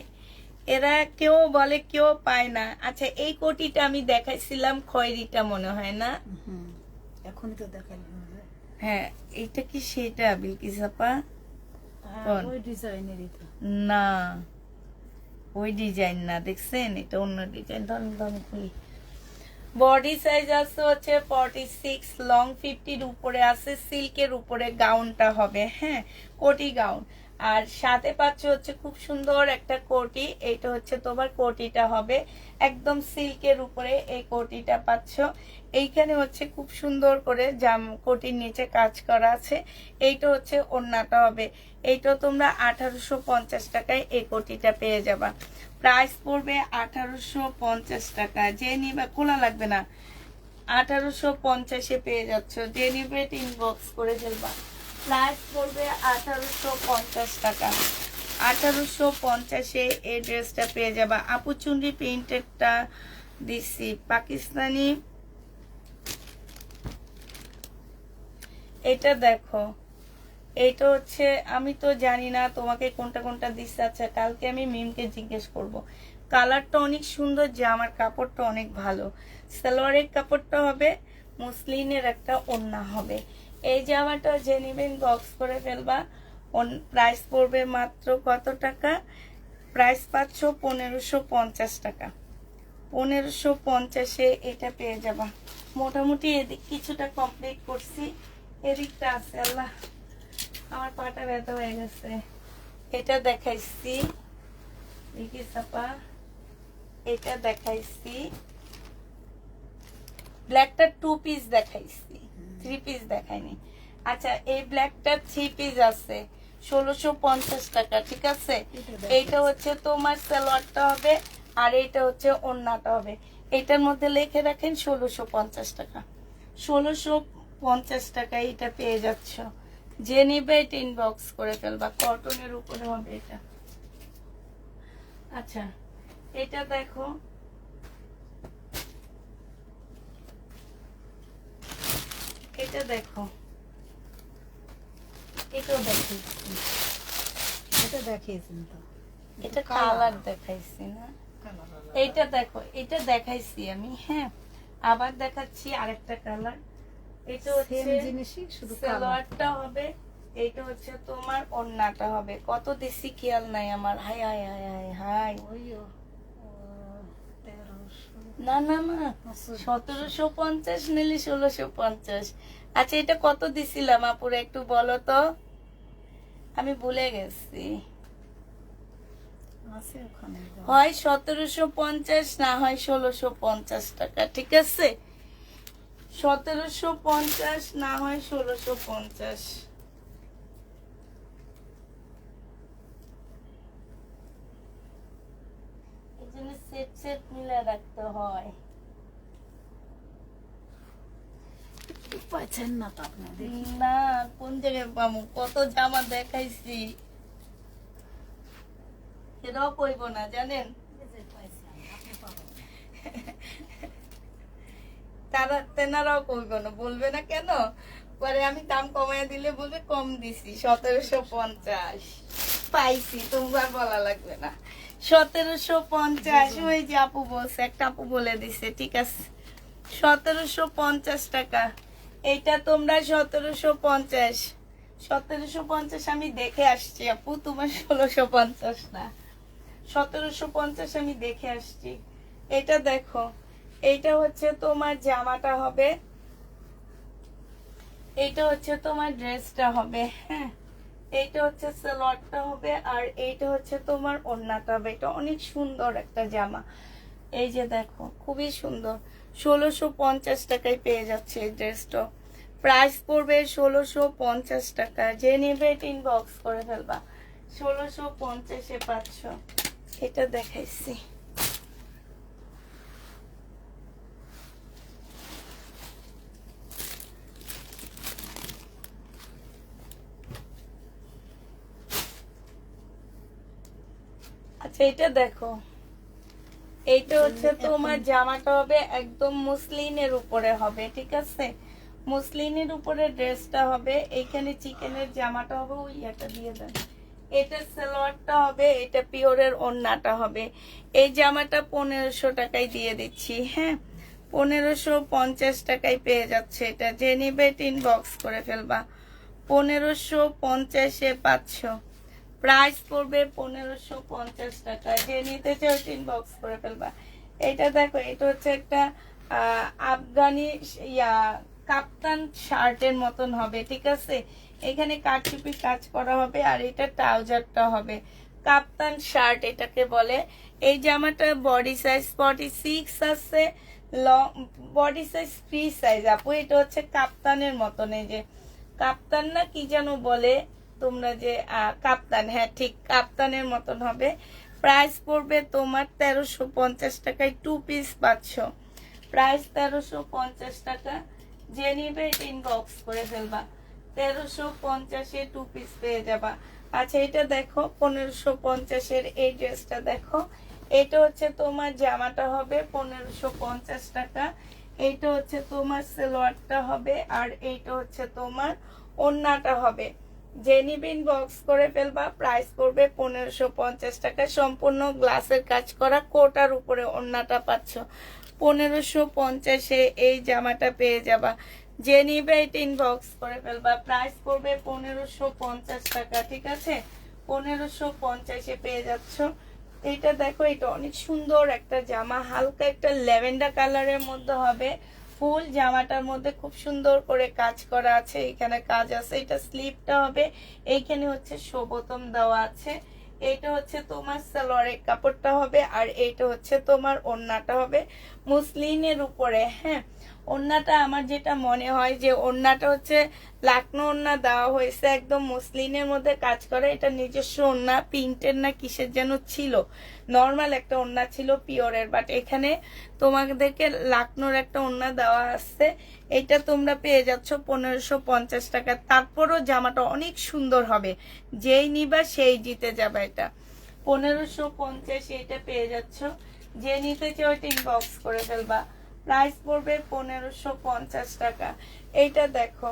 এরা কেউ বলে কেউ পায় না। আচ্ছা এই কোটিটা আমি দেখাইছিলাম, খয়েরিটা মনে হয় না? এখন তো দেখালি। হ্যাঁ এটা কি সেটা বিলকিস আপা? ওই ডিজাইনেরই তো না, ওই ডিজাইন না, দেখছেন এটা অন্য ডিজাইন। ধরুন ধরুন খুলি। বডি সাইজ আছে হচ্ছে 46, লং 50 উপরে আছে, সিল্কের উপরে গাউনটা হবে, হ্যাঁ কোটি গাউন। আর সাথে পাচ্ছ হচ্ছে খুব সুন্দর একটা কোটি। এইটা হচ্ছে তোমার কোটিটা হবে একদম সিল্কের উপরে, এই কোটিটা পাচ্ছ। এইখানে হচ্ছে খুব সুন্দর করে কোটির নিচে কাজ করা আছে। এইটা হচ্ছে ওড়নাটা হবে। এইটা তোমরা 1850 টাকায় এই কোটিটা পেয়ে যাবা। প্রাইস পড়বে 1850 টাকা। যে নিবে, খোলা লাগবে না, 1850 পেয়ে যাচ্ছ। যে নিবে ইনবক্স করে ফেলবা। প্রাইস পড়বে 1850 টাকা। 1850 এই ড্রেসটা পেয়ে যাবা। আপু চুন্ডি প্রিন্টেডটা দিচ্ছি, পাকিস্তানি। এটা দেখো, এইটা হচ্ছে, আমি তো জানি না তোমাকে কোনটা কোনটা দিচ্ছে। আচ্ছা কালকে আমি মিমকে জিজ্ঞেস করব। কালারটা অনেক সুন্দর, যে আমার কাপড়টা অনেক ভালো। সালোয়ারের কাপড়টা হবে, মুসলিনের একটা ওড়না হবে। এই জামাটা যে নেবেন বক্স করে ফেলবা। প্রাইস পড়বে মাত্র কত টাকা? প্রাইস পাচ্ছ 1550 টাকা। 1550-এ এটা পেয়ে যাবা। মোটামুটি এদিক কিছুটা কমপ্লিট করছি, এদিকটা আছে। আল্লাহ, আমার পাটা ব্যথা হয়ে গেছে। এটা দেখাইছি দেখি সাপা, এটা দেখাইছি, ব্ল্যাকটা 2 পিস দেখাইছি, 3 পিস দেখাইনি। আচ্ছা, এই ব্ল্যাকটা 3 পিস আছে 1650 টাকা, ঠিক আছে। এইটা হচ্ছে তোমার সালোয়ারটা হবে, আর এইটা হচ্ছে ওড়নাটা হবে। এটার মধ্যে লিখে রাখেন 1650 টাকা। 1650 টাকা এটা পেয়ে যাচ্ছ। যে নিবে এটা ইনবক্স করে ফেলবা। কটনের উপরে হবে এটা। আচ্ছা, এটা দেখো, এটা দেখো, এটাও দেখাইছি। এটা দেখিয়েছেন তো, এটা কালার দেখাইছি না? এইটা দেখো, এটা দেখাইছি আমি, হ্যাঁ। আবার দেখাচ্ছি আরেকটা কালার। এটা হচ্ছে সেম জিনিসই, শুধু সালোয়ারটা হবে, এইটা হচ্ছে তোমার ওড়নাটা হবে। কত দিছি খেয়াল নাই আমার। Hi hi hi hi hi, ওইও না না না, 1750 নিলে 1650। আচ্ছা, এটা কত দিছিলাম আপুরে একটু বলো তো, আমি ভুলে গেছি। আছে ওখানে, হয় 1750 না হয় 1650 টাকা, ঠিক আছে। 1750 না হয় 1650। এই জন্য সেট সেট মিলে রাখতে হয়। পাচ্ছেন না তো আপনি, দেখি না, কোন জায়গায় পাবো? কত জামা দেখাইছি, এটাও কইব না জানেন। আপনি পাবেন। তেনারাও কইব না, বলবে না কেন? পরে আমি দাম কমায় দিলে বলবে কম দিছি, 1750 পাইছি, তোমার বলা লাগবে না। 1750, ওই যে আপু বলছে, একটা আপু বলে দিছে, ঠিক আছে। 1750 টাকা। এইটা তোমরা 1750, 1750 আমি দেখে আসছি আপু, তোমার 1650 না, 1750 আমি দেখে আসছি। এটা দেখো, এইটা হচ্ছে তোমার জামাটা হবে, এইটা হচ্ছে তোমার ড্রেসটা হবে, হ্যাঁ। এইটা হচ্ছে সালোয়ারটা হবে, আর এইটা হচ্ছে তোমার ওড়নাটা হবে। এটা অনেক সুন্দর একটা জামা। এই যে দেখো, খুবই সুন্দর। 1650 টাকায় পেয়ে যাচ্ছে এই ড্রেসটা। প্রাইস পড়বে 1650 টাকা। যে নেবে এটা ইনবক্স করে ফেলবা। 1650-এ পাচ্ছ। এটা দেখাইছি। আচ্ছা, এটা দেখো, এইটা হচ্ছে তোমার জামাটা হবে একদম মুসলিনের উপরে হবে, ঠিক আছে। মুসলিনের উপরে ড্রেসটা হবে, এইখানে চিকেনের জামাটা হবে, ওই এটা দিয়ে দেন। এটা সালোয়ারটা হবে, এটা পিওরের ওড়নাটা হবে। এই জামাটা 1500 টাকায় দিয়ে দিচ্ছি, হ্যাঁ। 1550 টাকায় পেয়ে যাচ্ছে এটা। যে নিবে ইনবক্স করে ফেলবা। 1550-এ পাচ্ছ। প্রাইস পড়বে 1550 টাকা। যে নিতে চাও ইনবক্স করে ফেলবা। এটা দেখো, এটা হচ্ছে একটা আফগানি কাপ্তান শার্টের মতন হবে, ঠিক আছে। এখানে কাটচুপি কাজ করা হবে, আর এটা ট্রাউজারটা হবে। কাপ্তান শার্ট এটাকে বলে। এই জামাটা বডি সাইজ 46 আছে, long body size free size আপু। এটা হচ্ছে কাপ্তানের মতন, এই যে কাপ্তান না কি যেন বলে তোমরা, যে কাপ্তান, হ্যাঁ ঠিক কাপ্তানের মতন হবে। প্রাইস পড়বে তোমার 1350 টাকায় 2 পিস পাচ্ছ। প্রাইস 1350 টাকা। যে নিবে ইনবক্স করে ফেলবা। 1350-এ 2 পিস পেয়ে যাবা। আচ্ছা, এটা দেখো 1550-এর এই ড্রেসটা দেখো। এটা হচ্ছে তোমার জামাটা হবে 1550 টাকা। এইটা হচ্ছে তোমার সালোয়ারটা হবে, আর এইটা হচ্ছে তোমার ওড়নাটা হবে। যে নিবে ইনবক্স করে ফেলবা। প্রাইস পড়বে 1550 টাকা। সম্পূর্ণ গ্লাসের কাজ করা কোটার উপরে ওড়নাটা পাচ্ছ। 1550-এ এই জামাটা পেয়ে যাবা। যে নিবে এটা ইনবক্স করে ফেলবা। প্রাইস পড়বে 1550 টাকা, ঠিক আছে? 1550-এ পেয়ে যাচ্ছ। এটা দেখো, এটা অনেক সুন্দর একটা জামা, হালকা একটা ল্যাভেন্ডার কালারের মধ্যে হবে। ফুল জামাটার মধ্যে খুব সুন্দর করে কাজ করা আছে, এখানে কাজ আছে। এটা স্লিপটা হবে, এইখানে হচ্ছে শোবতম দেওয়া আছে। এটা হচ্ছে তোমার সালোয়ারের কাপড়টা হবে, আর এইটা হচ্ছে তোমার ওড়নাটা হবে মুসলিনের উপরে। হ্যাঁ, ওড়নাটা আমার যেটা মনে হয় যে ওড়নাটা হচ্ছে লাকনো ওড়না দেওয়া হয়েছে, একদম মুসলিনের মধ্যে কাজ করে। এটা নিজস্ব ওড়না, প্রিন্টের না কিসের যেন ছিল, নর্মাল একটা ওড়না ছিল পিওরের, বাট এখানে তোমাদেরকে লাকনোর একটা ওড়না দেওয়া আছে। এটা তোমরা পেয়ে যাচ্ছ 1550 টাকা। তারপরও জামাটা অনেক সুন্দর হবে, যেই নিবা সেই জিতে যাবে। এটা 1550, এটা পেয়ে যাচ্ছ। যে নিতে চাও এটা ইনবক্স করে ফেলবা। প্রাইস পড়বে 1550 টাকা। এইটা দেখো,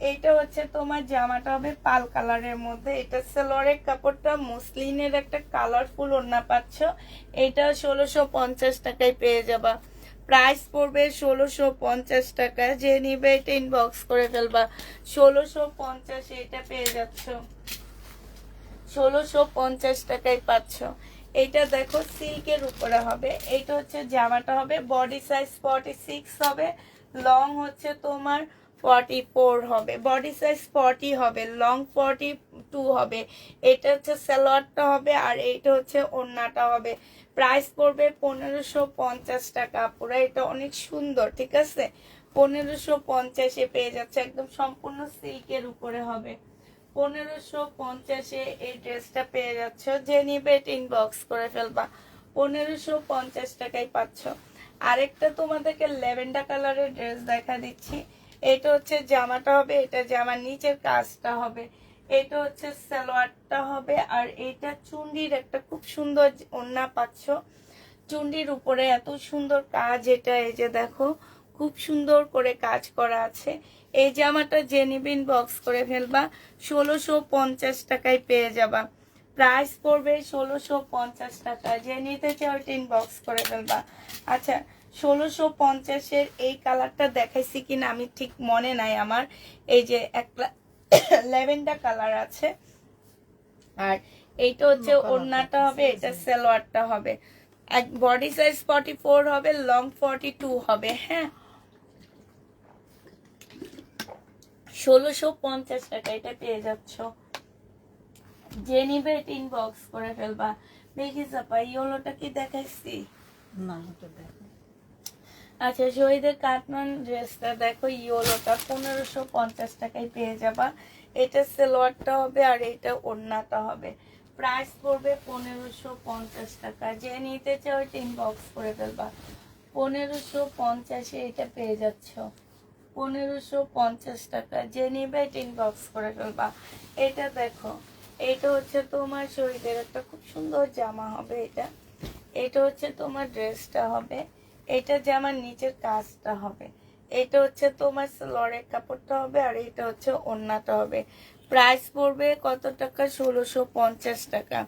এইটা হচ্ছে তোমার জামাটা হবে পাল কালারের মধ্যে। এটা সালোয়ারের কাপড়টা মুসলিনের একটা কালারফুল ওড়না পাচ্ছ। এটা 1650 টাকায় পেয়ে যাবা। প্রাইস পড়বে 1650 টাকা। যে নিবে এটা ইনবক্স করে ফেলবা। 1650 এটা পেয়ে যাচ্ছ, 1650 টাকায় পাচ্ছ। এটা দেখো সিল্কের উপরে হবে। এটা হচ্ছে জামাটা হবে, বডি সাইজ 46 হবে, লং হচ্ছে তোমার 44 হবে, বডি সাইজ 40 হবে, লং 42 হবে। এটা হচ্ছে সালোয়ারটা হবে, আর এইটা হচ্ছে ওড়নাটা হবে। প্রাইস পড়বে 1550 টাকা। পুরো এটা অনেক সুন্দর, ঠিক আছে? 1550-এ পেয়ে যাচ্ছে, একদম সম্পূর্ণ সিল্কের উপরে হবে। 1550-এ এই ড্রেসটা পেয়ে যাচ্ছ। যে নিবে এটা ইনবক্স করে ফেলবা। 1550 টাকায় পাচ্ছ। আরেকটা তোমাদেরকে ল্যাভেন্ডার কালারের ড্রেস দেখা দিচ্ছি। এটা হচ্ছে জামাটা হবে, এটা জামার নিচের কাজটা হবে। এটা হচ্ছে সালোয়ারটা হবে, আর এটা চুন্ডির একটা খুব সুন্দর ওড়না পাচ্ছ। চুন্ডির উপরে এত সুন্দর কাজ, এটা এই যে দেখো খুব সুন্দর করে কাজ করা আছে। এই জামাটা যে নিবিন বক্স করে ফেলবা। 1650 টাকায় পেয়ে যাবা। প্রাইস পড়বে 1650 টাকা। যে নিতে চাও টিন বক্স করে ফেলবা। আচ্ছা, 1650-এর এই কালারটা দেখাইছি কিনা আমি ঠিক মনে নাই আমার। এই যে একটা ল্যাভেন্ডার কালার আছে, আর এইটা হচ্ছে ওড়নাটা হবে, এটা সালোয়ারটা হবে। এক বডি সাইজ 44 হবে, লং 42 হবে। হ্যাঁ, 1650 টাকা এটা পেয়ে যাচ্ছ। যে নিবে টিন বক্স করে ফেলবা। দেখি সাপা ইয়েলোটা কি দেখাইছি না, এটা দেখো। আচ্ছা, শহীদের কাটমান ড্রেসটা দেখো, ইয়েলোটা 1550 টাকায় পেয়ে যাবা। এটা সালোয়ারটা হবে, আর এটা ওড়নাটা হবে। প্রাইস পড়বে 1550 টাকা। যে নিতে চাও টিন বক্স করে ফেলবা। 1550-এ এটা পেয়ে যাচ্ছ, 1550 টাকা। যে নিবে টিন বক্স করে ফেলবা। এটা দেখো, এটা হচ্ছে তোমার শহীদের একটা খুব সুন্দর জামা হবে। এটা হচ্ছে তোমার ড্রেসটা হবে, এটা জামার নিচের কাজটা হবে। এটা হচ্ছে তোমার সালোয়ারের কাপড়টা হবে, আর এটা হচ্ছে ওড়নাটা হবে। প্রাইস পড়বে কত টাকা? 1650 টাকা।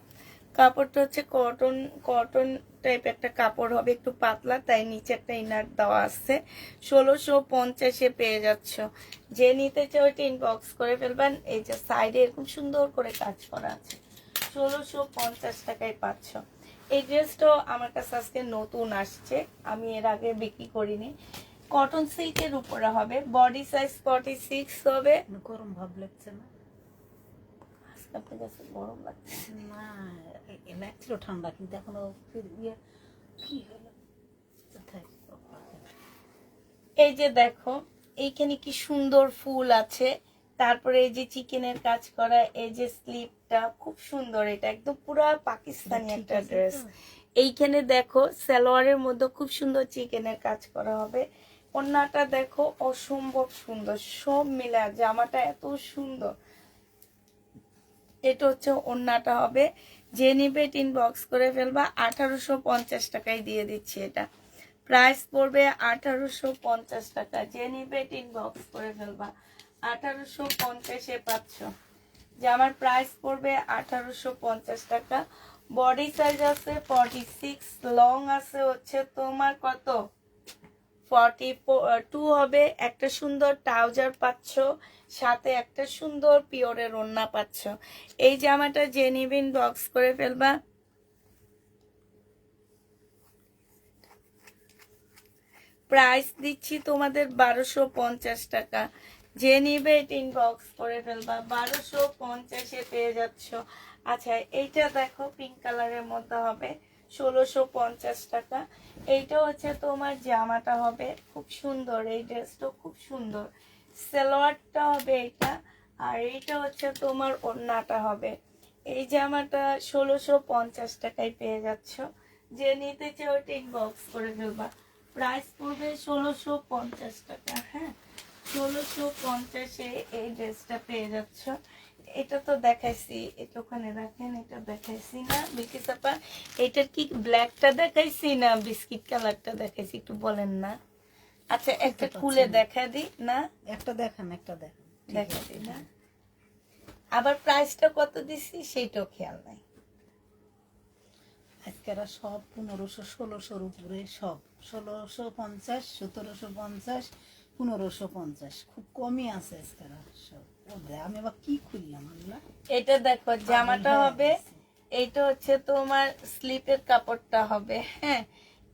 কাপড়টা হচ্ছে কটন, কটন টাইপ একটা কাপড় হবে, একটু পাতলা, তাই নিচে একটা ইনার দেওয়া আছে। 1650-এ পেয়ে যাচ্ছ। যে নিতে চাও ওইটা ইনবক্স করে ফেলবেন। এই যে সাইডে এরকম সুন্দর করে কাজ করা আছে। 1650 টাকায় পাচ্ছ। এই ড্রেসটাও আমার কাছে আজকে নতুন আসছে, আমি এর আগে বিক্রি করিনি। কটন সিল্কের উপরে হবে, বডি সাইজ 46 হবে। গরম ভাব লাগছে না? আজকে আপনার কাছে গরম লাগছে না, লাগছিল ঠান্ডা, কিন্তু এখনো ইয়ে কি হলো কোথায়? এই যে দেখো, এইখানে কি সুন্দর ফুল আছে, তারপরে এই যে চিকেনের কাজ করা, এই যে স্লিপটা খুব সুন্দর। এটা একদম পুরা পাকিস্তানি একটা ড্রেস। এইখানে দেখো সালোয়ারের মধ্যে খুব সুন্দর চিকেনের কাজ করা হবে। ওড়নাটা দেখো অসম্ভব সুন্দর, সব মিলে জামাটা এত সুন্দর। এটা হচ্ছে ওড়নাটা হবে। যে নিবে টিন বক্স করে ফেলবা। 1850 টাকায় দিয়ে দিচ্ছি এটা। প্রাইস পড়বে 1850 টাকা। যে নিবে টিন বক্স করে ফেলবা। 1850-এ পাচ্ছ। জামার প্রাইস পড়বে 1850 টাকা। বডি সাইজ আছে 46, লং আছে হচ্ছে তোমার কত 42 হবে। একটা সুন্দর ট্রাউজার পাচ্ছ, সাথে একটা সুন্দর পিওরের ওড়না পাচ্ছ। এই জামাটা যে নিবেন বক্স করে ফেলবা। প্রাইস দিচ্ছি তোমাদের 1250 টাকা। যে নিবে এটা ইনবক্স করে ফেলবা, 1250-এ পেয়ে যাচ্ছ। আচ্ছা এইটা দেখো পিঙ্ক কালারের মধ্যে হবে 1650 টাকা। এইটা হচ্ছে তোমার জামাটা হবে খুব সুন্দর, এই ড্রেসটা খুব সুন্দর, সালোয়ারটা হবে এটা, আর এইটা হচ্ছে তোমার ওড়নাটা হবে। এই জামাটা 1650 টাকায় পেয়ে যাচ্ছ। যে নিতে চাও ওটা ইনবক্স করে ফেলবা। প্রাইস পড়বে 1650 টাকা। হ্যাঁ, 1650-এ এই ড্রেসটা পেয়ে যাচ্ছ। এটা তো দেখাইছি, এটা ওখানে রাখেন, এটা দেখাইছি না বিকিস আপা? এটার কি ব্ল্যাকটা দেখাইছি না বিস্কিট কালারটা দেখাইছি, একটু বলেন না। আচ্ছা একটা খুলে দেখা দিই না, একটা দেখান, একটা দেখান, দেখা দিই না। আবার প্রাইসটা কত দিছি সেইটাও খেয়াল নাই। আজকের সব 1500-1600-র উপরে, সব 1650, 1750, 1550, খুব কমই আছে আজকের সব। আমি আবার কি খুললাম আল্লাহ। এটা দেখো জামাটা হবে, এইটা হচ্ছে তোমার স্লিপের কাপড়টা হবে। হ্যাঁ,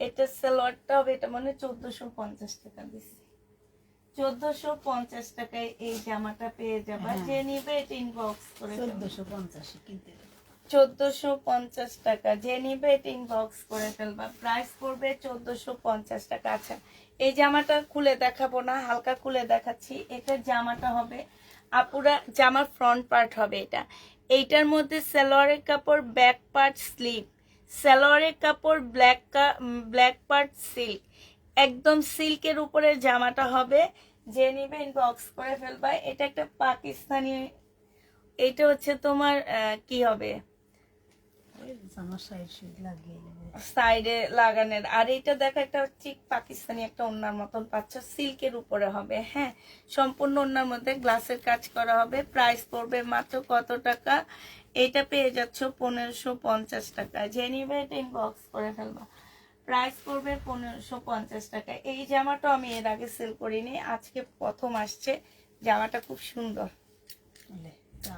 এটা সালোয়ারটা হবে, এটা মানে 1450 টাকা দিছি। 1450 টাকায় এই জামাটা পেয়ে যাবা। যে নিবে এটা ইনবক্স করে 1450 কিনতে। 1450 টাকা। যে নিবে এটা ইনবক্স করে ফেলবা। প্রাইস পড়বে 1450 টাকা। আচ্ছা এই জামাটা খুলে দেখাবো না, হালকা খুলে দেখাচ্ছি। এটা জামাটা হবে আপুরা, জামার ফ্রন্ট পার্ট হবে এটা। এইটার মধ্যে সালোয়ারের কাপড়, ব্যাক পার্ট স্লিভ, সালোয়ারের কাপড়, ব্ল্যাক পার্ট সিল্ক, একদম সিল্কের উপরে জামাটা হবে। যে নিবে ইনবক্স করে ফেলবা। এটা একটা পাকিস্তানি, এটা হচ্ছে তোমার কি হবে জামার সাইড লাগিয়ে সাইডে লাগানোর। আর এইটা দেখো একটা চিক পাকিস্তানি একটা ওড়নার মতন পাচ্ছ, সিল্কের উপরে হবে। হ্যাঁ, সম্পূর্ণ ওড়নার মধ্যে গ্লাসের কাজ করা হবে। প্রাইস পড়বে মাত্র কত টাকা? এটা পেয়ে যাচ্ছ 1550 টাকা। যে নিবে এটা ইনবক্স করে ফেলবা। প্রাইস পড়বে 1550 টাকা। এই জামাটা আমি এর আগে সেল করিনি, আজকে প্রথম আসছে। জামাটা খুব সুন্দর,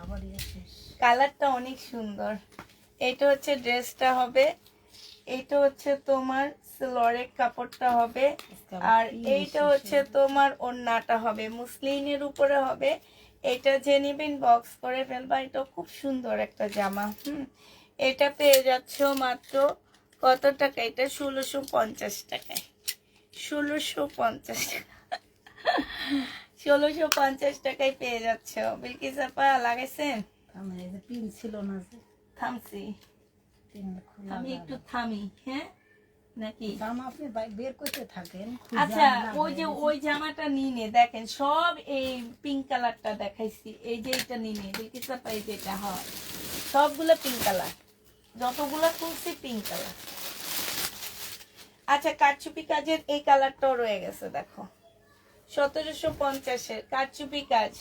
আবার শেষ। কালারটা অনেক সুন্দর। এটা হচ্ছে ড্রেসটা হবে, এটা হচ্ছে তোমার সালোয়ারের কাপড়টা হবে, আর এইটা হচ্ছে তোমার ওড়নাটা হবে, মুসলিনের উপরে হবে। এটা যে নিবেন বক্স করে ফেলবা। এটা খুব সুন্দর একটা জামা। এটা পেয়ে যাচ্ছ মাত্র কত টাকা? এটা 1650 টাকায়। 1650 টাকা, 1650 টাকায় পেয়ে যাচ্ছ। বিলকিস আপা লাগাইছেন? পিন ছিল না যে, থামছি, আমি একটু থামি। হ্যাঁ নাকি জামা আপনি বের করতে থাকেন। আচ্ছা ওই যে ওই জামাটা নিনে দেখেন, সব এই পিঙ্ক কালারটা দেখাইছি, এই যে এটা নিনে বিলকিস আপা, এই যেটা হয় সবগুলো পিঙ্ক কালার, যতগুলো খুলছি পিঙ্ক কালার। আচ্ছা কারচুপি কাজের এই কালারটাও রয়ে গেছে দেখো, 1750-এর কারচুপি কাজ,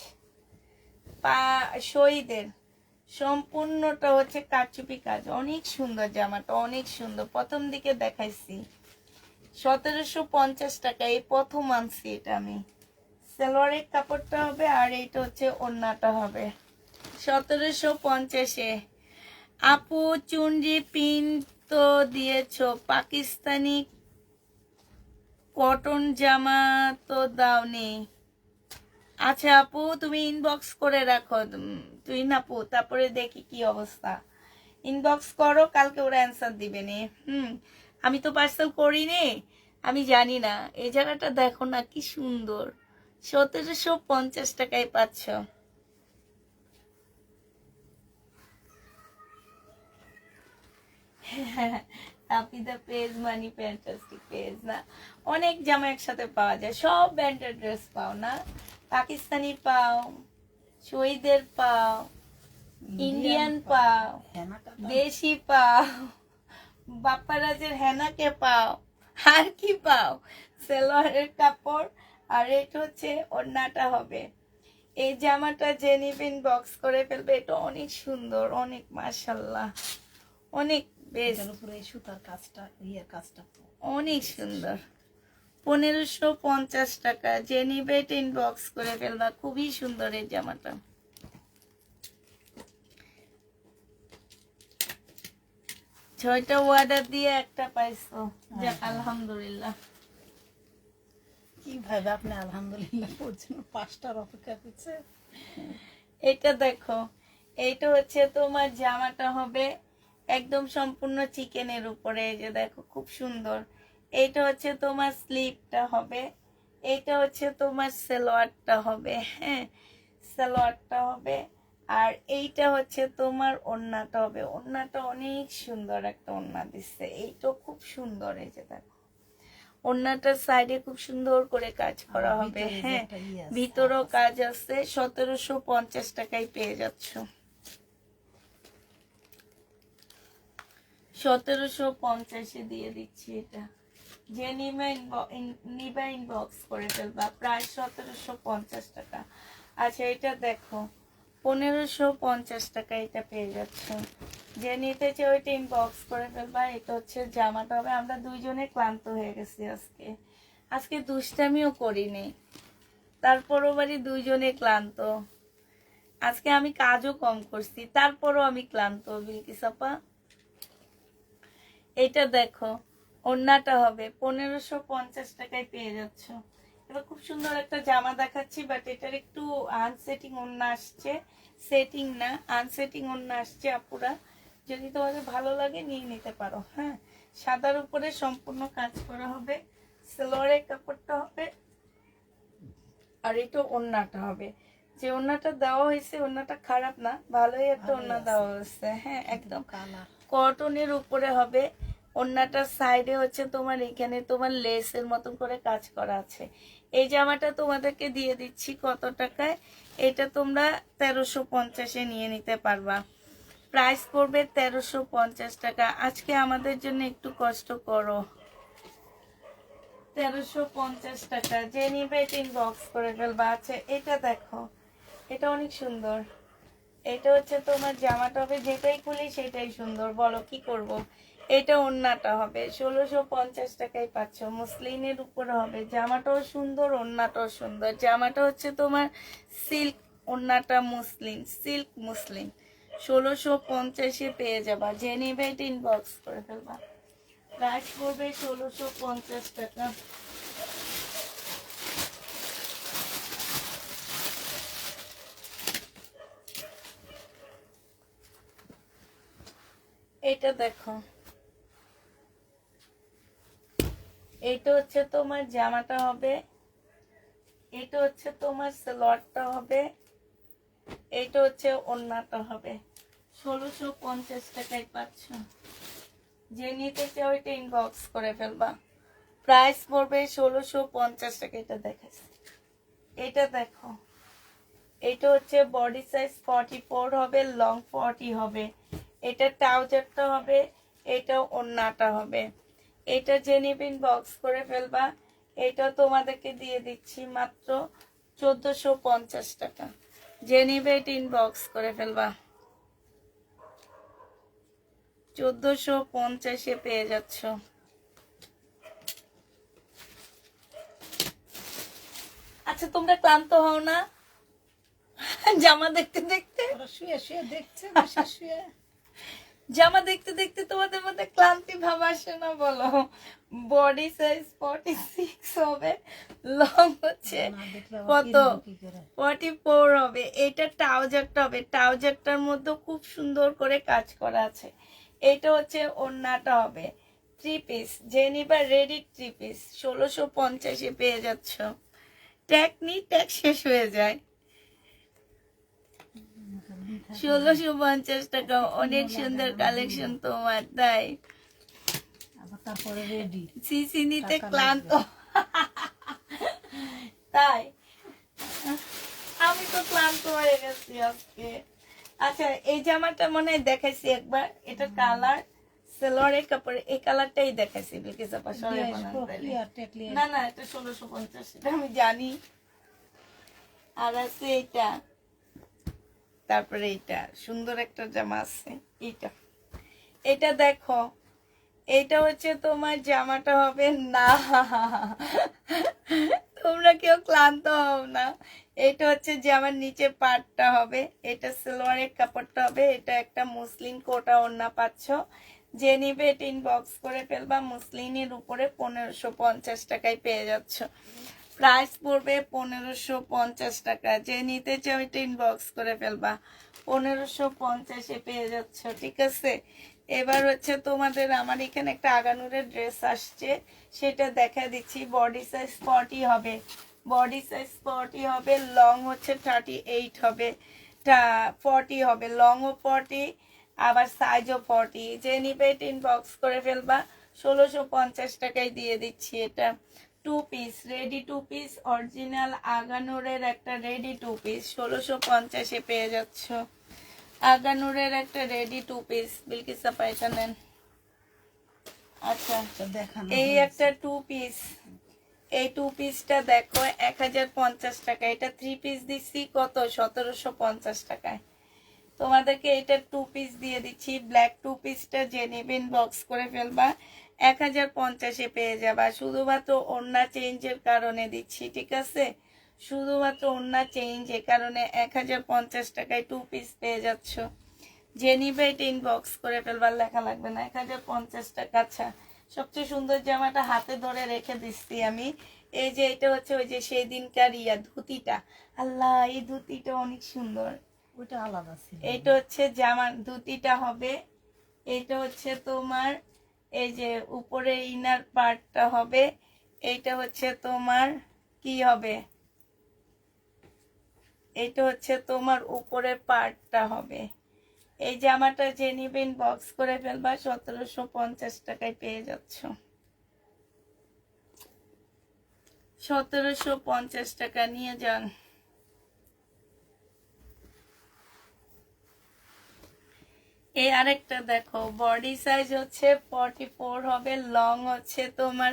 শহীদের সম্পূর্ণটা হচ্ছে কারচুপি কাজ। অনেক সুন্দর জামাটা, অনেক সুন্দর। প্রথম দিকে দেখাইছি 1750 টাকা, এই প্রথম আনছি এটা আমি। সালোয়ারের কাপড়টা হবে, আর এইটা হচ্ছে ওড়নাটা হবে 1750-এ। আপু চুনরি পিন তো দিয়েছো, পাকিস্তানি কটন জামা তো দাওনি। আচ্ছা আপু তুমি ইনবক্স করে রাখো, তুই না আপু, তারপরে দেখি কি অবস্থা। ইনবক্স করো, কালকে ওরা অ্যান্সার দিবে নি। আমি তো পার্সেল করিনি, আমি জানি না। এই জায়গাটা দেখো না কি সুন্দর, 1750 টাকায় পাচ্ছ। আপনি the page money fantastic page না, অনেক জামা একসাথে পাওয়া যায়, সব ব্র্যান্ডেড ড্রেস পাও না, পাকিস্তানি পাও, শহীদের পাও, ইন্ডিয়ান পাও, দেশি পাও, বাপ্পারাজের হেনাকে পাও, আর কি পাও, সালোয়ারের কাপড়, আর এটা হচ্ছে ওড়নাটা হবে। এই জামাটা যে নিবেন বক্স করে ফেলবে। এটা অনেক সুন্দর, অনেক মাশাআল্লাহ, অনেক বেস্ট, উপরে সুতার কাজটা, কাজটা অনেক সুন্দর, 1550 টাকা। যে নিবে এটা ইনবক্স করে ফেলবা, খুবই সুন্দর এই জামাটা। ছয়টা অর্ডার দিয়ে একটা পাইছো, যাক আলহামদুলিল্লাহ। কিভাবে আপনি আলহামদুলিল্লাহ বলছেন, 5টার অপেক্ষা করছে। এটা দেখো, এইটা হচ্ছে তোমার জামাটা হবে একদম সম্পূর্ণ চিকেনের উপরে, এই যে দেখো খুব সুন্দর। এইটা হচ্ছে তোমার স্লিপটা হবে, এইটা হচ্ছে তোমার সালোয়ারটা হবে, হ্যাঁ সালোয়ারটা হবে। আর এইটা হচ্ছে তোমার ওড়নাটা হবে, ওড়নাটা অনেক সুন্দর একটা ওড়না দিচ্ছে, এইটা খুব সুন্দর। এই যে দেখো ওড়নাটার সাইডে খুব সুন্দর করে কাজ করা হবে, হ্যাঁ ভিতরেও কাজ আছে। 1750 টাকায় পেয়ে যাচ্ছ, 1750 দিয়ে দিচ্ছি এটা। যে নিবা ইনবক্স করে ফেলবা, প্রায় 1750 টাকা। আচ্ছা এটা দেখো 1550 টাকা এটা পেয়ে যাচ্ছ। যে নিতে চাই ওইটা ইনবক্স করে ফেলবা। এটা হচ্ছে জামাটা হবে। আমরা দুইজনে ক্লান্ত হয়ে গেছি আজকে, আজকে দুষ্টামিও করিনি, তারপরও বাড়ি দুইজনে ক্লান্ত। আজকে আমি কাজও কম করছি, তারপরও আমি ক্লান্ত বিলকিস আপা। এটা দেখো ওড়নাটা হবে 1550 টাকায় পেয়ে যাচ্ছ। এবার খুব সুন্দর একটা জামা দেখাচ্ছি, বাট এটার একটু আনসেটিং ওড়না আসছে, সেটিং না আনসেটিং ওড়না আসছে আপুরা। যদি তোমাদের ভালো লাগে নিয়ে নিতে পারো, হ্যাঁ সাদার উপরে সম্পূর্ণ কাজ করা হবে, সালোয়ারের কাপড়টা হবে, আর এটা ওড়নাটা হবে। যে ওড়নাটা দেওয়া হয়েছে ওড়নাটা খারাপ না, ভালোই একটা ওড়না দেওয়া হয়েছে, হ্যাঁ একদম কটনের উপরে হবে। ওড়নাটার সাইডে হচ্ছে তোমার এখানে তোমার লেসের মতন করে কাজ করা আছে। এই জামাটা তোমাদেরকে দিয়ে দিচ্ছি কত টাকায়, এটা তোমরা 1350-এ নিয়ে নিতে পারবা। প্রাইস পড়বে 1350 টাকা। আজকে আমাদের জন্য একটু কষ্ট করো, 1350 টাকা। যে নিবে এটা ইনবক্স করে ফেলবা। আচ্ছা এটা দেখো, এটা অনেক সুন্দর। এটা হচ্ছে তোমার জামাটা হবে, যেটাই খুলি সেটাই সুন্দর, বলো কি করব। এটা ওড়নাটা হবে 1650 টাকায় পাচ্ছ, মুসলিনের উপরে হবে। জামাটাও সুন্দর, ওড়নাটাও সুন্দর। জামাটা হচ্ছে তোমার সিল্ক, ওড়নাটা মুসলিন, সিল্ক মুসলিন। 1650-এ পেয়ে যাবা। যে নিবে এটা ইনবক্স করে ফেলবা। প্রাইস পড়বে 1650 টাকা। এটা দেখো, এটা হচ্ছে তোমার জামাটা হবে, এটা হচ্ছে তোমার সালোয়ারটা হবে, এটা হচ্ছে ওড়নাটা হবে। 1650 টাকায় পাচ্ছ। যে নিতে চাও ওইটা ইনবক্স করে ফেলবা। প্রাইস পড়বে 1650 টাকা। এটা দেখাচ্ছি, এটা দেখো, এটা হচ্ছে বডি সাইজ 44 হবে, লং 40 হবে। এটা ট্রাউজারটা হবে, এটা ওড়নাটা হবে। এটা যে নিবে ইনবক্স করে ফেলবা। এটা তোমাদেরকে দিয়ে দিচ্ছি মাত্র 1450 টাকা। যে নিবে এটা ইনবক্স করে ফেলবা। 1450-এ পেয়ে যাচ্ছ। আচ্ছা তোমরা ক্লান্ত হও না জামা দেখতে দেখতে? শুয়ে শুয়ে দেখছে, বসে শুয়ে জামা দেখতে দেখতে তোমাদের মধ্যে ক্লান্তি ভাব আসে না বলো? বডি সাইজ 46 হবে, লং হচ্ছে কত 44 হবে। এটা ট্রাউজারটা হবে, ট্রাউজারটার মধ্যে খুব সুন্দর করে কাজ করা আছে। এটা হচ্ছে ওড়নাটা হবে, 3 পিস। যে নিবা রেডি 3 পিস 1650-এ পেয়ে যাচ্ছ। ট্যাগ নি ট্যাগ শেষ হয়ে যায়। 1650 টাকা, অনেক সুন্দর কালেকশন তোমার, তাই তারপরে রেডি সিসি নিতে ক্লান্ত তাই আমি তো ক্লান্ত হয়ে গেছি আজকে। আচ্ছা এই জামাটা মনে হয় দেখাইছি একবার, এটা কালার সালোয়ারের কাপড়, এই কালারটাই দেখাইছি বিলকিস আপা, সরে না না এটা 1650, এটা আমি জানি। আর আছে এটা, তারপরে এটা সুন্দর একটা জামা আছে, এটা এটা দেখো, এটা হচ্ছে তোমার জামাটা হবে না, তোমরা কেউ ক্লান্ত হও না। এটা হচ্ছে জামার নিচে পাটটা হবে, এটা সালোয়ারের কাপড়টা হবে, এটা একটা মুসলিন কোটা ওড়না পাচ্ছ। যে নিবে এটা ইনবক্স করে ফেলবা, মুসলিনের উপরে 1550 টাকায় পেয়ে যাচ্ছ। প্রাইস পড়বে 1550 টাকা। যে নিতে চাও এটা ইনবক্স করে ফেলবা, 1550-এ পেয়ে যাচ্ছ, ঠিক আছে। এবার হচ্ছে তোমাদের আমার এখানে একটা আগানুরের ড্রেস আসছে, সেটা দেখা দিচ্ছি। বডি সাইজ 40 হবে, বডি সাইজ 40 হবে, লং হচ্ছে 38 হবে, 40 হবে, লংও 40 আবার সাইজও 40। যে নিবে এটা ইনবক্স করে ফেলবা, 1650 টাকায় দিয়ে দিচ্ছি। এটা 2 পিস, রেডি 2 পিস, অরিজিনাল আগানুরের একটা রেডি 2 পিস 1650-এ পেয়ে যাচ্ছ। আগানুরের একটা রেডি 2 পিস, বিলকিস আপা এটা নেন। আচ্ছা, দেখানো এই হয়েছে। একটা 2 পিস, এই 2 পিসটা দেখো 1050 টাকা। এটা 3 পিস দিচ্ছি কত, 1750 টাকায়। তোমাদেরকে এটা 2 পিস দিয়ে দিচ্ছি, ব্ল্যাক 2 পিসটা যে নেবেন বক্স করে ফেলবা, 1050-এ পেয়ে যাবা। শুধুমাত্র ওড়না চেঞ্জের কারণে দিচ্ছি, ঠিক আছে, শুধুমাত্র ওড়না চেঞ্জ এর কারণে 1050 টাকায় 2 পিস পেয়ে যাচ্ছ। যে নিবে এটা ইনবক্স করে ফেলবার, লেখা লাগবে না, 1050 টাকা। আচ্ছা, সবচেয়ে সুন্দর জামাটা হাতে ধরে রেখে দিচ্ছি আমি। এই যে এটা হচ্ছে ওই যে সেই দিনকার ধুতিটা, আল্লাহ এই ধুতিটা অনেক সুন্দর। ওইটা আলাদা ছিল। এটা হচ্ছে জামার ধুতিটা হবে, এটা হচ্ছে তোমার এই যে উপরে ইনার পার্টটা হবে, এইটা হচ্ছে তোমার কি হবে, এটা হচ্ছে তোমার উপরের পার্টটা হবে। এই জামাটা যে নিবেন বক্স করে ফেলবা, 1750 টাকায় পেয়ে যাচ্ছ। 1750 টাকা নিয়ে যান। এই আরেকটা দেখো, বডি সাইজ হচ্ছে 44 হবে, লং হচ্ছে তোমার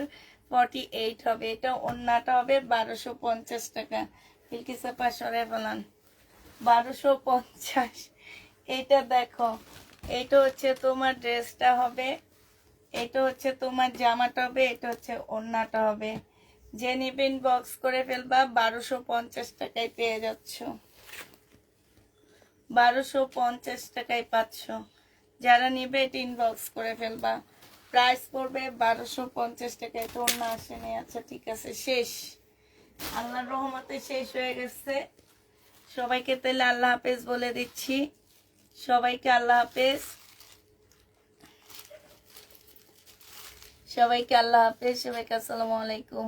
48 হবে, এটা ওড়নাটা হবে 1250 টাকা। বিলকিসা পাশরে বলান 1250। এটা দেখো, এটা হচ্ছে তোমার ড্রেসটা হবে, এটা হচ্ছে তোমার জামাটা হবে, এটা হচ্ছে ওড়নাটা হবে। যে নিবেন বক্স করে ফেলবা, 1250 টাকায় পেয়ে যাচ্ছ, 1250 টাকায় পাচ্ছ। যারা নিবে এটা ইনবক্স করে ফেলবা, প্রাইস পড়বে 1250 টাকায়। তো না আসেনি, আচ্ছা ঠিক আছে, শেষ, আল্লাহর রহমতে শেষ হয়ে গেছে। সবাইকে তাহলে আল্লাহ হাফেজ বলে দিচ্ছি, সবাইকে আল্লাহ হাফেজ, সবাইকে আল্লাহ হাফেজ, সবাইকে আসসালামু আলাইকুম।